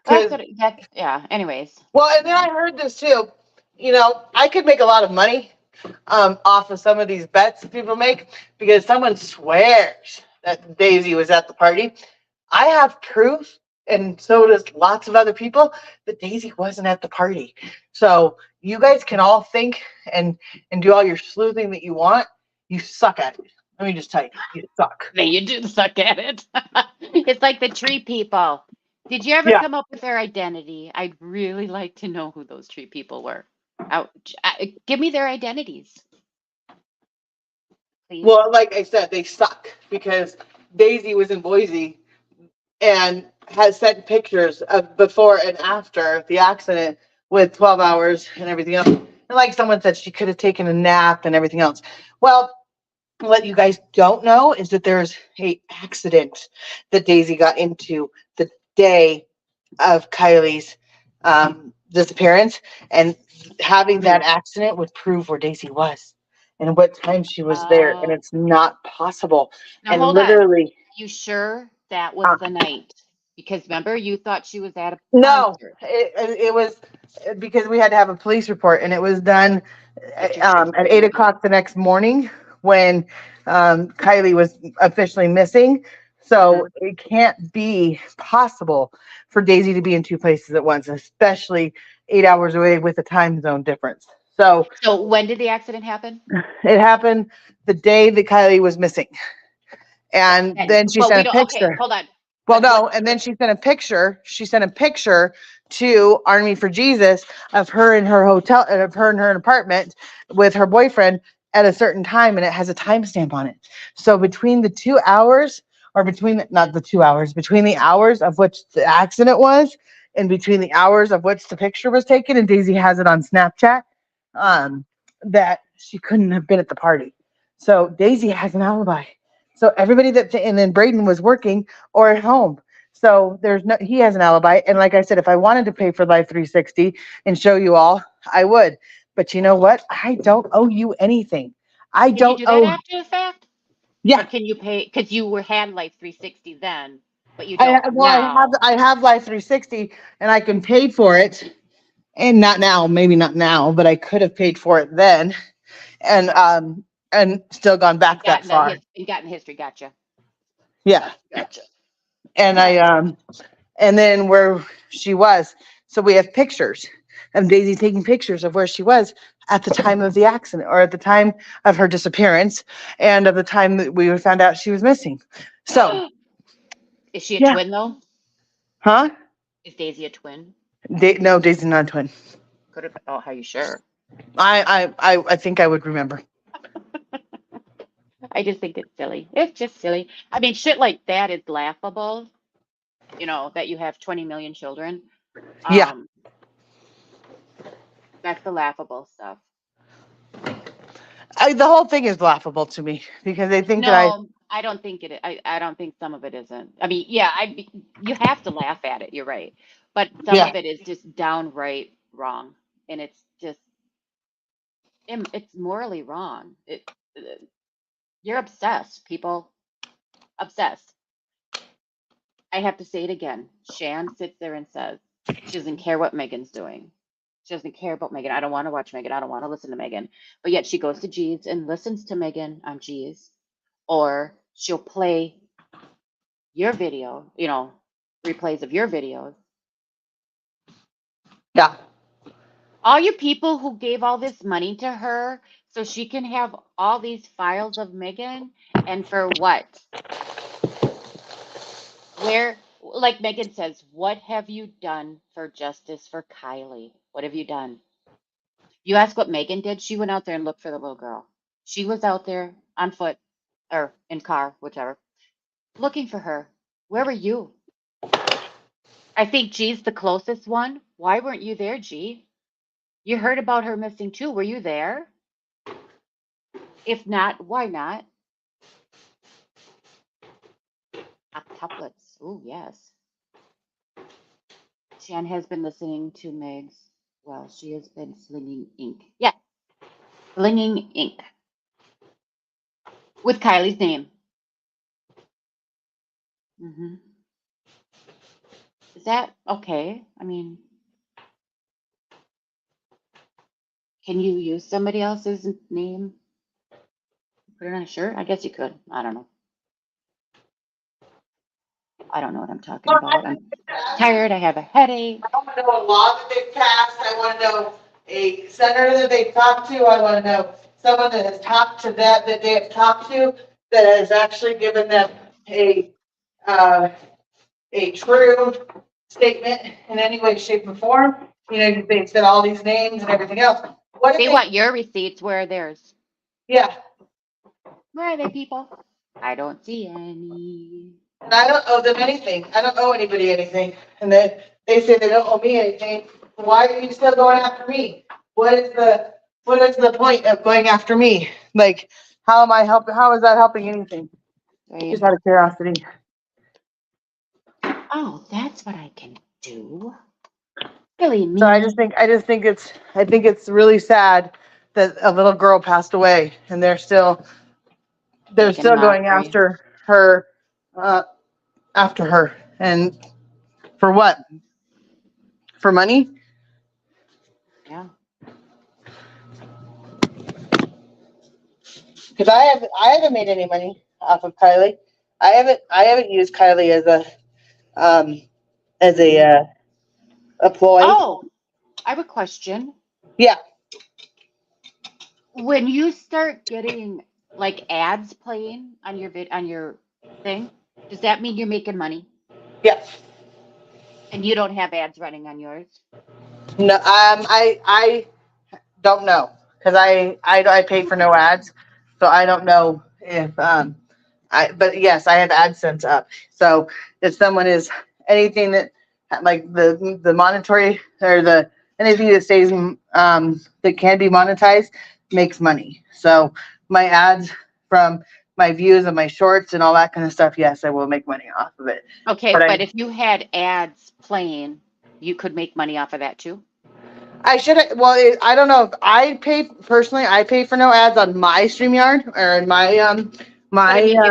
That's Because what. That's yeah. Anyways, well, and then I heard this too. I could make a lot of money off of some of these bets that people make because someone swears that Daisy was at the party. I have proof, and so does lots of other people, that Daisy wasn't at the party. So you guys can all think and do all your sleuthing that you want. You suck at it. Let me just tell you, you suck. then you do suck at it. It's like the tree people. Did you ever Yeah. come up with their identity? I'd really like to know who those tree people were. Ouch. Give me their identities, please. Well, like I said, they suck because Daisy was in Boise and has sent pictures of before and after the accident with 12 hours and everything else. And like someone said, she could have taken a nap and everything else. Well, what you guys don't know is that there's a accident that Daisy got into the day of Kylie's disappearance, and having that accident would prove where Daisy was and what time she was there, and Uh, it's not possible. now And hold on. literally, You sure that was uh, the night? Because remember, you thought she was at a no, concert. it was because we had to have a police report, and it was done Get your shit at straight, eight Judy. o'clock the next morning when Kylie was officially missing. Hmm. So it can't be possible for Daisy to be in two places at once, especially 8 hours away with a time zone difference. So So when did the accident happen? it happened the day that Kylie was missing. And then she But we sent a don't. Okay, picture. hold on. Well, But what? no, and then she sent a picture. She sent a picture to Army for Jesus of her in her hotel, of her in her apartment with her boyfriend at a certain time, and it has a timestamp on it. So between the 2 hours, or not the 2 hours, between the hours of which the accident was, and between the hours of which the picture was taken, and Daisy has it on Snapchat, that she couldn't have been at the party. So Daisy has an alibi. So everybody and then Braden was working or at home. So he has an alibi. And like I said, if I wanted to pay for Live 360 and show you all, I would. But you know what? I don't owe you anything. I Can you don't do that owe, after the fact? Or yeah. can you pay? Because you had Life 360 then, but you don't Well, now. I have Live 360 and I can pay for it. And not now, maybe not now, but I could have paid for it then and still gone back that far. And gotten history. Gotcha. Yeah. Gotcha. And Yeah. and then where she was. So we have pictures of Daisy taking pictures of where she was at the time of the accident or at the time of her disappearance and of the time that we found out she was missing. So, Is she a yeah. twin though? Huh? Is Daisy a twin? No, Daisy's not a twin. Could have. Oh, how you sure? I think I would remember. I just think it's silly. It's just silly. I mean, shit like that is laughable. That you have 20 million children. Yeah. Um, that's the laughable stuff. The whole thing is laughable to me because they think that No, I don't think it. I don't think some of it isn't. I mean, yeah, you have to laugh at it. You're right, but some Yeah. of it is just downright wrong, and it's just it's morally wrong. You're obsessed, people. Obsessed. I have to say it again. Shan sits there and says she doesn't care what Megan's doing. She doesn't care about Megan. I don't want to watch Megan. I don't want to listen to Megan. But yet she goes to G's and listens to Megan on G's, or she'll play your video, replays of your videos. Yeah. All you people who gave all this money to her so she can have all these files of Megan, and for what? Where, like Megan says, what have you done for justice for Kylie? What have you done? You ask what Megan did? She went out there and looked for the little girl. She was out there on foot or in car, whichever, looking for her. Where were you? I think G's the closest one. Why weren't you there, G? You heard about her missing too. Were you there? If not, why not? Octuplets. Oh, yes. Shan has been listening to Meg's. Well, she has been slinging ink. Yeah, slinging ink. With Kylie's name. Hmm. Is that okay? I mean, can you use somebody else's name? Put it on a shirt? I guess you could. I don't know. I don't know what I'm talking about. I'm tired. I have a headache. I want to know a law that they've passed. I want to know a senator that they've talked to. I want to know someone that has talked to that they have talked to that has actually given them uh, a true statement in any way, shape, or form. They've said all these names and everything else. What They if want your receipts. Where are theirs? Yeah, Where are they, people? I don't see any. and I don't owe them anything. I don't owe anybody anything. And they say they don't owe me anything. Why are you still going after me? What is the point of going after me? Like, how am I helping? How is that helping anything? Right. Just out of curiosity. Oh, that's what I can do. Really me. So I think it's really sad that a little girl passed away, and they're still Making a going mockery. after her, and for what? For money? Yeah. Because I haven't made any money off of Kylie. I haven't used Kylie um as a ploy. Oh, I have a question. Yeah. When you start getting like ads playing on your thing, does that mean you're making money? Yeah. And you don't have ads running on yours? No. I don't know because I pay for no ads, so I don't know if but yes, I have AdSense up. So if someone is anything that like the monetary or the anything that stays that can be monetized makes money. So my ads from my views of my shorts and all that kind of stuff, yes, I will make money off of it. Okay, But but if you had ads playing, you could make money off of that too? I should well I don't know if I pay personally. I pay for no ads on my StreamYard or in my But I my mean,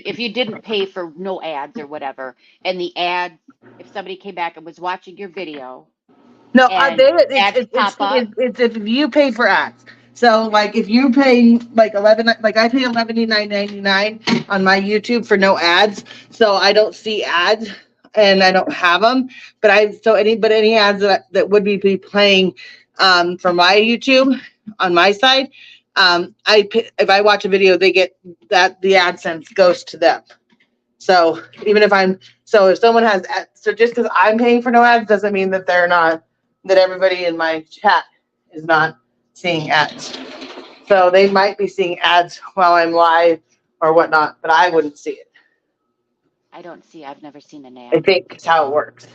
if you didn't pay for no ads or whatever, and the ads, if somebody came back and was watching your video No, and ads pop up, it's if you pay for ads. So like if you pay like I pay $11.99 on my YouTube for no ads, so I don't see ads and I don't have them. But any ads that would be playing for my YouTube on my side, if I watch a video, they get that the AdSense goes to them. So if someone has so just because I'm paying for no ads doesn't mean that they're not that everybody in my chat is not seeing ads. So they might be seeing ads while I'm live or whatnot, but I wouldn't see it. I've never seen an I ad. think it's how it works.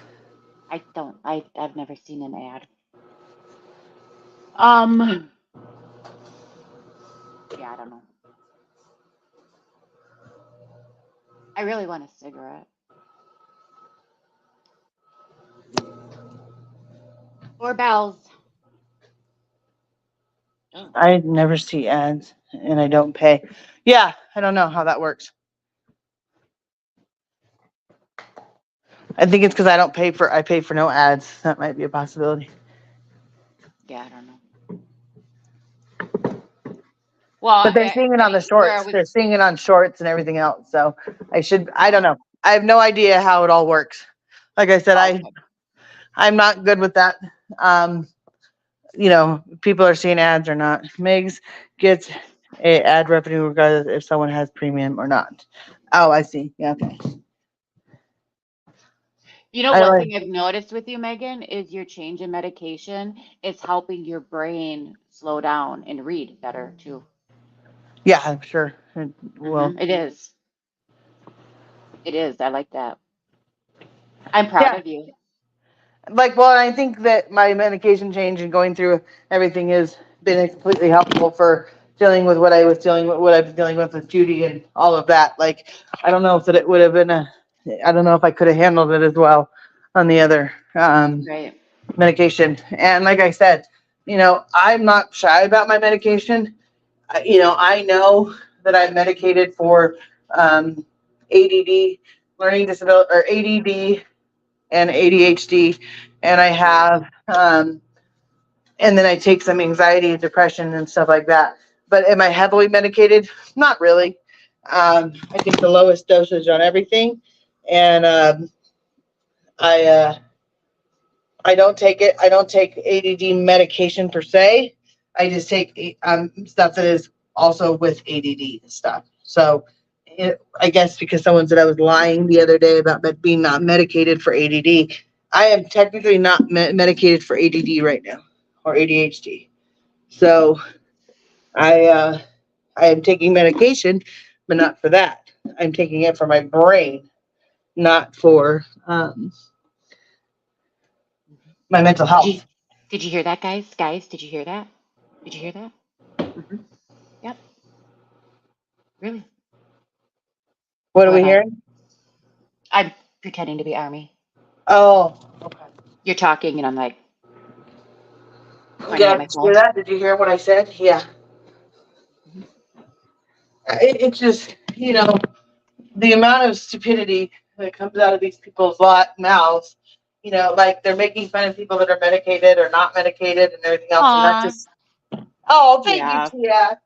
I've never seen an ad. Yeah, I don't know. I really want a cigarette. Or bells. Oh, I never see ads and I don't pay. Yeah, I don't know how that works. I think it's because I pay for no ads. That might be a possibility. yeah, I don't know. Well, But they're seeing it on the where I shorts. was. They're seeing it on shorts and everything else. So I don't know. I have no idea how it all works. Like I said, Okay. I'm not good with that. People are seeing ads or not. Megs gets a ad revenue regardless if someone has premium or not. Oh, I see. Yeah, okay. You know, I one like. thing I've noticed with you, Megan, is your change in medication is helping your brain slow down and read better too. Yeah, I'm sure. Well, It is. It is. I like that. I'm proud yeah. of you. Well, I think that my medication change and going through everything has been completely helpful for dealing with what I was dealing with Judy and all of that. Like, I don't know if that it would have been I don't know if I could have handled it as well on the other Right. medication. And like I said, I'm not shy about my medication. I know that I'm medicated for ADD, learning disability, or ADD and ADHD, and I have, and then I take some anxiety and depression and stuff like that. But am I heavily medicated? Not really. I take the lowest dosage on everything, and I I don't take it. I don't take ADD medication per se. I just take stuff that is also with ADD stuff. So I guess because someone said I was lying the other day about being not medicated for ADD, I am technically not medicated for ADD right now or ADHD. So I am taking medication, but not for that. I'm taking it for my brain, not for my mental Did you health. did you hear that, guys? Guys, did you hear that? Did you hear that? Yep. Really. What are Go we ahead. hearing? I'm pretending to be Army. Oh, okay. You're talking, and I'm like pointing Yeah, at did my you hear phone. that? Did you hear what I said? Yeah. Mhm. It's just, the amount of stupidity that comes out of these people's mouths, like they're making fun of people that are medicated or not medicated and everything else. And that's Aw. just, oh, thank you, Yeah, Tia.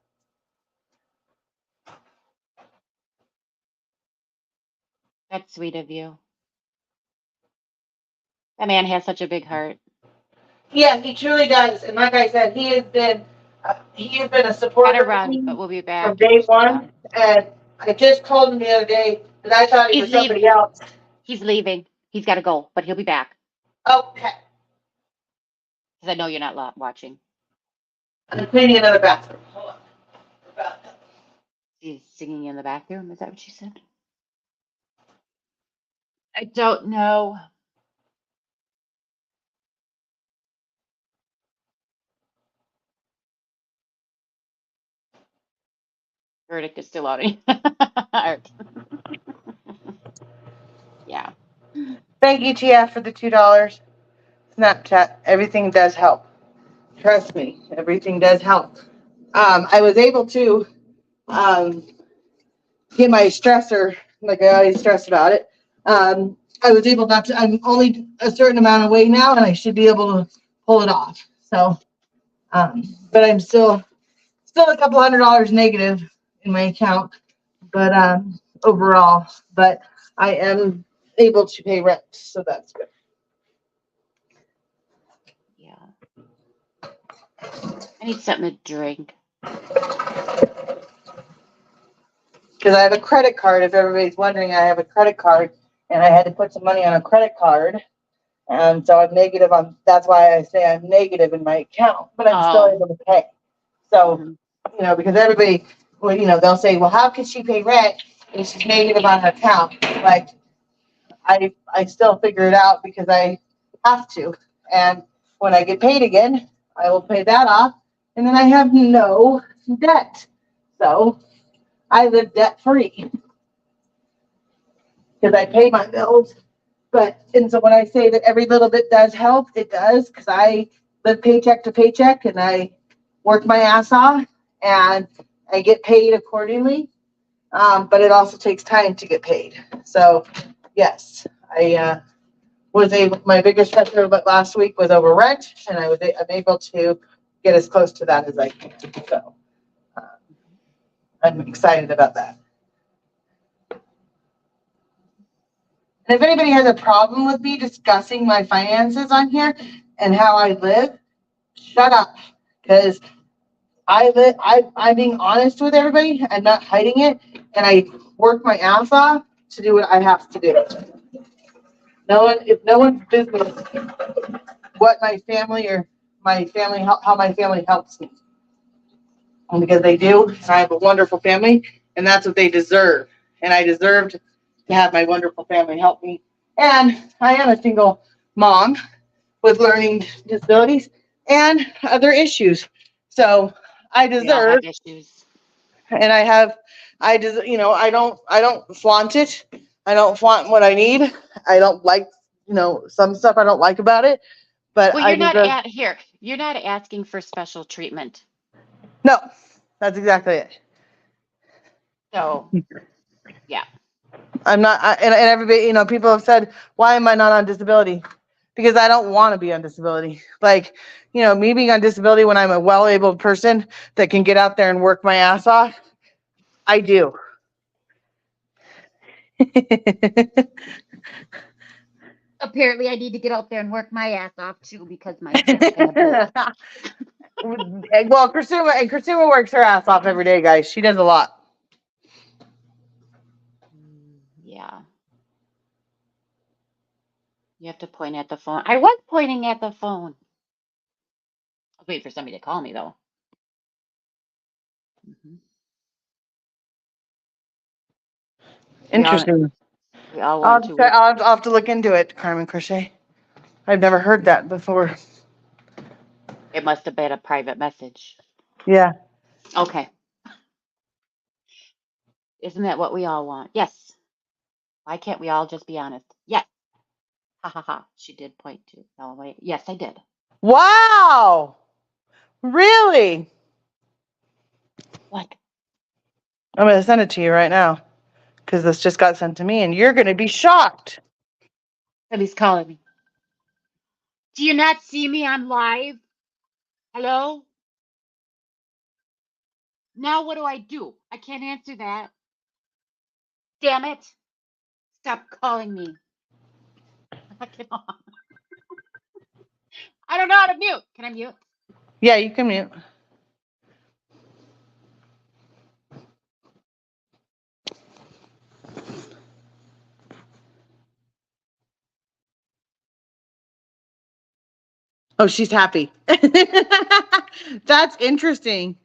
that's sweet of you. That man has such a big heart. Yeah, he truly does. And like I said, he has been a Gotta supporter of run, but me we'll be from back. day Yeah. one. And I just told him the other day that I thought he He's was somebody leaving. else. He's leaving. He's got to go, but he'll be back Okay. because I know you're not watching. I'm cleaning another bathroom. Hold on. She's singing in the bathroom. Is that what she said? I don't know. Verdict is still out. Art. Yeah. Thank you, Tia, for the $2. Snapchat. Everything does help. Trust me, everything does help. I was able to um, get my stressor, like I always stress about it. I was able not to, I'm only a certain amount of weight now, and I should be able to pull it off. So, but I'm still a couple $100 negative in my account, but overall, but I am able to pay rent, so that's good. Yeah. I need something to drink. Because I have a credit card. If everybody's wondering, I have a credit card, and I had to put some money on a credit card, and so I'm negative on. That's why I say I'm negative in my account, but I'm still Oh. able to pay. So Mhm. because everybody, well, they'll say, well, how can she pay rent if she's negative on her account? Like I still figure it out because I have to, and when I get paid again, I will pay that off, and then I have no debt. So I live debt free. because I pay my bills. And so when I say that every little bit does help, it does, because I live paycheck to paycheck and I work my ass off and I get paid accordingly. But it also takes time to get paid. So yes, I my biggest pressure last week was over rent, and I'm able to get as close to that as I can. So I'm excited about that. And if anybody has a problem with me discussing my finances on here and how I live, shut up. Because I'm being honest with everybody. I'm not hiding it. And I work my ass off to do what I have to do. If no one's business what my family how my family helps me. And because they do, and I have a wonderful family, and that's what they deserve. And I deserved to have my wonderful family help me. And I am a single mom with learning disabilities and other issues. So I We all have deserve, issues. and I don't flaunt it. I don't flaunt what I need. I don't like, some stuff I don't like about it, but Well, I you're not deserve. at here. You're not asking for special treatment. No, that's exactly it. So, yeah. I'm not, and everybody, people have said, why am I not on disability? Because I don't want to be on disability. Like, me being on disability when I'm a well-abled person that can get out there and work my ass off, I do. Apparently, I need to get out there and work my ass off too because my hip's gonna break. Well, Chrisuma works her ass off every day, guys. She does a lot. Yeah. You have to point at the phone. I was pointing at the phone. I'll wait for somebody to call me though. Mhm. Interesting. We all want to. I'll have to look into it, Carmen Crochet. I've never heard that before. It must have been a private message. Yeah. Okay. Isn't that what we all want? Yes. Why can't we all just be honest? Yes. Ha ha ha. She did point to. Oh, wait. Yes, I did. Wow. Really? What? I'm going to send it to you right now because this just got sent to me and you're going to be shocked. Somebody's calling me. Do you not see me? I'm live. Hello? Now what do? I can't answer that. Damn it. Stop calling me. Get on. I don't know how to mute. Can I mute? Yeah, you can mute. Oh, she's happy. That's interesting.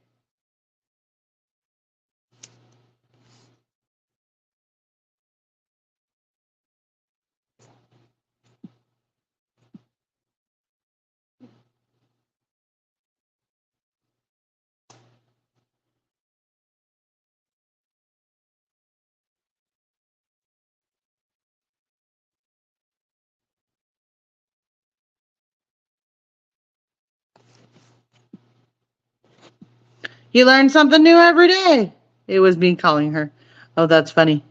You learn something new every day. It was me calling her. Oh, that's funny.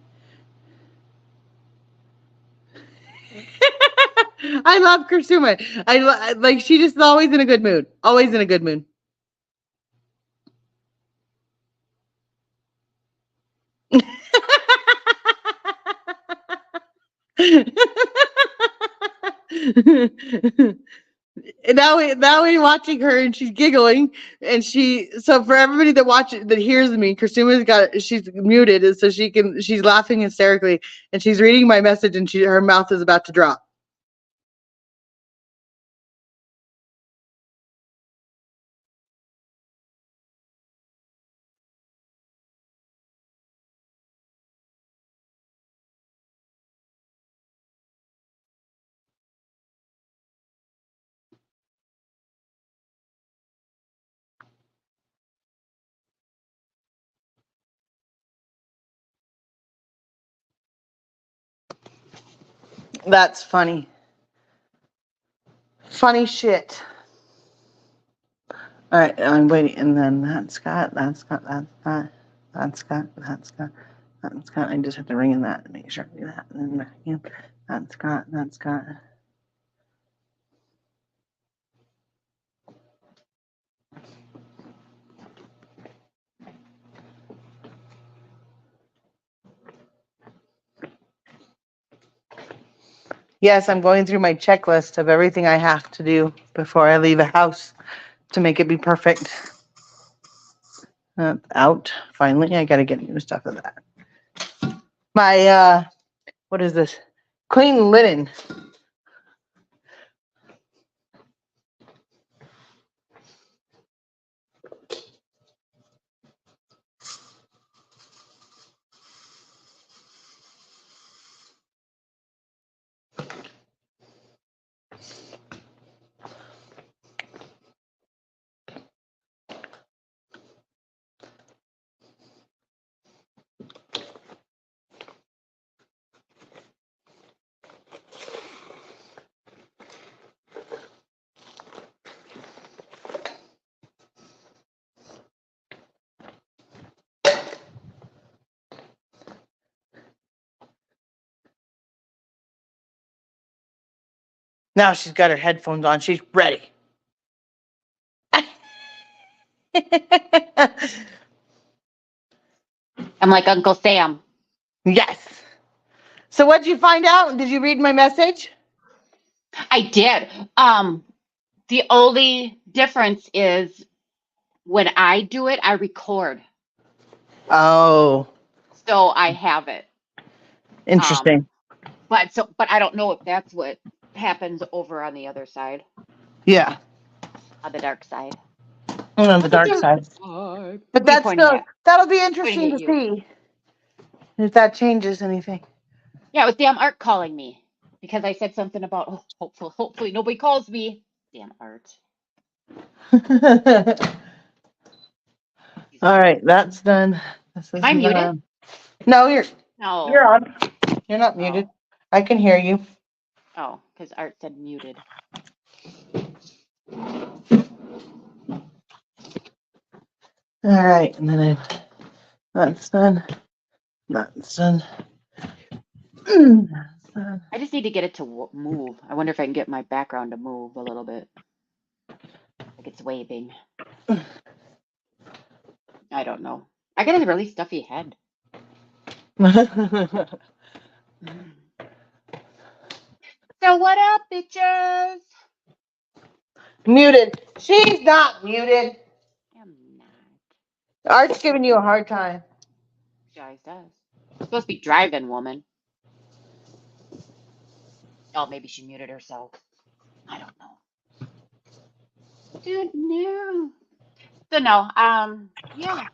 I love Kursuma. Like she just is always in a good mood. Always in a good mood. And now we watching her and she's giggling and so for everybody that hears me, she's muted and so she's laughing hysterically and she's reading my message and her mouth is about to drop. That's funny. Funny shit. All right, I'm waiting, and then that's got. I just have to ring in that to make sure I do that, and then yeah, that's got. Yes, I'm going through my checklist of everything I have to do before I leave a house to make it be perfect. Out. Finally, I got to get new stuff of that. My, what is this? Clean linen. Now she's got her headphones on. She's ready. I'm like Uncle Sam. Yes. So what'd you find out? Did you read my message? I did. The only difference is when I do it, I record. Oh, So I have it. interesting. But I don't know if that's what happens over on the other side, Yeah, on the dark side. on the dark side. But Be that's pointing still, at that'll be pointing interesting at to you. see if that changes anything. Yeah, it was damn Art calling me because I said something about hopefully nobody calls me. Damn Art. All right, that's done. This Am is I muted? No, you're No. on. You're not muted. I can hear you. Oh, because Art said muted. All right, and then that's done. That's done. That's done. I just need to get it to move. I wonder if I can get my background to move a little bit. Like it's waving. I don't know. I got a really stuffy head. So what up, bitches? Muted. She's not muted. I'm not. Art's giving you a hard time. She always does. She's supposed to be driving, woman. Oh, maybe she muted herself. I don't know. Dude, no. So no, yeah.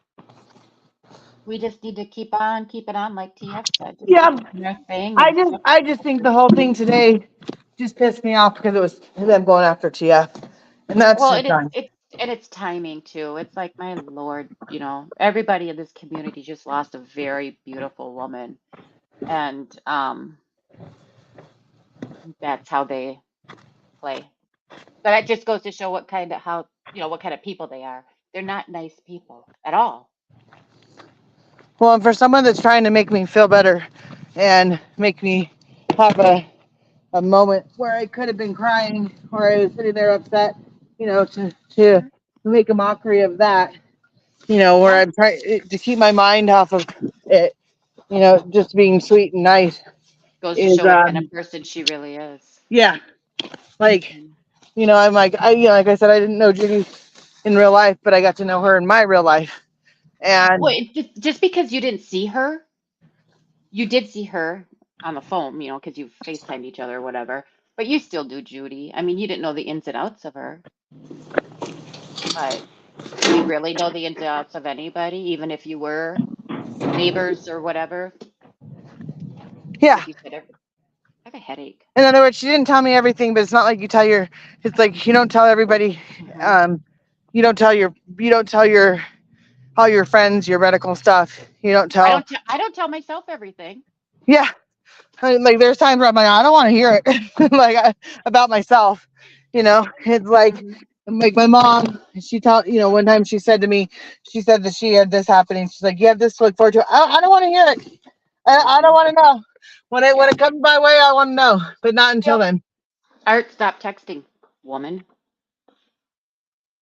We just need to keep it on, like TF said. Just Yeah, keep doing our thing and stuff. I just think the whole thing today just pissed me off because it was them going after TF, and that's Well, just done. it's timing too. It's like, my Lord, everybody in this community just lost a very beautiful woman, and that's how they play. But that just goes to show what kind of people they are. They're not nice people at all. Well, and for someone that's trying to make me feel better and make me have a moment where I could have been crying or I was sitting there upset, to make a mockery of that, where I'm trying to keep my mind off of it, just being sweet and nice Goes to is, show what kind of person she really is. yeah, like, Mhm. I'm like, like I said, I didn't know Judy in real life, but I got to know her in my real life. And Well, just because you didn't see her, you did see her on the phone, because you FaceTimed each other or whatever. But you still do Judy. I mean, you didn't know the ins and outs of her. But do you really know the ins and outs of anybody, even if you were neighbors or whatever? yeah, Like you said, I have a headache. in other words, she didn't tell me everything, but it's not like it's like you don't tell everybody, Mhm. you don't tell all your friends your medical stuff. You don't tell. I don't tell myself everything. Yeah, Like there's times where I'm like, I don't want to hear it, like about myself. It's like my mom. She told one time she said to me, she said that she had this happening. She's like, you have this to look forward to. I don't want to hear it. I don't want to know. When it comes my way, I want to know, but not until then. Art, stop texting, woman.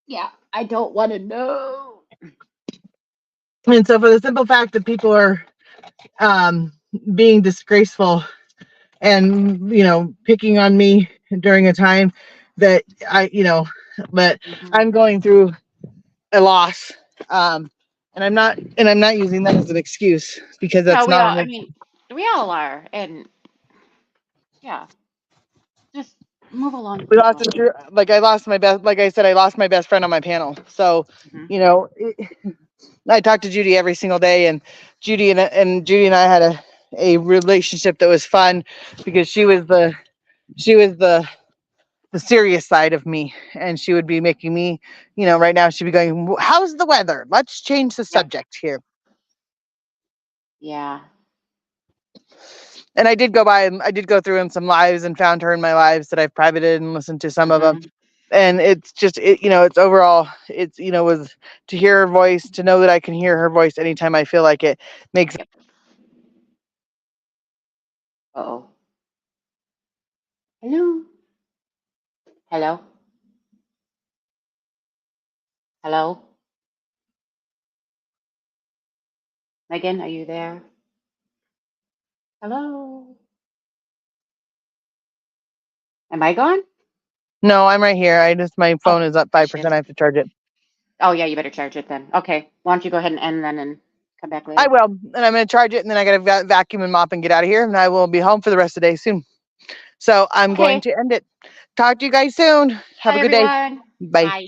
Yeah, I don't want to know. And so for the simple fact that people are being disgraceful and picking on me during a time that but I'm going through a loss, and I'm not using that as an excuse, because that's we all. not I mean, we all are, and yeah, just move along. we lost like I lost my best, like I said, I lost my best friend on my panel. So I talked to Judy every single day, and Judy and I had a relationship that was fun, because she was the serious side of me, and she would be making me, right now she'd be going, how's the weather? Let's change the subject here. Yeah. And I did go through in some lives and found her in my lives that I've privated and listened to some of them. And it's just, it's overall, it's, was to hear her voice, to know that I can hear her voice anytime I feel like it makes. Uh-oh. Hello? Hello? Hello? Megan, are you there? Hello? Am I gone? No, I'm right here. My phone is up 5%. Shit. I have to charge it. Oh, yeah, you better charge it then. Okay. Why don't you go ahead and end then and come back later? I will. And I'm going to charge it, and then I got to vacuum and mop and get out of here. And I will be home for the rest of the day soon. So I'm going to end it. Talk to you guys soon. Have a good day. Everyone. Bye. Bye.